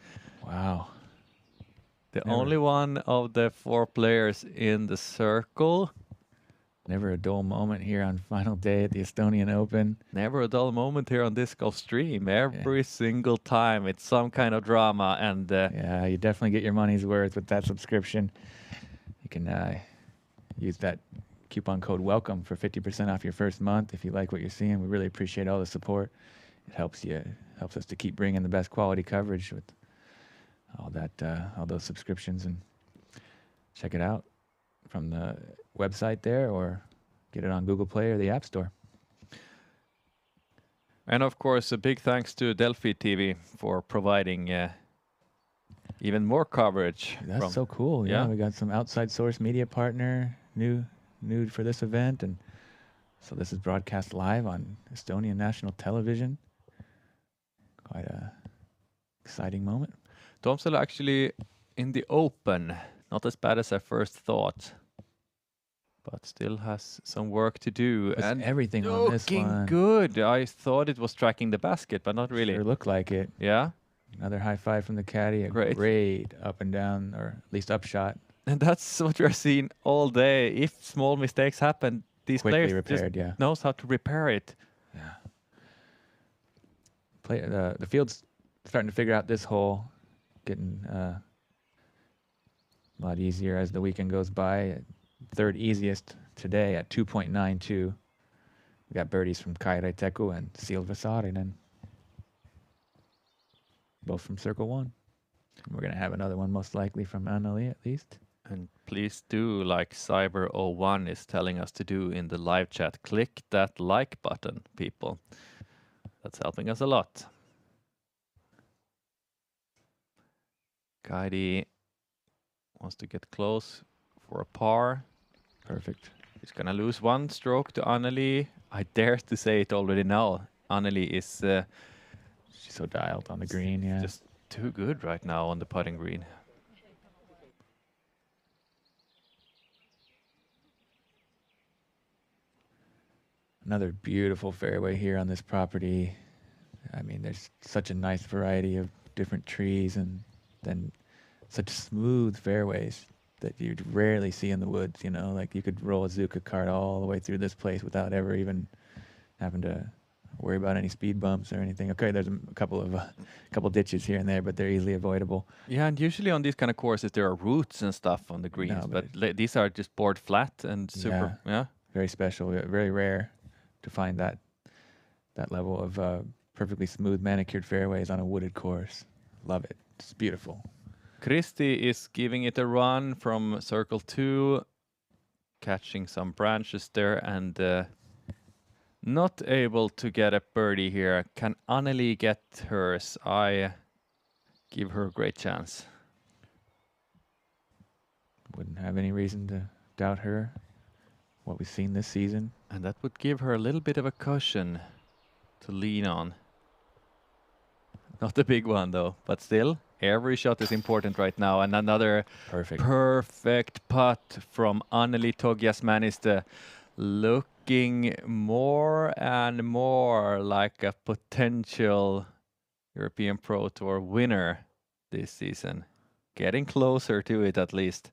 Wow. The only one of the 4 players in the circle. Never a dull moment here on final day at the Estonian Open. Never a dull moment here on Disc Golf Stream. Every single time it's some kind of drama. And yeah, you definitely get your money's worth with that subscription. You can use that coupon code WELCOME for 50% off your first month if you like what you're seeing. We really appreciate all the support. It helps us to keep bringing the best quality coverage with all those subscriptions. And check it out from the website there, or get it on Google Play or the App Store. And of course, a big thanks to Delphi TV for providing even more coverage. That's so cool. Yeah, we got some outside source media partner, new for this event. And so this is broadcast live on Estonian national television. Quite a exciting moment. Tomsela actually in the Open, not as bad as I first thought, but still has some work to do. And everything on this one. Looking good. I thought it was tracking the basket, but not really. Sure looked like it. Yeah. Another high five from the caddy. A great up and down, or at least up shot. And that's what we're seeing all day. If small mistakes happen, these Quickly players repaired, just knows how to repair it. Yeah. The field's starting to figure out this hole, getting a lot easier as the weekend goes by. Third easiest today at 2.92. We got birdies from Kairi Teku and Silva Saarinen, both from Circle 1. We're going to have another one most likely from Anneli at least. And please do, like Cyber01 is telling us to do in the live chat, click that like button, people. That's helping us a lot. Kaidi wants to get close for a par. Perfect. He's going to lose 1 stroke to Anneli. I dare to say it already now. Anneli is... she's so dialed on the green, yeah. Just too good right now on the putting green. Another beautiful fairway here on this property. I mean, there's such a nice variety of different trees, and then such smooth fairways that you'd rarely see in the woods, you know? Like, you could roll a Zuka cart all the way through this place without ever even having to worry about any speed bumps or anything. Okay, there's a couple ditches here and there, but they're easily avoidable. Yeah, and usually on these kind of courses, there are roots and stuff on the greens, but these are just bored flat and super, yeah. Very special, very rare to find that level of perfectly smooth manicured fairways on a wooded course. Love it. It's beautiful. Christie is giving it a run from circle 2, catching some branches there, and not able to get a birdie here. Can Anneli get hers? I give her a great chance. Wouldn't have any reason to doubt her, what we've seen this season. And that would give her a little bit of a cushion to lean on. Not a big one though, but still, every shot is important right now. And another perfect putt from Anneli Togias-Maniste, looking more and more like a potential European Pro Tour winner this season. Getting closer to it at least.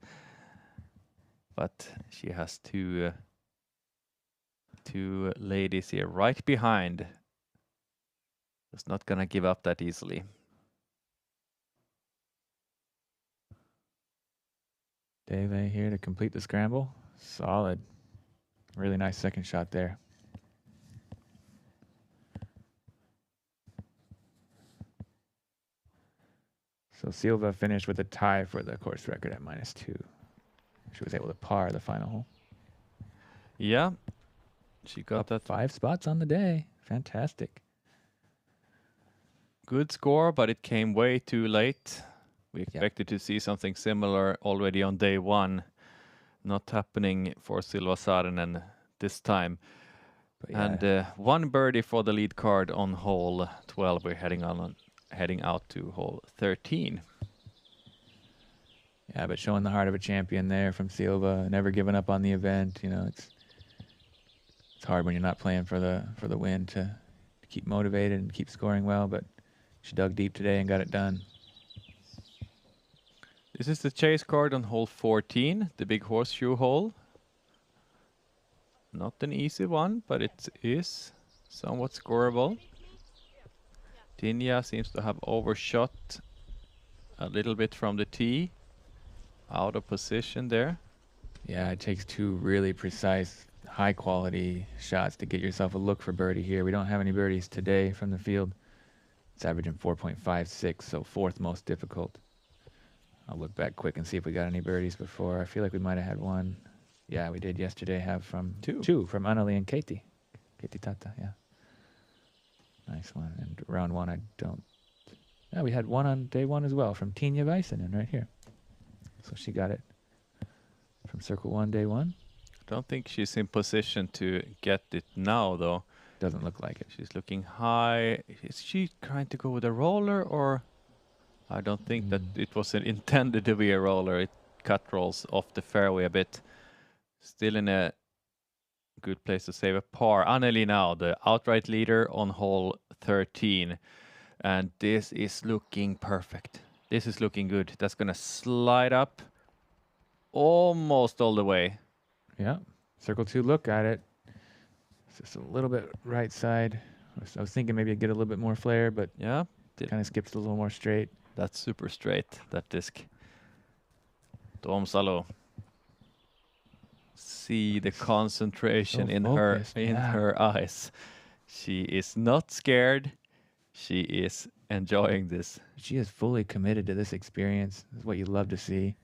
But she has two ladies here right behind. Just not gonna give up that easily. Dele here to complete the scramble. Solid. Really nice second shot there. So Silva finished with a tie for the course record at -2. She was able to par the final hole. Yeah, she got Up that 5 spots on the day. Fantastic. good score, but it came way too late. We expected to see something similar already on day 1. Not happening for Silva Saarinen this time. But yeah, And 1 birdie for the lead card on hole 12. We're heading out to hole 13. yeah, but showing the heart of a champion there from Silva, never giving up on the event. You know, it's hard when you're not playing for the win to keep motivated and keep scoring well. But she dug deep today and got it done. This is the chase card on hole 14, the big horseshoe hole. Not an easy one, but it is somewhat scoreable. Tinja seems to have overshot a little bit from the tee. Out of position there. Yeah, it takes 2 really precise, high-quality shots to get yourself a look for birdie here. We don't have any birdies today from the field. It's averaging 4.56, so 4th most difficult. I'll look back quick and see if we got any birdies before. I feel like we might have had 1. Yeah, we did yesterday have from 2 from Anneli and Katie. Katie Tata, yeah. Nice one. And round 1, I don't... Yeah, we had 1 on day 1 as well from Tinja Väisänen right here. So she got it from circle 1, day 1. I don't think she's in position to get it now, though. Doesn't look like it. She's looking high. Is she trying to go with a roller, or... I don't think that it was intended to be a roller. It cut rolls off the fairway a bit. Still in a good place to save a par. Anneli now, the outright leader on hole 13. And this is looking perfect. This is looking good. That's going to slide up almost all the way. Yeah. Circle 2, look at it. It's just a little bit right side. I was thinking maybe I'd get a little bit more flare, but yeah, kind of skips a little more straight. That's super straight, that disc. Tomsalo. See the concentration So in focused, her eyes. She is not scared. She is enjoying this. She is fully committed to this experience. This is what you love to see.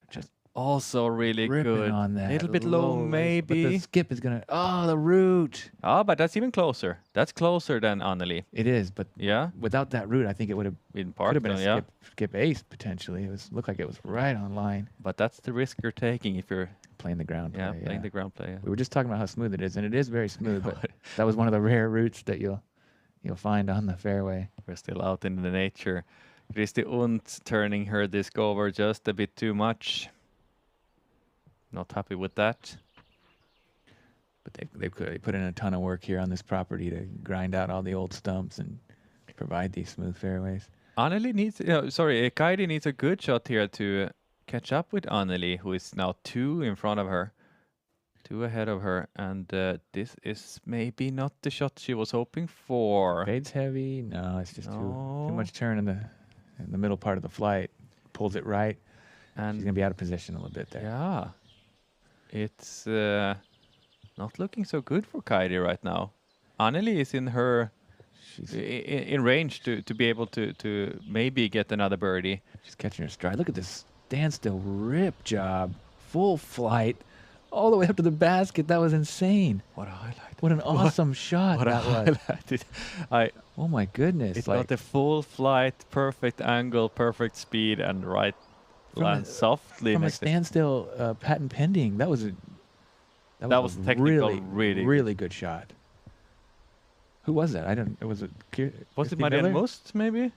Just also really good. On that. A little bit low, maybe. But the skip is going to... Oh, the root. Oh, but that's even closer. That's closer than Anneli. It is, but yeah, without that root, I think it would have been a skip ace, potentially. It looked like it was right on line. But that's the risk you're taking if you're... Playing the ground play. Yeah, playing the ground play. Yeah. We were just talking about how smooth it is, and it is very smooth, but that was one of the rare roots that you'll find on the fairway. We're still out in the nature. Kristi Unt turning her disc over just a bit too much. Not happy with that. But they put in a ton of work here on this property to grind out all the old stumps and provide these smooth fairways. Anneli needs... Kaidi needs a good shot here to catch up with Anneli, who is now 2 in front of her. 2 ahead of her. And this is maybe not the shot she was hoping for. Fade's heavy. No, it's just too much turn in the middle part of the flight. Pulls it right. And she's going to be out of position a little bit there. Yeah. It's not looking so good for Kaidi right now. Anneli is in her... She's in range to be able to maybe get another birdie. She's catching her stride. Look at this standstill rip job. Full flight. All the way up to the basket. That was insane. What a highlight. What an awesome shot that was. Oh my goodness. It's like the full flight, perfect angle, perfect speed, and right land softly. From a standstill patent pending. That was technical, really good shot. Who was that? Was it Marianne Must, maybe?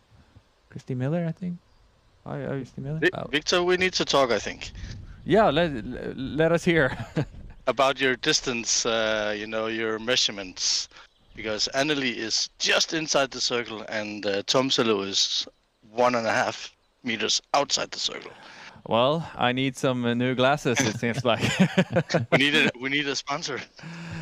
Christy Miller, I think. Christy Miller? Victor, we need to talk, I think. Yeah, let us hear. About your distance, your measurements. Because Anneli is just inside the circle and Tomsalo is 1.5 meters outside the circle. Well, I need some new glasses, it seems like. we need a sponsor.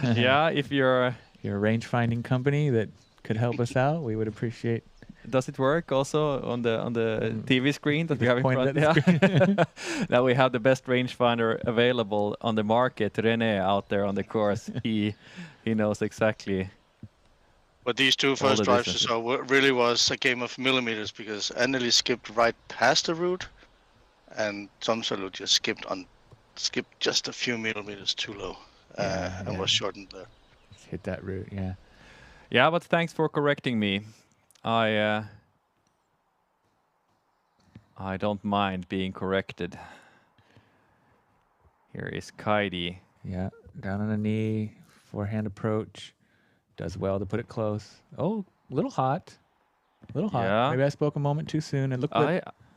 Yeah, if you're a range finding company that could help us out, we would appreciate Does it work also on the TV screen that we have in point front? at the Now we have the best rangefinder available on the market. René out there on the course, he knows exactly. But these two the first drives you distances. saw really was a game of millimeters because Anneli skipped right past the route, and Tomsalu just skipped just a few millimeters too low, and was shortened there. Hit that route, yeah. Yeah, but thanks for correcting me. I don't mind being corrected. Here is Kaidi. Yeah, down on a knee, forehand approach. Does well to put it close. Oh, little hot. Little hot. Yeah. Maybe I spoke a moment too soon. And look,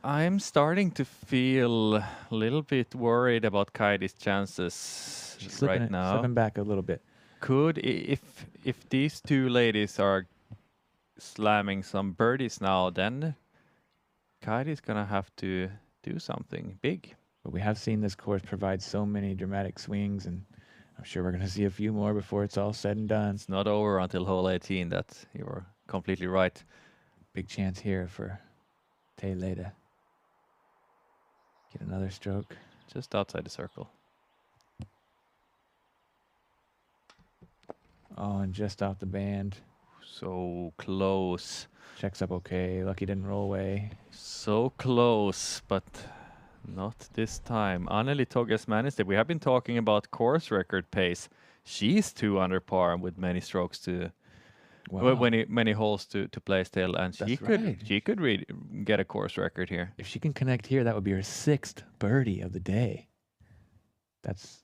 I'm starting to feel a little bit worried about Kaidi's chances right now. Slipping back a little bit. Could if these two ladies are slamming some birdies now, then Kaidi's gonna have to do something big. But we have seen this course provide so many dramatic swings, and I'm sure we're going to see a few more before it's all said and done. It's not over until hole 18. That you're completely right. Big chance here for Taylor to get another stroke. Just outside the circle. Oh, and just off the band. So close. Checks up okay. Lucky didn't roll away. So close, but not this time. Anneli Togias-Männistö, we have been talking about course record pace. She's 2 under par with many strokes to, many holes to play still, and she could really get a course record here. If she can connect here, that would be her 6th birdie of the day. That's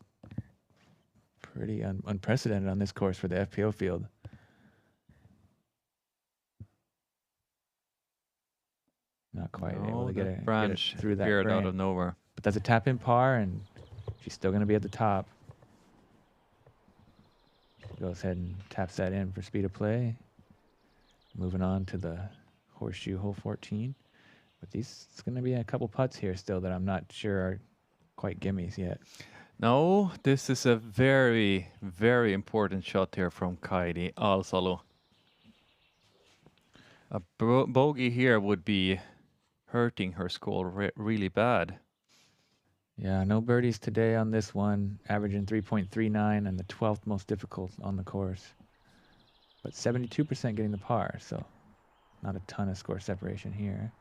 pretty unprecedented on this course for the FPO field. Not quite able to get it through that appeared frame. out of nowhere. But that's a tap in par, and she's still going to be at the top. Goes ahead and taps that in for speed of play. Moving on to the horseshoe hole 14. But it's going to be a couple putts here still that I'm not sure are quite gimmies yet. No, this is a very, very important shot here from Kaidi Alsalu. A bogey here would be hurting her score really bad. Yeah, no birdies today on this one, averaging 3.39 and the 12th most difficult on the course. But 72% getting the par, so not a ton of score separation here.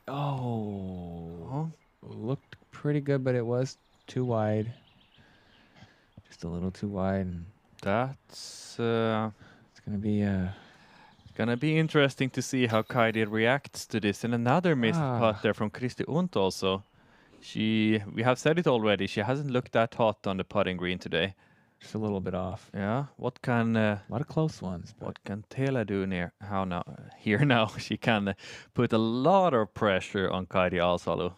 Oh, looked pretty good, but it was too wide. Just a little too wide. And that's it's gonna be interesting to see how Kaidi reacts to this. And another missed putt there from Kristi Unt also. We have said it already. She hasn't looked that hot on the putting green today. Just a little bit off. Yeah. What can a lot of close ones? What can Tela do here now? She can put a lot of pressure on Kaidi Alsalu.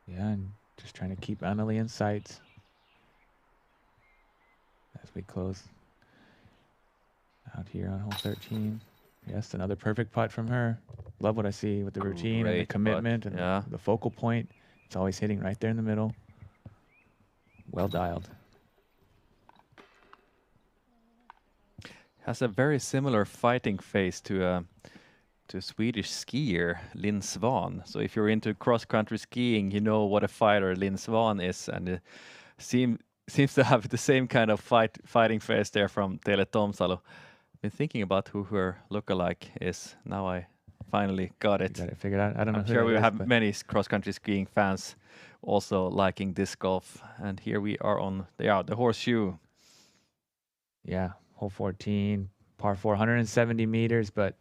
Yeah, and just trying to keep Anneli in sight as we close out here on hole 13. Yes, another perfect putt from her. Love what I see with the routine and the commitment and the focal point. It's always hitting right there in the middle. Well dialed. Has a very similar fighting face to a Swedish skier, Linn Svan. So if you're into cross-country skiing, you know what a fighter Linn Svan is, and seems to have the same kind of fighting face there from Tele Tomsalu. Been thinking about who her lookalike is. Now I finally got it. Got it figured out. I don't know. I'm sure we have many cross-country skiing fans also liking disc golf. And here we are on the horseshoe. Yeah, hole 14, par 4, 170 meters, but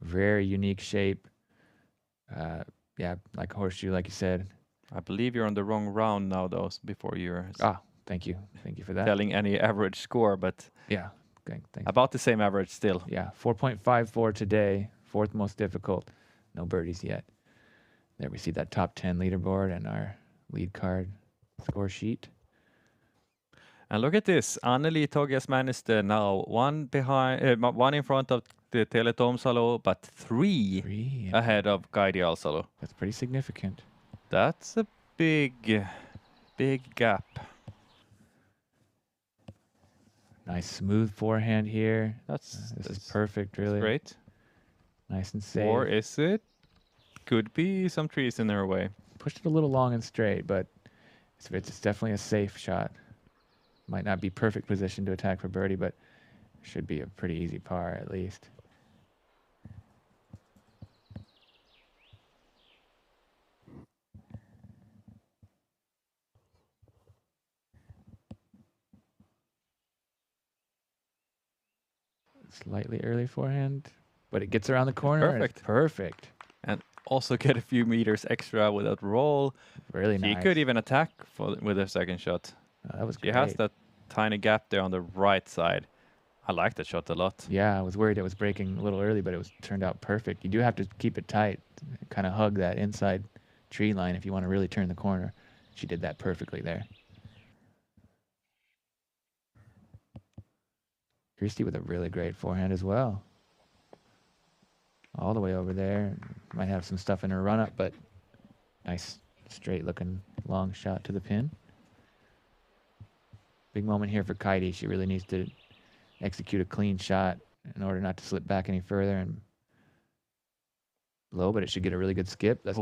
very unique shape. Yeah, like a horseshoe, like you said. I believe you're on the wrong round now, though, before you're... Thank you. Thank you for that. Telling any average score, but... Yeah. Okay, thanks. About the same average still. Yeah, 4.54 today, 4th most difficult. No birdies yet. There we see that top 10 leaderboard and our lead card score sheet. And look at this. Anneli Togias-Männistö now one in front of the Tele Tomsalu, but three ahead of Kaidi Alsalu. That's pretty significant. That's a big gap. Nice smooth forehand here. This is That's perfect, really. great. Nice and safe. Or is it? Could be some trees in her way. Pushed it a little long and straight, but it's definitely a safe shot. Might not be perfect position to attack for birdie, but should be a pretty easy par at least. Slightly early forehand, but it gets around the corner. Perfect. It's perfect. And also get a few meters extra without roll. Really nice. She could even attack with her second shot. That was She great. has that tiny gap there on the right side. I like that shot a lot. Yeah, I was worried it was breaking a little early, but it turned out perfect. You do have to keep it tight, kind of hug that inside tree line if you want to really turn the corner. She did that perfectly there. Christie with a really great forehand as well. All the way over there. Might have some stuff in her run-up, but nice straight-looking long shot to the pin. Big moment here for Kaidi. She really needs to execute a clean shot in order not to slip back any further. And low, but it should get a really good skip. That's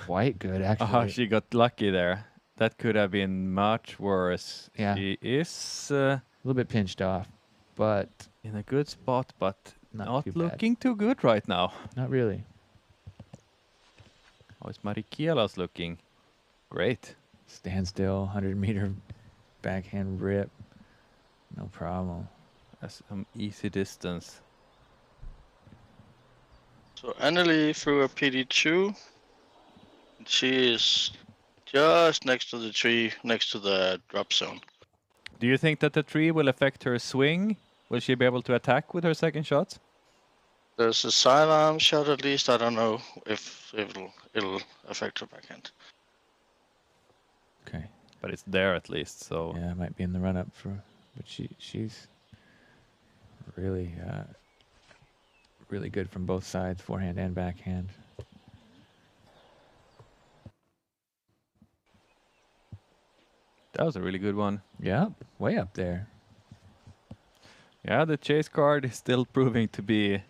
quite good, actually. She got lucky there. That could have been much worse. Yeah. She is a little bit pinched off, but in a good spot, but not too looking too good right now. Not really. How is Marikielas looking? Great. Stand still, 100-meter backhand rip. No problem. That's some easy distance. So Anneli threw a PD2. She is just next to the tree, next to the drop zone. Do you think that the tree will affect her swing? Will she be able to attack with her second shot? There's a sidearm shot at least. I don't know if it'll affect her backhand. Okay. But it's there at least, so yeah, it might be in the run-up for, but she's really really good from both sides, forehand and backhand. That was a really good one. Yeah, way up there. Yeah, the chase card is still proving to be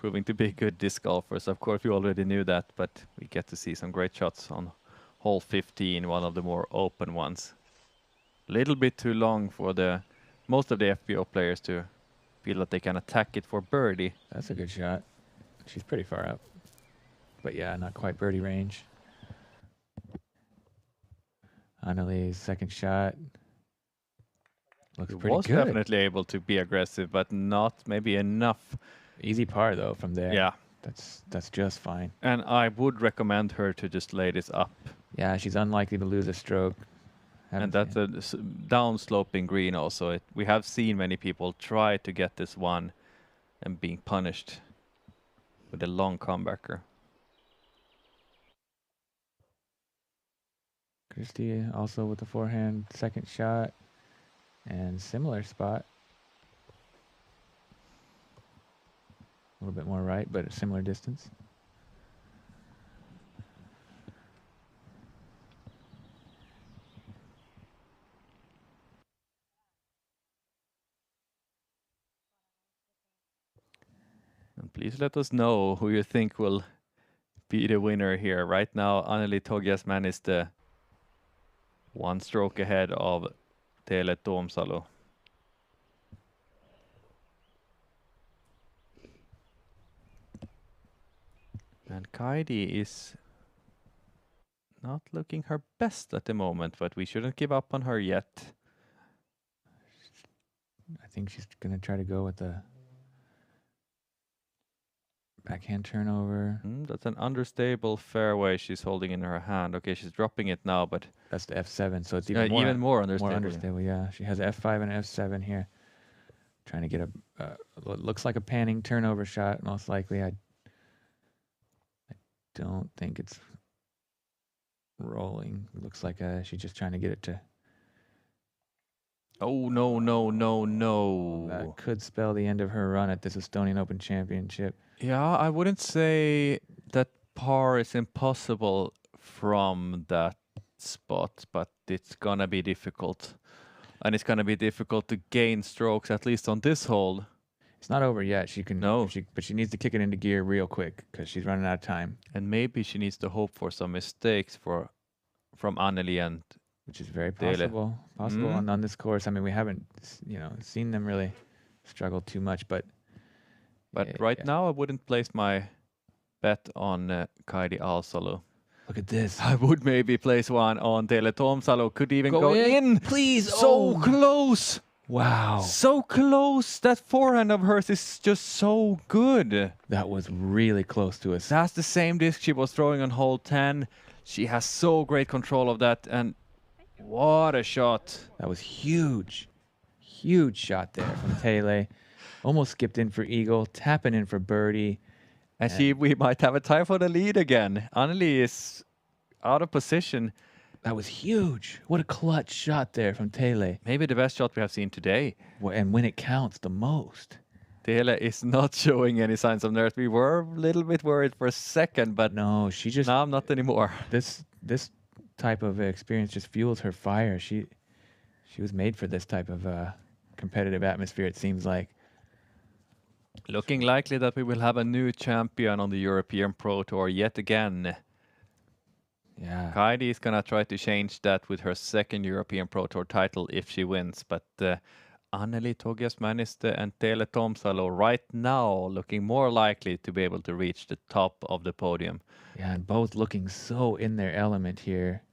good disc golfers. Of course, we already knew that, but we get to see some great shots on hole 15, one of the more open ones. A little bit too long for most of the FPO players to feel that they can attack it for birdie. That's a good shot. She's pretty far up. But yeah, not quite birdie range. Anneli's second shot. Looks pretty Was good. definitely able to be aggressive, but not maybe enough. Easy par though from there. Yeah. That's just fine. And I would recommend her to just lay this up. Yeah, she's unlikely to lose a stroke. And that's a down-sloping green also. We have seen many people try to get this one and being punished with a long comebacker. Christie also with the forehand second shot and similar spot. A little bit more right, but a similar distance. And please let us know who you think will be the winner here. Right now, Anneli Togiasman is the one stroke ahead of Tele Toomsalu. And Kaidi is not looking her best at the moment, but we shouldn't give up on her yet. I think she's going to try to go with the backhand turnover. That's an understable fairway she's holding in her hand. Okay, she's dropping it now, but that's the F7, so it's even more understable. More understable, yeah. She has F5 and F7 here. Trying to get what looks like a panning turnover shot, most likely. I don't think it's rolling. It looks like she's just trying to get it to. Oh, no, no, no, no. That could spell the end of her run at this Estonian Open Championship. Yeah, I wouldn't say that par is impossible from that spot, but it's gonna be difficult. And it's going to be difficult to gain strokes, at least on this hole. It's not over yet. She can, No. but she needs to kick it into gear real quick because she's running out of time, And maybe she needs to hope for some mistakes from Anneli and which is very Tele. possible on this course. I mean, we haven't, seen them really struggle too much, but right now I wouldn't place my bet on Kaidi Alsalo. look at this. I would maybe place one on Tele Tomsalo. Could even Go go in. please. So close. Wow. So close. That forehand of hers is just so good. That was really close to us. That's the same disc she was throwing on hole 10. She has so great control of that, and what a shot. That was huge. Huge shot there from Tele. Almost skipped in for eagle, tapping in for birdie. And we might have a tie for the lead again. Anneli is out of position. That was huge. What a clutch shot there from Tele. Maybe the best shot we have seen today. And when it counts the most. Tele is not showing any signs of nerves. We were a little bit worried for a second, but no, she just now not anymore. This type of experience just fuels her fire. She was made for this type of competitive atmosphere, it seems like. Looking likely that we will have a new champion on the European Pro Tour yet again. Yeah. Kaidi is going to try to change that with her second European Pro Tour title if she wins. But Anneli Togias-Mänistö and Tele Tomsalo right now looking more likely to be able to reach the top of the podium. Yeah, and both looking so in their element here.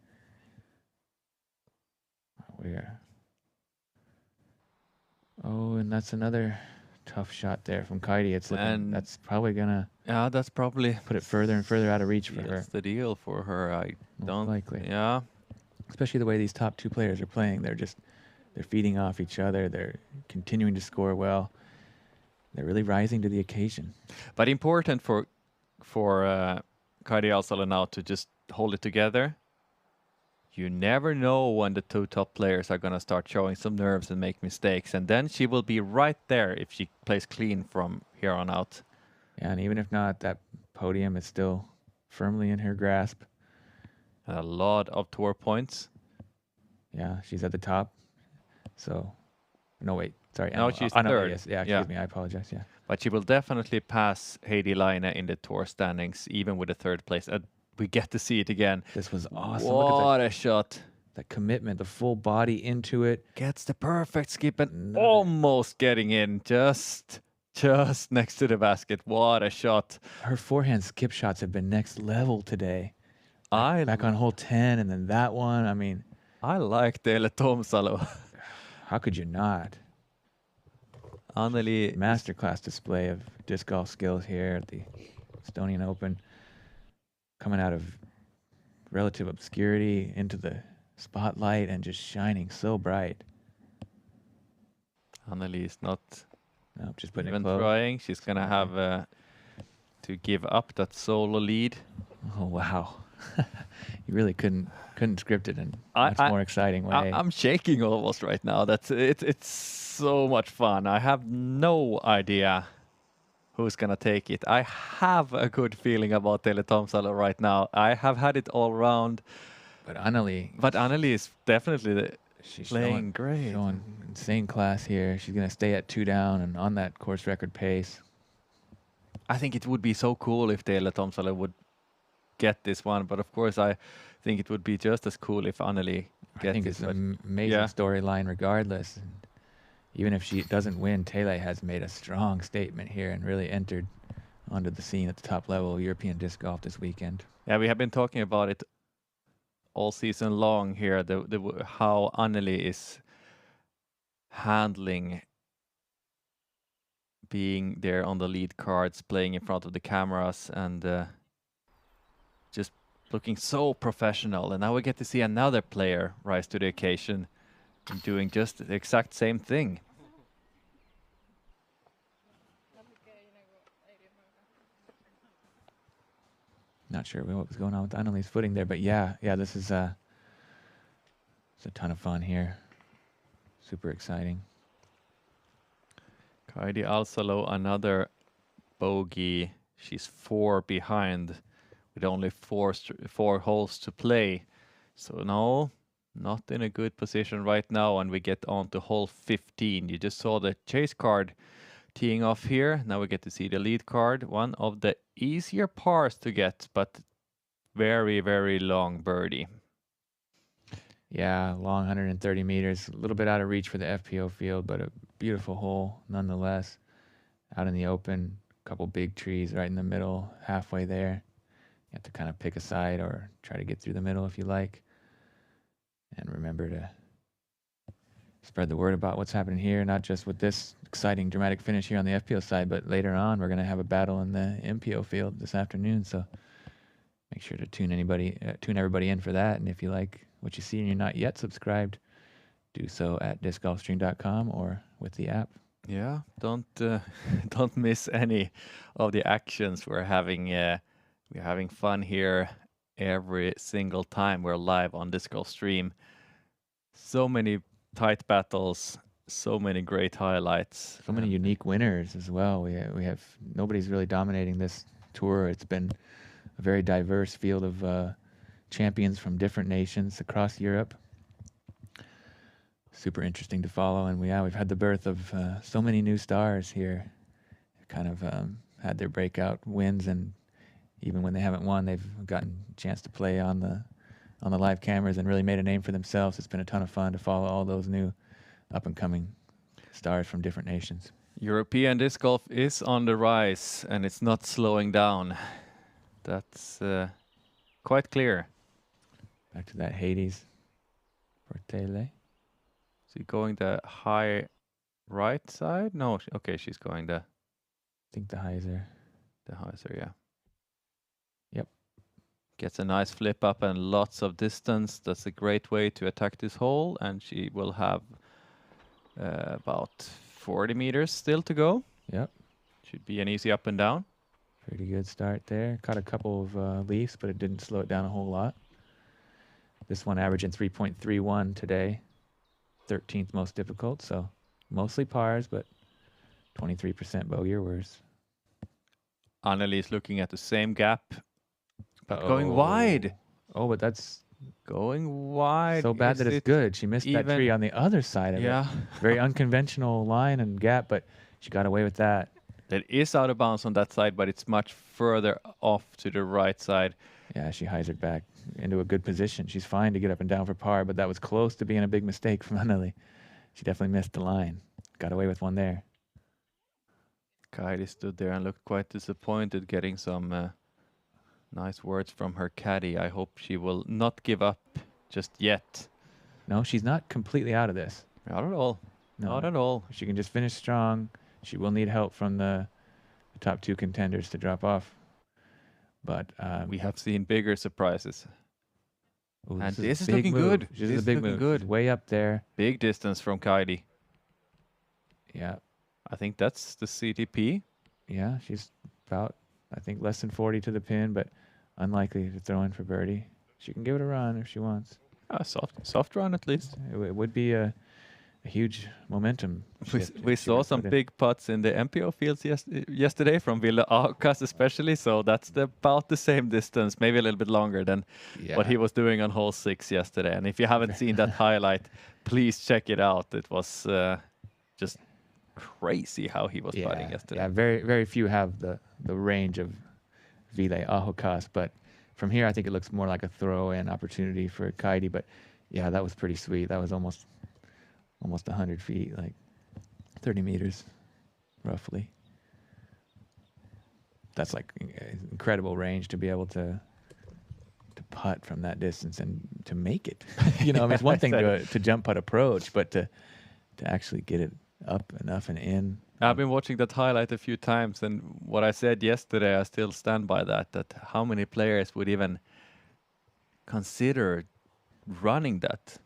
And that's another tough shot there from Kaidi. It's looking, And that's probably gonna that's probably put it further and further out of reach for her. that's the deal for her. I Most don't likely. Yeah. Especially the way these top two players are playing. They're feeding off each other. They're continuing to score well. They're really rising to the occasion. But important for Kaidi Alsalo now to just hold it together. You never know when the two top players are going to start showing some nerves and make mistakes. And then she will be right there if she plays clean from here on out. Yeah, and even if not, that podium is still firmly in her grasp. A lot of tour points. Yeah, she's at the top. So, no, wait. Sorry. No, she's Anna, third. yes. Yeah, excuse me. I apologize. Yeah. But she will definitely pass Heidi Laine in the tour standings, even with the third place. We get to see it again. This was awesome. What a shot. The commitment, the full body into it. Gets the perfect skip and almost getting in. Just next to the basket. What a shot. Her forehand skip shots have been next level today. I Back on hole 10 and then that one. I mean, I like Tele Tomsalo. how could you not? Anneli. Masterclass display of disc golf skills here at the Estonian Open. Coming out of relative obscurity into the spotlight and just shining so bright. Anneli is not Just putting even it close. trying. She's going to have to give up that solo lead. Oh, wow. You really couldn't script it in a much more exciting way. I'm shaking almost right now. It's so much fun. I have no idea who's gonna take it. I have a good feeling about Tele Tomsalo right now. I have had it all round. But Anneli is definitely she's playing great. Showing insane class here. She's gonna stay at 2 down and on that course record pace. I think it would be so cool if Tele Tomsalo would get this one, but of course I think it would be just as cool if Anneli gets it. I think it's an amazing storyline regardless. And even if she doesn't win, Tele has made a strong statement here and really entered onto the scene at the top level of European disc golf this weekend. Yeah, we have been talking about it all season long here, how Anneli is handling being there on the lead cards, playing in front of the cameras, and just looking so professional. And now we get to see another player rise to the occasion and doing just the exact same thing. Not sure what was going on with Anneli's footing there, but yeah, this is it's a ton of fun here. Super exciting. Kaidi Alsalo, another bogey. She's 4 behind with only four holes to play. So no not in a good position right now, and we get on to hole 15. You just saw the chase card teeing off here. Now we get to see the lead card. One of the easier pars to get, but very, very long birdie. Yeah, long 130 meters, a little bit out of reach for the FPO field, but a beautiful hole nonetheless. Out in the open, a couple big trees right in the middle, halfway there. You have to kind of pick a side or try to get through the middle if you like. And remember to spread the word about what's happening here, not just with this exciting, dramatic finish here on the FPO side, but later on we're going to have a battle in the MPO field this afternoon. So make sure to tune everybody in for that. And if you like what you see and you're not yet subscribed, do so at discgolfstream.com or with the app. Yeah, don't don't miss any of the actions. We're having fun here every single time we're live on Disc Golf Stream. So many tight battles, so many great highlights, so many unique winners as well. We have nobody's really dominating this tour. It's been a very diverse field of champions from different nations across Europe. Super interesting to follow, and we've had the birth of so many new stars here. Kind of had their breakout wins, and even when they haven't won, they've gotten a chance to play on the live cameras and really made a name for themselves. It's been a ton of fun to follow all those new up-and-coming stars from different nations. European disc golf is on the rise, and it's not slowing down. That's quite clear. Back to that Hades for Tele. Is he going the high right side? No, okay, she's going the... I think the hyzer. The hyzer, yeah. Yep. Gets a nice flip up and lots of distance. That's a great way to attack this hole, and she will have about 40 meters still to go. Yep. Should be an easy up and down. Pretty good start there. Caught a couple of leaves, but it didn't slow it down a whole lot. This one averaging 3.31 today. 13th most difficult, so mostly pars, but 23% bogey or worse. Anneli's looking at the same gap, but going wide. Oh, but that's going wide. So bad that it's good. She missed that tree on the other side of it. Very unconventional line and gap, but she got away with that. It is out of bounds on that side, but it's much further off to the right side. Yeah, she hyzered back into a good position. She's fine to get up and down for par, but that was close to being a big mistake from Anneli. She definitely missed the line. Got away with one there. Kaidi stood there and looked quite disappointed, getting some nice words from her caddy. I hope she will not give up just yet. No, she's not completely out of this. Not at all. No. Not at all. She can just finish strong. She will need help from the top two contenders to drop off. But we have seen bigger surprises. Ooh, and this is looking good. This is a big move. Good. Way up there. Big distance from Kaidi. Yeah. I think that's the CTP. Yeah, she's about, I think, less than 40 to the pin, but unlikely to throw in for birdie. She can give it a run if she wants. Soft run at least. It would be a huge momentum. We saw some big putts in the MPO fields yesterday from Ville Aukas especially, so that's about the same distance, maybe a little bit longer than what he was doing on hole 6 yesterday. And if you haven't seen that highlight, please check it out. It was just crazy how he was putting yesterday. Yeah, very, very few have the range of Ville Aukas, but from here I think it looks more like a throw-in opportunity for Kaidi. But yeah, that was pretty sweet. That was almost 100 feet, like 30 meters, roughly. That's like incredible range to be able to putt from that distance and to make it. You know, I mean, it's one thing to jump putt approach, but to actually get it up enough and in. I've been watching that highlight a few times, and what I said yesterday, I still stand by that how many players would even consider running that?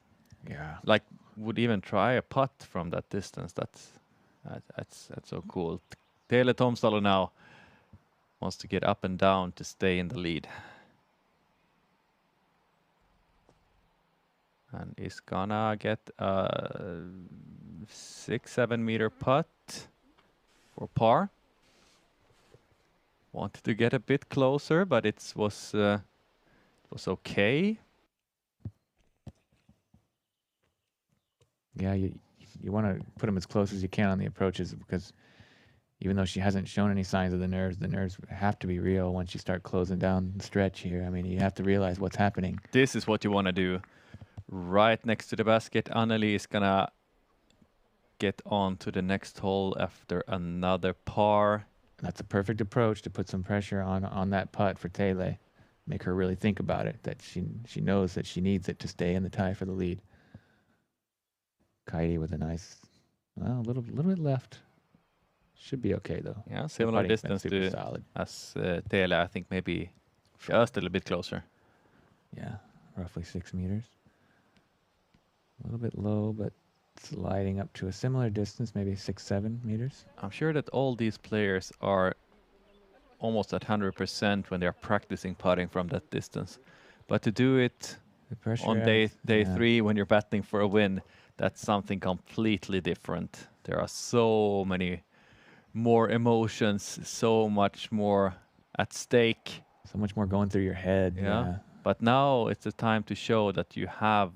Yeah. Like, would even try a putt from that distance. That's so cool. Taylor Tomsalo now wants to get up and down to stay in the lead. And is gonna get a 6-7 meter putt for par. Wanted to get a bit closer, but it was okay. Yeah, you want to put them as close as you can on the approaches because even though she hasn't shown any signs of the nerves have to be real once you start closing down the stretch here. I mean, you have to realize what's happening. This is what you want to do. Right next to the basket, Anneli is gonna get on to the next hole after another par. That's a perfect approach to put some pressure on that putt for Tele. Make her really think about it, that she knows that she needs it to stay in the tie for the lead. Kaidi with a nice, well, a little bit left. Should be okay though. Yeah, similar distance to solid. As Tele, I think maybe just a little bit closer. Yeah, roughly 6 meters. A little bit low, but sliding up to a similar distance, maybe 6-7 meters. I'm sure that all these players are almost at 100% when they're practicing putting from that distance. But to do it on day 3 when you're battling for a win, that's something completely different. There are so many more emotions, so much more at stake. So much more going through your head. Yeah. But now it's the time to show that you have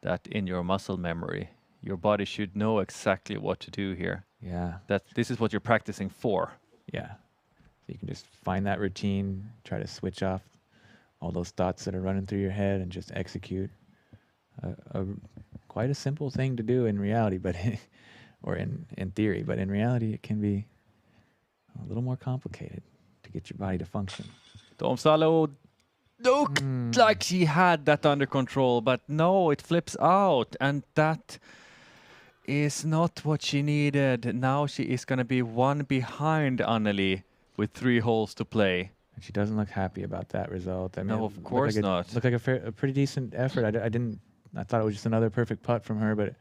that in your muscle memory. Your body should know exactly what to do here. Yeah. That this is what you're practicing for. Yeah. So you can just find that routine, try to switch off all those thoughts that are running through your head and just execute. Quite a simple thing to do in reality, but or in theory, but in reality it can be a little more complicated to get your body to function. Tom Salo looked like she had that under control, but no, it flips out, and that is not what she needed. Now she is going to be one behind Anneli with 3 holes to play. And she doesn't look happy about that result. I mean, no, of course not. Looked like a pretty decent effort. I thought it was just another perfect putt from her, but it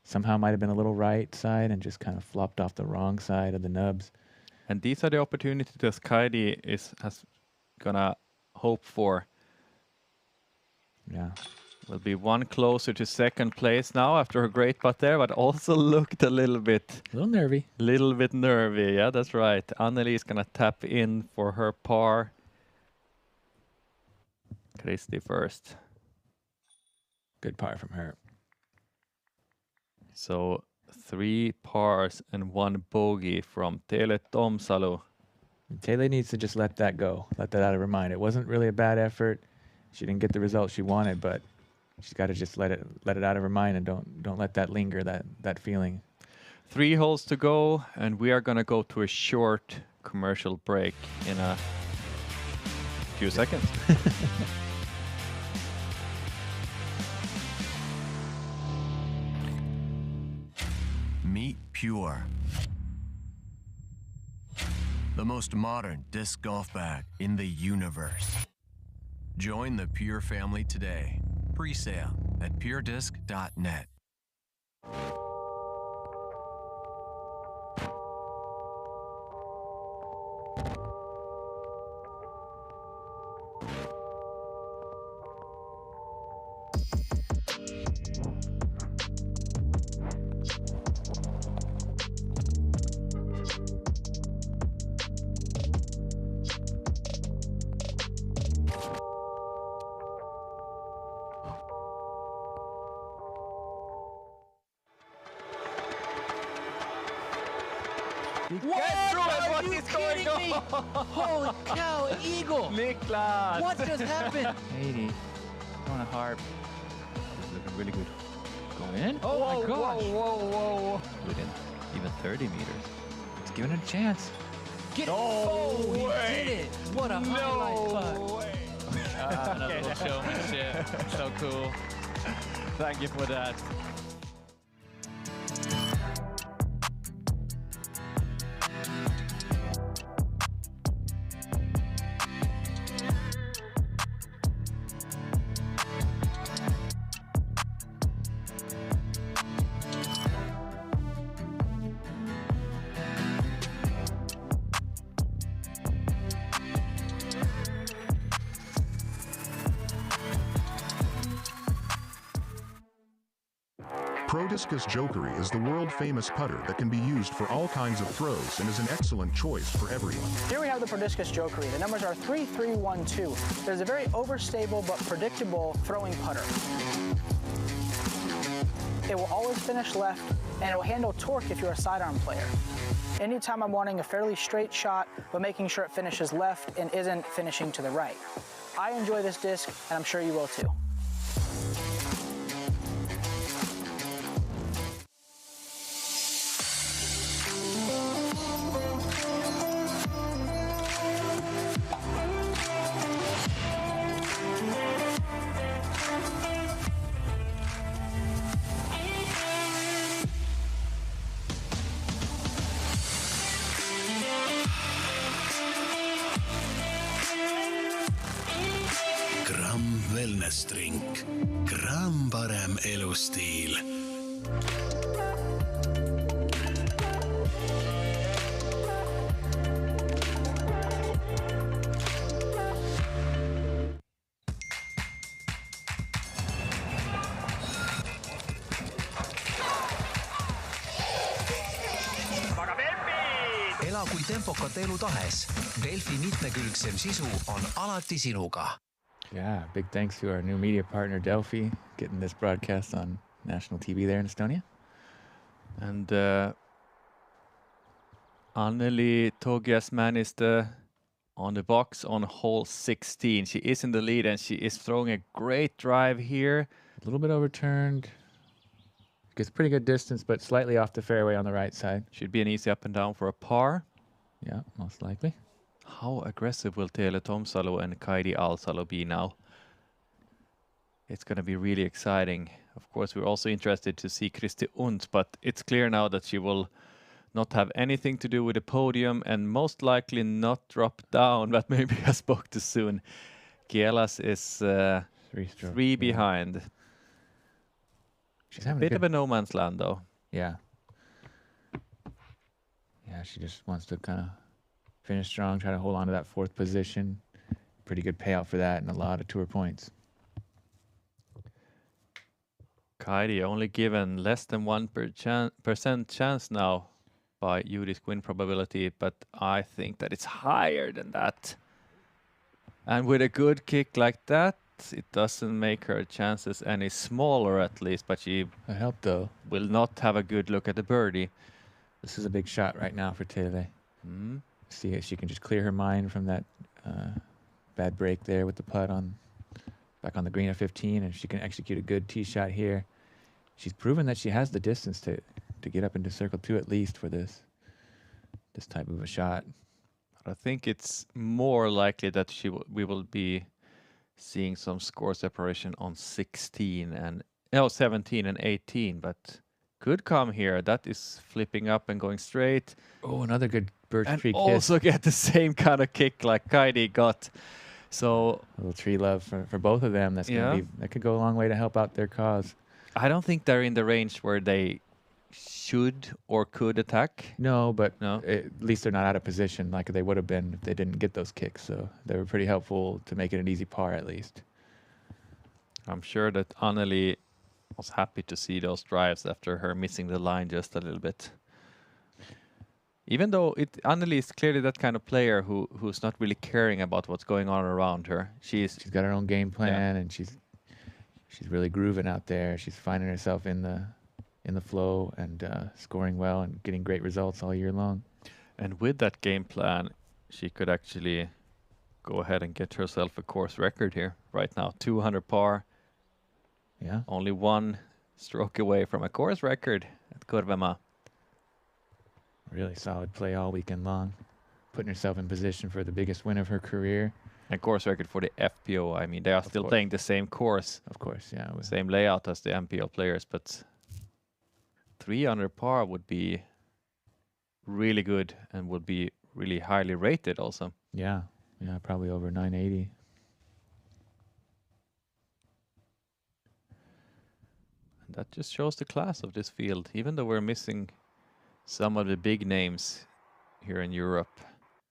somehow might have been a little right side and just kind of flopped off the wrong side of the nubs. And these are the opportunities that Kaidi has gonna hope for. Yeah. Will be one closer to second place now after a great putt there, but also looked a little bit nervy. Little bit nervy, yeah, that's right. Anneli is gonna tap in for her par. Kristi first. Good par from her. So 3 pars and 1 bogey from Tele Tomsalu. Tele needs to just let that go. Let that out of her mind. It wasn't really a bad effort. She didn't get the result she wanted, but she's got to just let it out of her mind and don't let that linger, that feeling. 3 holes to go, and we are gonna go to a short commercial break in a few seconds. Meet Pure, the most modern disc golf bag in the universe. Join the Pure family today. Pre-sale at puredisc.net. What is going on? Holy cow, an eagle! Niklas! What just happened? 80. Going a harp. This is looking really good. Going in? Oh my gosh! Whoa. Within even 30 meters. Let's give it a chance. Get it! Oh, he did it! What a highlight putt! Another little showmanship. So cool. Thank you for that. Pro Discus Jokery is the world-famous putter that can be used for all kinds of throws and is an excellent choice for everyone. Here we have the Pro Discus Jokery. The numbers are 3, 3, 1, 2. It is a very overstable but predictable throwing putter. It will always finish left, and it will handle torque if you're a sidearm player. Anytime I'm wanting a fairly straight shot, but making sure it finishes left and isn't finishing to the right. I enjoy this disc, and I'm sure you will too. Gramm Wellness Drink. Gramm parem elustiil. Ela kui tempokat elu tahes. Delfi mitmekülgsem sisu on alati sinuga. Yeah, big thanks to our new media partner, Delphi, getting this broadcast on national TV there in Estonia. And Anneli Togias-Männistö on the box on hole 16. She is in the lead and she is throwing a great drive here. A little bit overturned. Gets pretty good distance, but slightly off the fairway on the right side. Should be an easy up and down for a par. Yeah, most likely. How aggressive will Teele Tomsalu and Kaidi Alsalo be now? It's going to be really exciting. Of course, we're also interested to see Kristi Unt, but it's clear now that she will not have anything to do with the podium and most likely not drop down, but maybe I spoke too soon. Kielas is three behind. She's a having bit of a no man's land, though. Yeah. Yeah, she just wants to kind of finish strong, try to hold on to that fourth position. Pretty good payout for that and a lot of tour points. Kaidi only given less than 1% chance now by Judi's win probability, but I think that it's higher than that. And with a good kick like that, it doesn't make her chances any smaller at least, but she will not have a good look at the birdie. This is a big shot right now for Teele. See if she can just clear her mind from that bad break there with the putt back on the green at 15, and she can execute a good tee shot here. She's proven that she has the distance to get up into circle 2 at least for this type of a shot. I think it's more likely that we will be seeing some score separation on 17 and 18, but could come here. That is flipping up and going straight. Oh, another good birch tree kiss. Also get the same kind of kick like Kaidi got. So a little tree love for both of them. That could go a long way to help out their cause. I don't think they're in the range where they should or could attack. No, but at least they're not out of position like they would have been if they didn't get those kicks. So they were pretty helpful to make it an easy par at least. I'm sure that Anneli was happy to see those drives after her missing the line just a little bit. Even though Anneli is clearly that kind of player who's not really caring about what's going on around her. She's got her own game plan, and she's really grooving out there. She's finding herself in the flow and scoring well and getting great results all year long. And with that game plan, she could actually go ahead and get herself a course record here right now. 200 par. Yeah. Only one stroke away from a course record at Korvema. Really solid play all weekend long. Putting herself in position for the biggest win of her career. And course record for the FPO. I mean, they are still playing the same course. Of course, yeah. Same layout as the MPO players, but 300 par would be really good and would be really highly rated also. Yeah, probably over 980. And that just shows the class of this field, even though we're missing some of the big names here in Europe.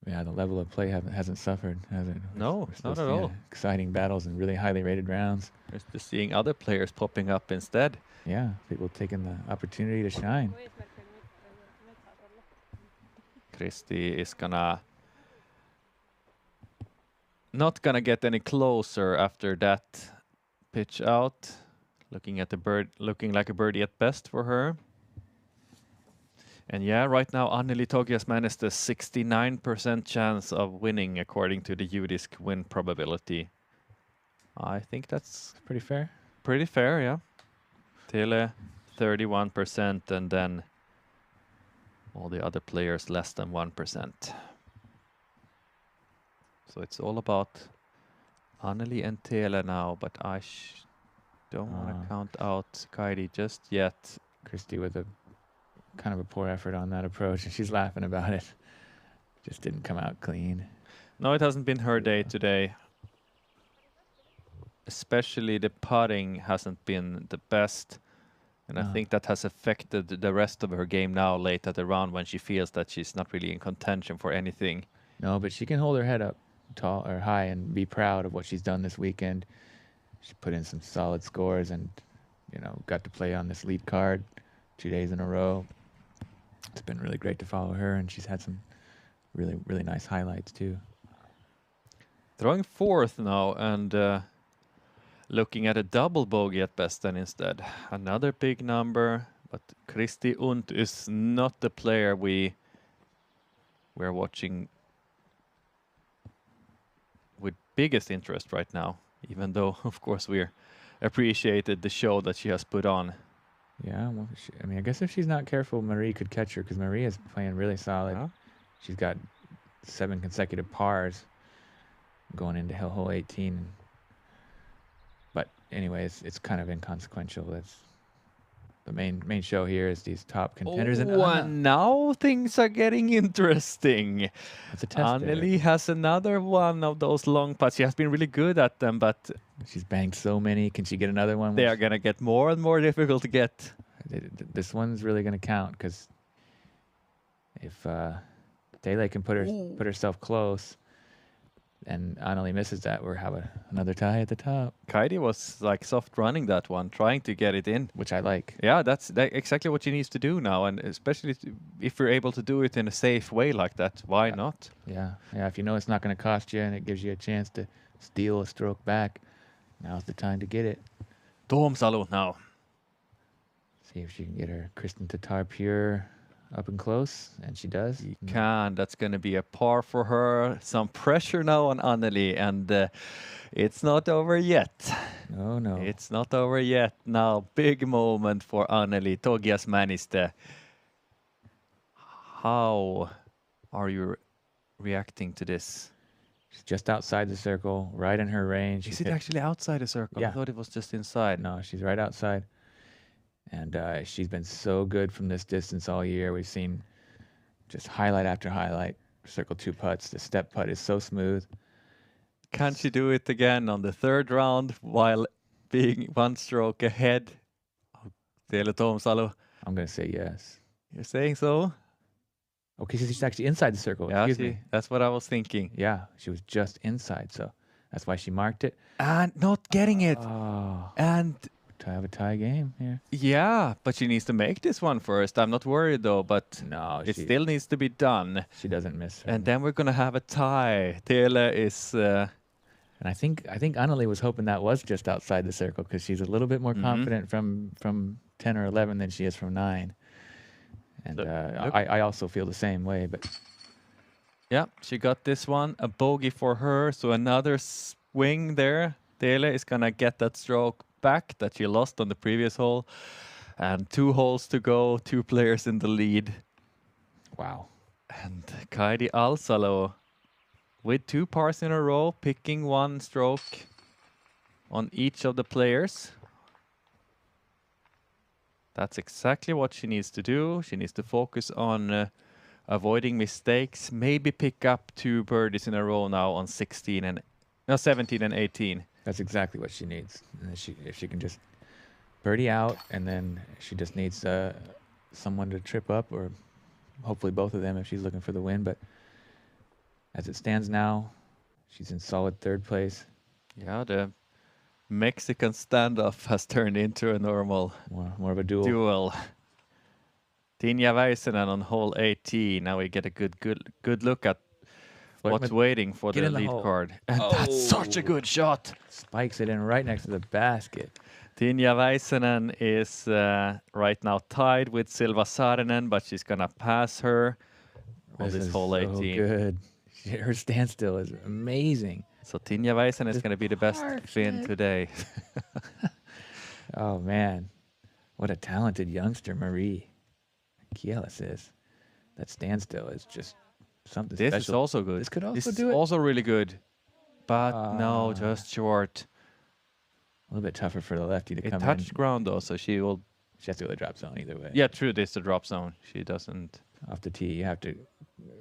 Yeah, the level of play hasn't suffered, has it? No, not at all. Exciting battles and really highly rated rounds. We're just seeing other players popping up instead. Yeah, people taking the opportunity to shine. Kristi is not gonna get any closer after that pitch out. Looking like a birdie at best for her. And yeah, right now Anneli Togiasman is the 69% chance of winning according to the UDisc win probability. I think that's pretty fair. Pretty fair, yeah. Tele 31%, and then all the other players less than 1%. So it's all about Anneli and Tele now, but I don't want to count out Kaidi just yet. Christy with a kind of a poor effort on that approach, and she's laughing about it. Just didn't come out clean. No, it hasn't been her day today. Especially the putting hasn't been the best. And I think that has affected the rest of her game now late at the round when she feels that she's not really in contention for anything. No, but she can hold her head up tall or high and be proud of what she's done this weekend. She put in some solid scores and, you know, got to play on this lead card 2 days in a row. It's been really great to follow her, and she's had some really, really nice highlights too. Throwing fourth now and looking at a double bogey at best then instead. Another big number, but Christy Unt is not the player we're watching with biggest interest right now, even though, of course, we're appreciated the show that she has put on. Yeah, well, I mean, I guess if she's not careful, Marie could catch her, because Marie is playing really solid. She's got 7 consecutive pars going into hole 18. But anyways, it's kind of inconsequential. That's the main show here is these top contenders. And now things are getting interesting. It's a test. Anneli has another one of those long putts. She has been really good at them, but she's banged so many. Can she get another one? They are going to get more and more difficult to get. This one's really going to count, because if Dele can put herself close, and Anneli misses that, we'll have another tie at the top. Kaidi was like soft running that one, trying to get it in. Which I like. Yeah, that's exactly what she needs to do now. And especially if you're able to do it in a safe way like that, why not? Yeah, if you know it's not going to cost you and it gives you a chance to steal a stroke back, now's the time to get it. Toomsalu now. See if she can get her Kristen Tatar pure up and close, and she does. She can. That's going to be a par for her. Some pressure now on Anneli, and it's not over yet. No. It's not over yet. Now, big moment for Anneli Togiasmaniste. How are you reacting to this? She's just outside the circle, right in her range. Is it actually outside the circle? Yeah. I thought it was just inside. No, she's right outside. And she's been so good from this distance all year. We've seen just highlight after highlight. Circle 2 putts. The step putt is so smooth. Can she do it again on the third round while being 1 stroke ahead of Tele Toomsalu? I'm going to say yes. You're saying so? Okay, so she's actually inside the circle. Yeah, Excuse me. That's what I was thinking. Yeah, she was just inside, so that's why she marked it. And not getting it. Oh. And to have a tie game here. Yeah, but she needs to make this one first. I'm not worried though, but no, it still needs to be done. She doesn't miss her. And then we're gonna have a tie. Tele is. And I think Anneli was hoping that was just outside the circle, because she's a little bit more confident from 10 or 11 than she is from 9. And I also feel the same way. But yeah, she got this one, a bogey for her. So another swing there. Tele is gonna get that stroke back that she lost on the previous hole, and 2 holes to go, 2 players in the lead. Wow. And Kaidi Alsalo with 2 pars in a row, picking 1 stroke on each of the players. That's exactly what she needs to do. She needs to focus on avoiding mistakes, maybe pick up 2 birdies in a row now on 17 and 18. That's exactly what she needs. If she can just birdie out, and then she just needs someone to trip up, or hopefully both of them if she's looking for the win. But as it stands now, she's in solid 3rd place. Yeah, the Mexican standoff has turned into a normal more of a duel. Tinja Väisänen on hole 18. Now we get a good look at what's waiting for the lead card. And that's such a good shot. Spikes it in right next to the basket. Tinja Väisänen is right now tied with Silva Saarinen, but she's gonna pass her on this is hole 18. so good. Her standstill is amazing. So Tinja Väisänen is gonna be the best Finn today. Oh man, what a talented youngster Marie Kielis is. That standstill is just something This special. is also good. This could also This do is it. also really good. But no, just short. A little bit tougher for the lefty to It come touched in. ground though, so she will. She has to go to the drop zone either way. Yeah, true. This is the drop zone. She doesn't. Off the tee, you have to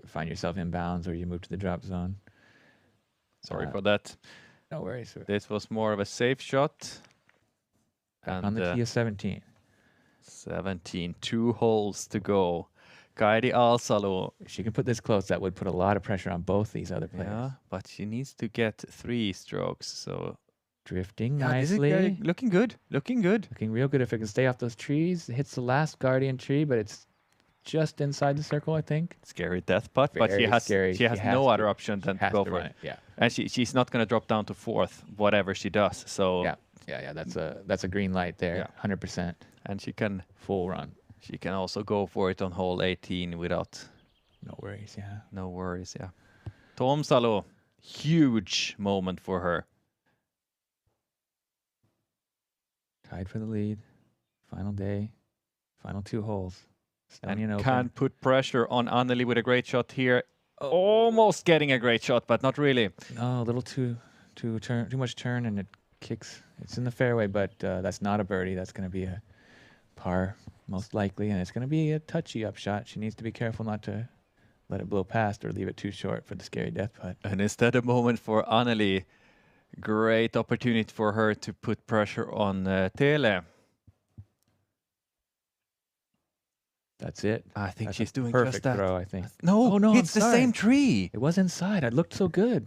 find yourself in bounds or you move to the drop zone. Sorry for that. No worries. This was more of a safe shot. And on the tee of 17. 17, 2 holes to go. Kairi Alsalo. If she can put this close, that would put a lot of pressure on both these other players. Yeah, but she needs to get 3 strokes. So drifting yeah, nicely. This is looking good. Looking good. Looking real good if it can stay off those trees. It hits the last guardian tree, but it's just inside the circle, I think. Scary death putt, but she has no other option than to go for it. Yeah. And she's not going to drop down to 4th, whatever she does. So yeah, that's a green light there, 100%. And she can full run. She can also go for it on hole 18 without no worries. Yeah. No worries. Yeah. Tomsalo, huge moment for her. Tied for the lead. Final day. Final 2 holes. Estonian Open. Can put pressure on Anneli with a great shot here. Almost getting a great shot, but not really. No, a little too much turn, and it kicks. It's in the fairway, but that's not a birdie. That's going to be a par, most likely, and it's going to be a touchy upshot. She needs to be careful not to let it blow past or leave it too short for the scary death putt. And instead a moment for Anneli. Great opportunity for her to put pressure on Tele. That's it. I think That's she's a doing perfect just that. throw, I think. No, oh, no, it's the same tree. It was inside. I looked so good.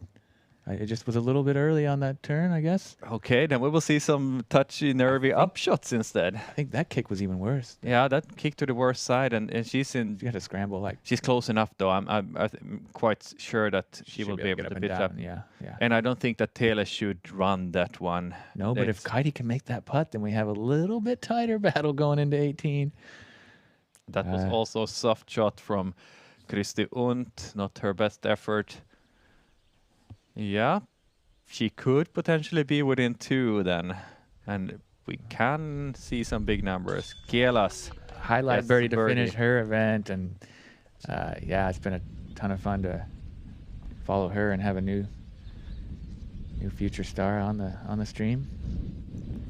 It just was a little bit early on that turn, I guess. Okay, then we will see some touchy, nervy upshots instead. I think that kick was even worse. Yeah, that kick to the worst side, and she's in. You had to scramble like. She's close enough though. I'm quite sure that she will be able to pitch up. Yeah. And I don't think that Tele should run that one. No, but if Kaidi can make that putt, then we have a little bit tighter battle going into 18. That was also a soft shot from Kristi Unt. Not her best effort. Yeah. She could potentially be within 2 then. And we can see some big numbers. Kielas. Highlight birdie to finish her event. And yeah, it's been a ton of fun to follow her and have a new future star on the stream.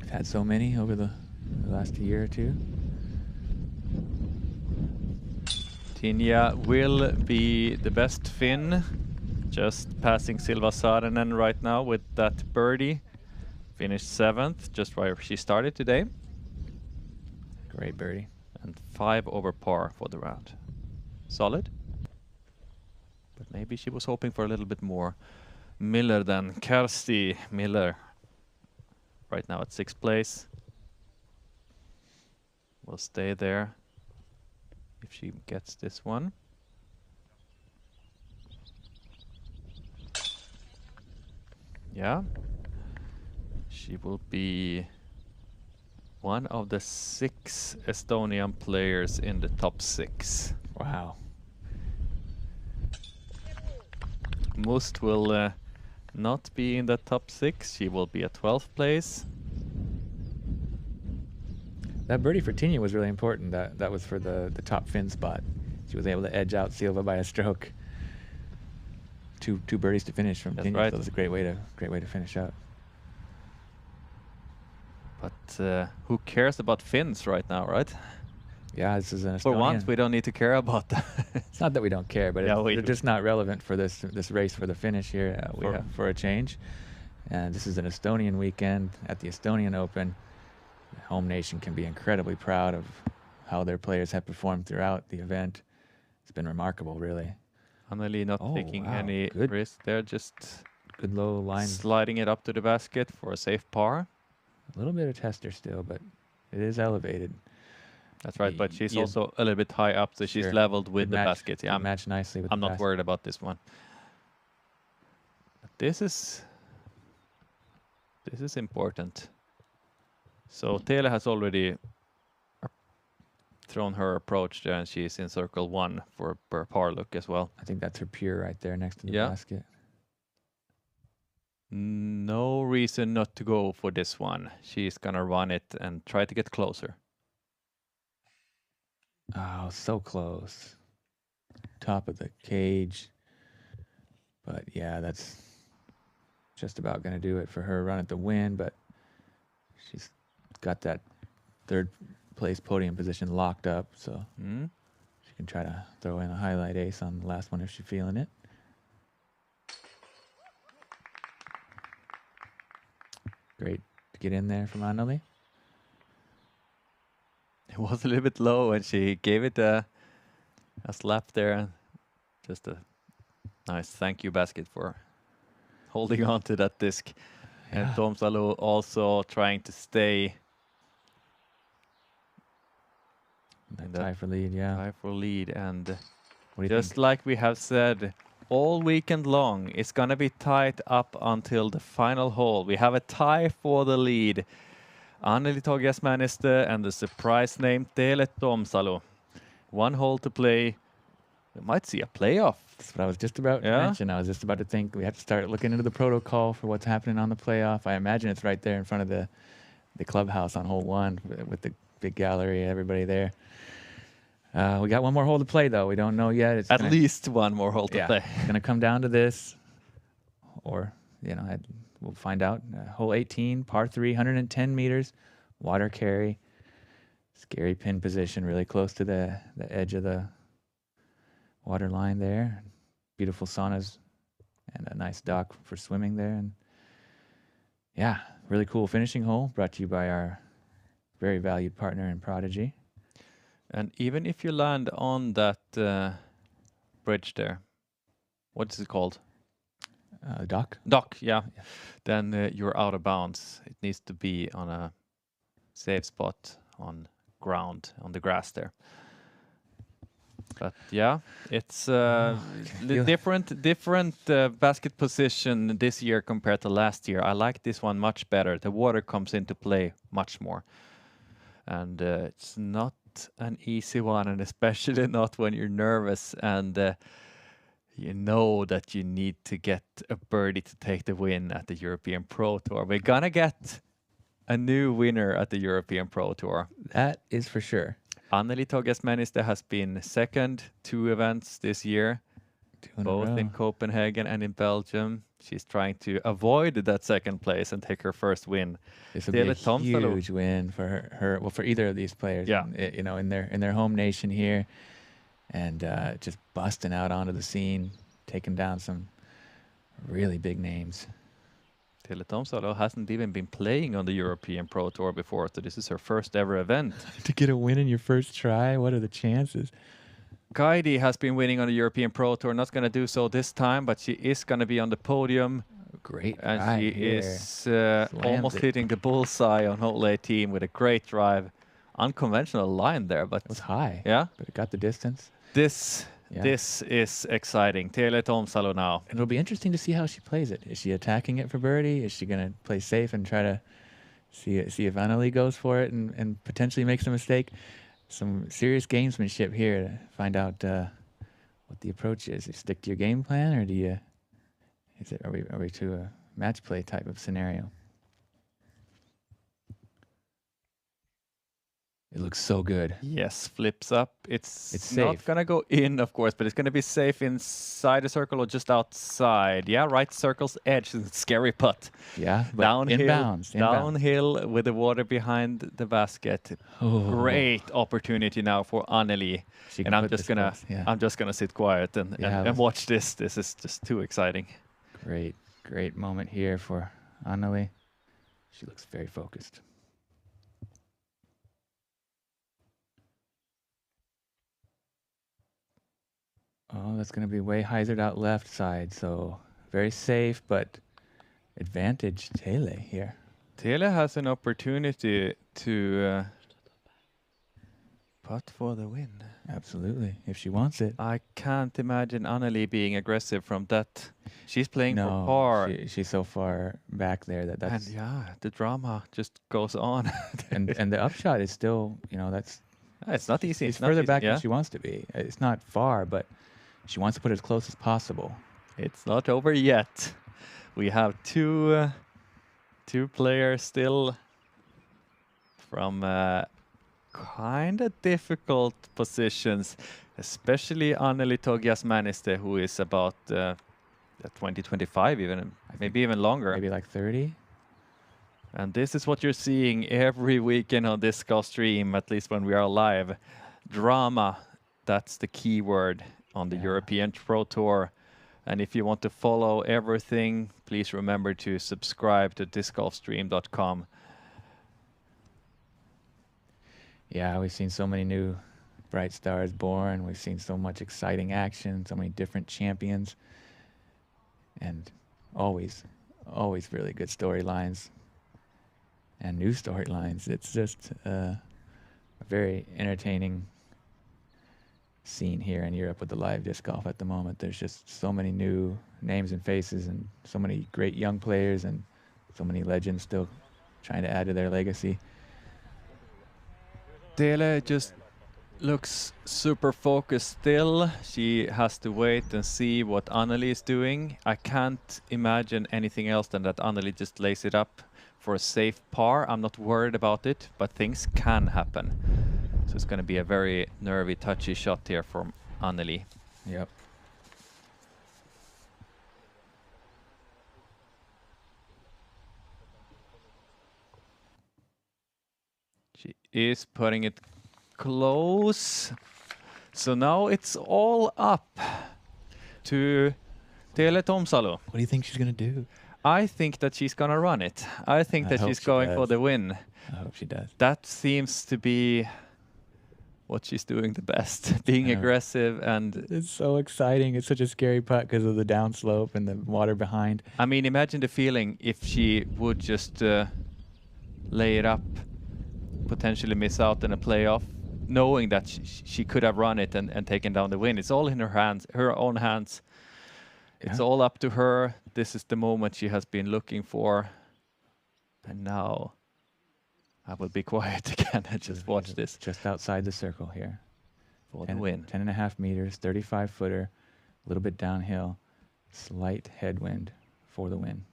We've had so many over the last year or 2. Tinja will be the best Finn. Just passing Silva Saarinen right now with that birdie. Finished 7th, just where she started today. Great birdie. And 5 over par for the round. Solid. But maybe she was hoping for a little bit more. Miller then. Kersti Miller. Right now at 6th place. Will stay there if she gets this one. Yeah. She will be one of the 6 Estonian players in the top 6. Wow. Must will not be in the top 6. She will be at 12th place. That birdie for Tinja was really important. That was for the top Finn spot. She was able to edge out Silva by a stroke. Two birdies to finish from Tinja. Right. So it was a great way to finish out. But who cares about Finns right now, right? Yeah, this is an Estonian. For once, we don't need to care about that. It's not that we don't care, but they're just not relevant for this race for the finish here. For a change, and this is an Estonian weekend at the Estonian Open. The home nation can be incredibly proud of how their players have performed throughout the event. It's been remarkable, really. Anneli not taking any risk there, just good low line, sliding it up to the basket for a safe par. A little bit of tester still, but it is elevated. That's right, but she's also a little bit high up, so she's leveled with the basket. Yeah, match nicely with I'm the not basket. worried about this one. But this is important. So Tele has already thrown her approach there, and she's in circle 1 for her par look as well. I think that's her pure right there next to the Yeah. basket. No reason not to go for this one. She's gonna run it and try to get closer. Oh, so close. Top of the cage. But yeah, that's just about going to do it for her run at the win, but she's got that third place podium position locked up, so she can try to throw in a highlight ace on the last one if she's feeling it. Great to get in there from Anneli. It was a little bit low, and she gave it a slap there. Just a nice thank you basket for holding on to that disc. And Tomsalo also trying to stay in tie for lead, yeah. Tie for lead, and what do you just think? like we have said all weekend long, it's gonna be tight up until the final hole. We have a tie for the lead. Anneli Togias-Männistö and the surprise name Tele Tomsalo. 1 hole to play. We might see a playoff. That's what I was just about to mention. I was just about to think we have to start looking into the protocol for what's happening on the playoff. I imagine it's right there in front of the clubhouse on hole 1 with the big gallery, everybody there. We got 1 more hole to play, though. We don't know yet. It's at least 1 more hole to play. It's going to come down to this, or we'll find out. Hole 18, par 3, 110 meters, water carry, scary pin position, really close to the edge of the water line there. Beautiful saunas and a nice dock for swimming there. And yeah, really cool finishing hole brought to you by our very valued partner in Prodigy. And even if you land on that bridge there, what is it called? Dock? Dock, yeah. Then you're out of bounds. It needs to be on a safe spot on ground, on the grass there. But yeah, it's different basket position this year compared to last year. I like this one much better. The water comes into play much more. And it's not an easy one, and especially not when you're nervous and you know that you need to get a birdie to take the win at the European Pro Tour. We're gonna get a new winner at the European Pro Tour. That is for sure. Anneli Togias-Männistö has been second 2 events this year, both in Copenhagen and in Belgium. She's trying to avoid that second place and take her first win. This would be a huge win for her. Well, for either of these players. Yeah, in their home nation here, and just busting out onto the scene, taking down some really big names. Tele Tomsalo hasn't even been playing on the European Pro Tour before, so this is her first ever event. To get a win in your first try, what are the chances? Kaidi has been winning on the European Pro Tour, not going to do so this time, but she is going to be on the podium. Great and she is almost hitting the bullseye on hole 18 with a great drive. Unconventional line there, but it was high. Yeah, but it got the distance. This is exciting. Tele Tomsalo now. And it'll be interesting to see how she plays it. Is she attacking it for birdie? Is she going to play safe and try to see if Anneli goes for it and potentially makes a mistake? Some serious gamesmanship here to find out what the approach is. You stick to your game plan, or are we to a match play type of scenario? It looks so good. Yes, flips up. It's safe. Not gonna go in, of course, but it's gonna be safe inside the circle or just outside. Yeah, right circle's edge. Scary putt. Yeah, but downhill, inbounds. Downhill with the water behind the basket. Oh. Great opportunity now for Anneli. And I'm just gonna sit quiet and watch this. This is just too exciting. Great moment here for Anneli. She looks very focused. Oh, that's going to be way hyzered out left side, so very safe, but advantage Tele here. Tele has an opportunity to putt for the win. Absolutely, if she wants it. I can't imagine Anneli being aggressive from that. She's playing for No, par. she's so far back there that's And yeah, the drama just goes on. and the upshot is still, that's it's not easy. It's It's not further easy, back yeah. than she wants to be. It's not far, but she wants to put it as close as possible. It's not over yet. We have two players still from kind of difficult positions, especially Anneli Togias-Mäniste, who is about 20-25 even, maybe even longer. Maybe like 30. And this is what you're seeing every weekend on this golf stream, at least when we are live. Drama, that's the key word on the European Pro Tour. And if you want to follow everything, please remember to subscribe to discgolfstream.com. Yeah, we've seen so many new bright stars born. We've seen so much exciting action, so many different champions, and always really good storylines and new storylines. It's just a very entertaining scene here in Europe with the live disc golf at the moment. There's just so many new names and faces and so many great young players and so many legends still trying to add to their legacy. Tele just looks super focused still. She has to wait and see what Anneli is doing. I can't imagine anything else than that Anneli just lays it up for a safe par. I'm not worried about it, but things can happen. So it's going to be a very nervy, touchy shot here from Anneli. Yep. She is putting it close. So now it's all up to Tele Tomsalu. What do you think she's going to do? I think that she's going to run it. I think that she's going for the win. I hope she does. That seems to be what she's doing the best, being aggressive. And it's so exciting. It's such a scary putt because of the downslope and the water behind. I mean, imagine the feeling if she would just lay it up, potentially miss out in a playoff, knowing that she could have run it and taken down the win. It's all in her hands, her own hands. It's all up to her. This is the moment she has been looking for. And now I will be quiet again and just watch this. Just outside the circle here. For the win. 10.5 meters, 35 footer, a little bit downhill, slight headwind for the win.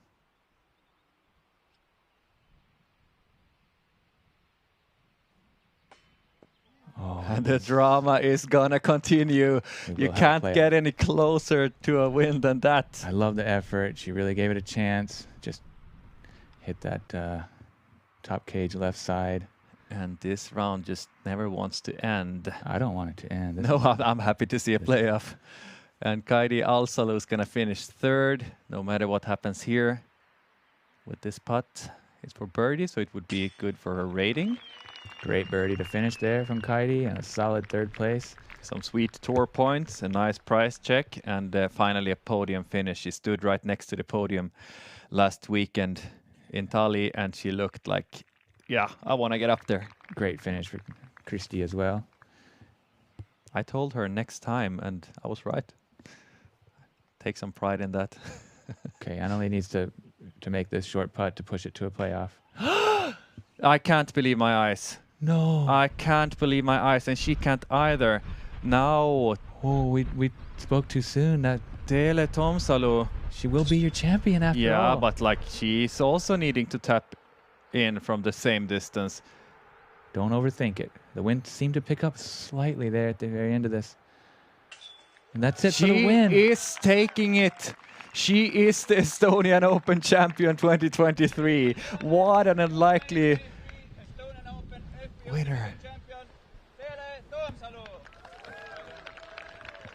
Oh, and the drama is gonna continue. You can't get any closer to a win than that. I love the effort. She really gave it a chance. Just hit that top cage left side. And this round just never wants to end. I don't want it to end. No, I'm happy to see a playoff. And Kaidi Alsalu is gonna finish third, no matter what happens here. With this putt, it's for birdie, so it would be good for her rating. Great birdie to finish there from Kaidi, and a solid third place. Some sweet tour points, a nice price check, and finally a podium finish. She stood right next to the podium last weekend in Tali, and she looked like, yeah, I want to get up there. Great finish for Christy as well. I told her next time, and I was right. Take some pride in that. Okay, Anneli needs to make this short putt to push it to a playoff. I can't believe my eyes. No. I can't believe my eyes, and she can't either. Now. Oh, we spoke too soon. That Tele Tomsalu. She will be your champion after all. Yeah, but like she's also needing to tap in from the same distance. Don't overthink it. The wind seemed to pick up slightly there at the very end of this. And that's it for the win. She is taking it. She is the Estonian Open champion 2023. What an unlikely winner.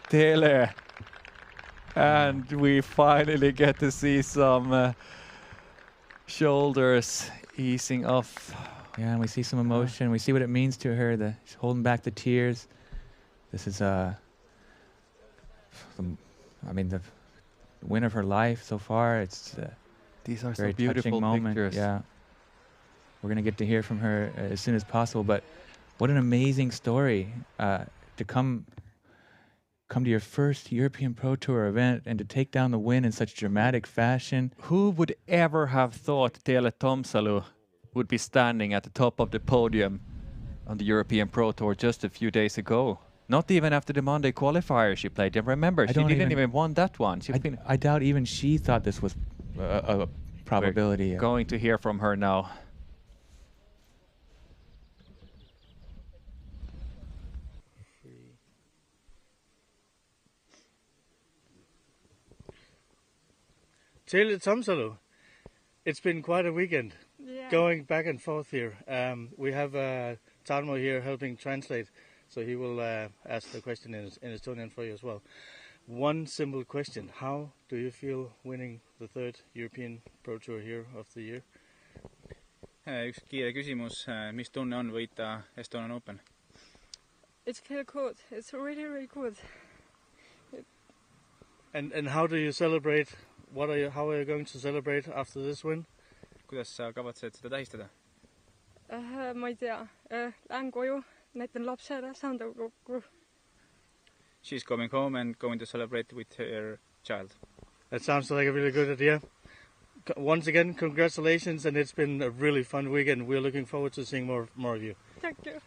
Tele. And we finally get to see some shoulders easing off. Yeah, and we see some emotion. We see what it means to her. She's holding back the tears. This is the win of her life so far. It's these are very some beautiful touching moment. pictures. Yeah, we're gonna get to hear from her as soon as possible. But What an amazing story to come to your first European Pro Tour event and to take down the win in such dramatic fashion. Who would ever have thought Tele Tomsalu would be standing at the top of the podium on the European Pro Tour just a few days ago? Not even after the Monday qualifier she played. And remember, she didn't even won that one. I doubt even she thought this was a probability. We're going to hear from her now. Tele Tomsalu, it's been quite a weekend, going back and forth here. We have Tarmo here helping translate, so he will ask the question in Estonian for you as well. One simple question: how do you feel winning the third European Pro Tour here of the year? Üks kiire küsimus, mis tunne on võita Estonian Open? It's feel good. It's really, really good. And how do you celebrate? How are you going to celebrate after this win? Kuidas sa kavatsed seda tähistada? Ma ei tea. Lähen koju, näitan lapsele, saan ta kokku. She's coming home and going to celebrate with her child. That sounds like a really good idea. Once again, congratulations, and it's been a really fun weekend. We're looking forward to seeing more of you. Thank you.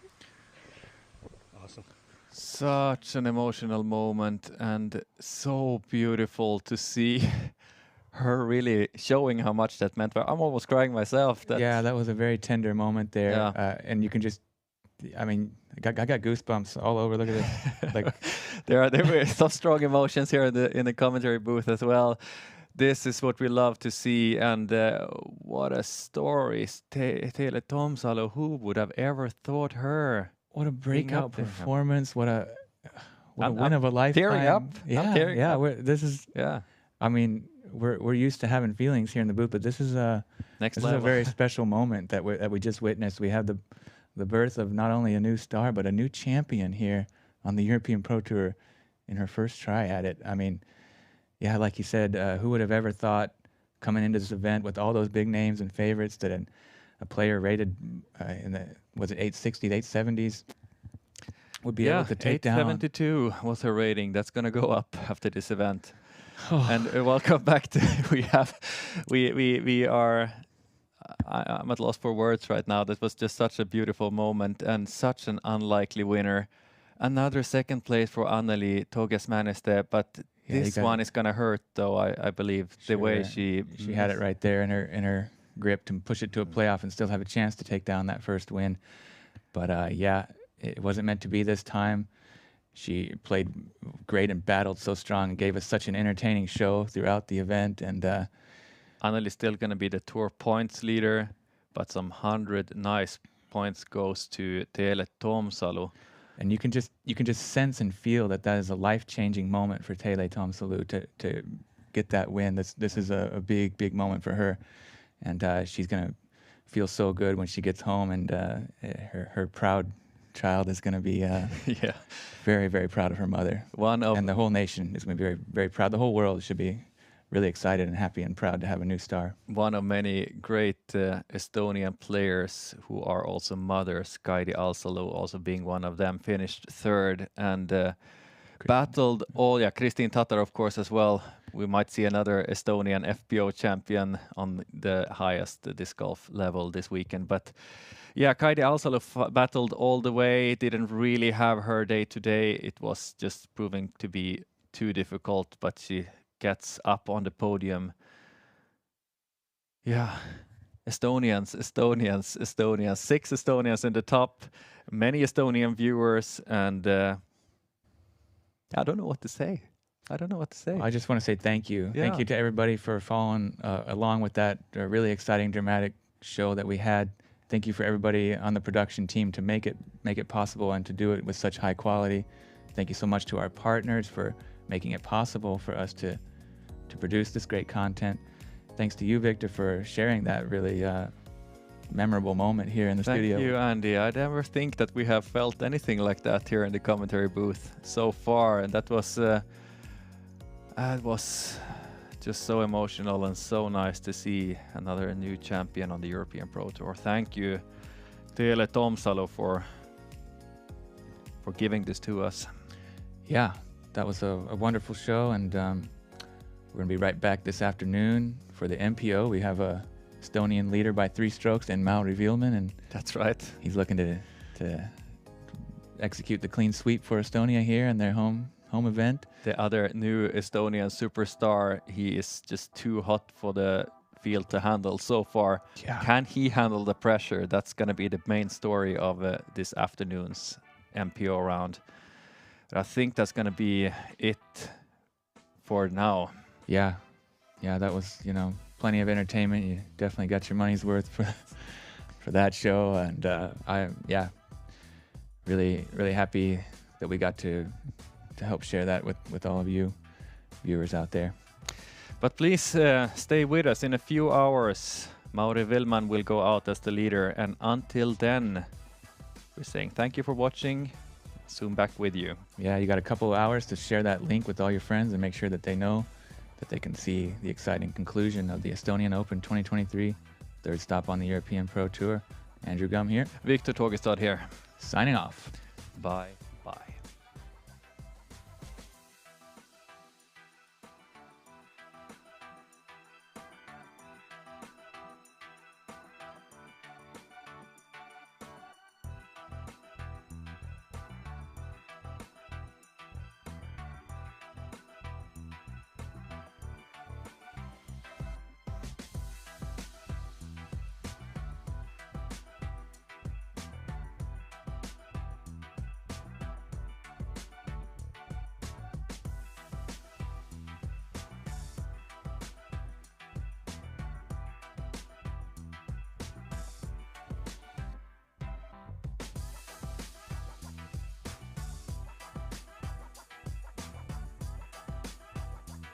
Awesome. Such an emotional moment, and so beautiful to see her really showing how much that meant. I'm almost crying myself. Yeah, that was a very tender moment there. Yeah. And you can just, I mean, I got goosebumps all over. Look at this. Like, there were some strong emotions here in the commentary booth as well. This is what we love to see, and what a story. Tele Tomsalu, who would have ever thought her? What a breakout performance! What a win of a lifetime! Tearing up. Yeah. I mean, we're used to having feelings here in the booth, but this is a very special moment that we just witnessed. We have the birth of not only a new star but a new champion here on the European Pro Tour in her first try at it. I mean, yeah, like you said, who would have ever thought coming into this event with all those big names and favorites that a player rated in the 860s, 870s would be able to take down. 872 was her rating. That's going to go up after this event. And welcome back to we are. I'm at loss for words right now. That was just such a beautiful moment and such an unlikely winner. Another second place for Anneli Togesmaniste, but this one is gonna hurt, though. I believe the way she had it right there in her grip to push it to a playoff and still have a chance to take down that first win. But it wasn't meant to be this time. She played great and battled so strong and gave us such an entertaining show throughout the event. And Anneli's still going to be the tour points leader, but some 100 nice points goes to Tele Tomsalu. And you can just sense and feel that is a life-changing moment for Tele Tomsalu to get that win. This is a big moment for her, and she's going to feel so good when she gets home, and her proud child is going to be very, very proud of her mother. And the whole nation is going to be very, very proud. The whole world should be really excited and happy and proud to have a new star. One of many great Estonian players who are also mothers, Kaidi Alsalu also being one of them, finished third and battled Kristiin Tatar, of course, as well. We might see another Estonian FPO champion on the highest disc golf level this weekend. But yeah, Kaidi Alsalu battled all the way, didn't really have her day today. It was just proving to be too difficult, but she gets up on the podium. Yeah, Estonians. 6 Estonians in the top, many Estonian viewers, and I don't know what to say. I just want to say thank you. Yeah. Thank you to everybody for following along with that really exciting, dramatic show that we had. Thank you for everybody on the production team to make it possible and to do it with such high quality. Thank you so much to our partners for making it possible for us to produce this great content. Thanks to you, Victor, for sharing that really memorable moment here in the studio. Thank you, Andy. I never think that we have felt anything like that here in the commentary booth so far, and that was just so emotional and so nice to see another new champion on the European Pro Tour. Thank you, Tele Tomsalu, for for giving this to us. Yeah, that was a wonderful show, and we're going to be right back this afternoon for the MPO. We have a Estonian leader by 3 strokes in Mauri Vilman, and that's right. He's looking to execute the clean sweep for Estonia here in their home event. The other new Estonian superstar, he is just too hot for the field to handle so far. Yeah. Can he handle the pressure? That's going to be the main story of this afternoon's MPO round. But I think that's going to be it for now. Yeah, that was, plenty of entertainment. You definitely got your money's worth for that show, and really happy that we got to help share that with all of you viewers out there. But please stay with us. In a few hours, Mauri Vilman will go out as the leader, and until then, we're saying thank you for watching. Soon back with you. Yeah, you got a couple of hours to share that link with all your friends and make sure that they know that they can see the exciting conclusion of the Estonian Open 2023, third stop on the European Pro Tour. Andrew Gum here. Victor Tågestad here. Signing off. Bye.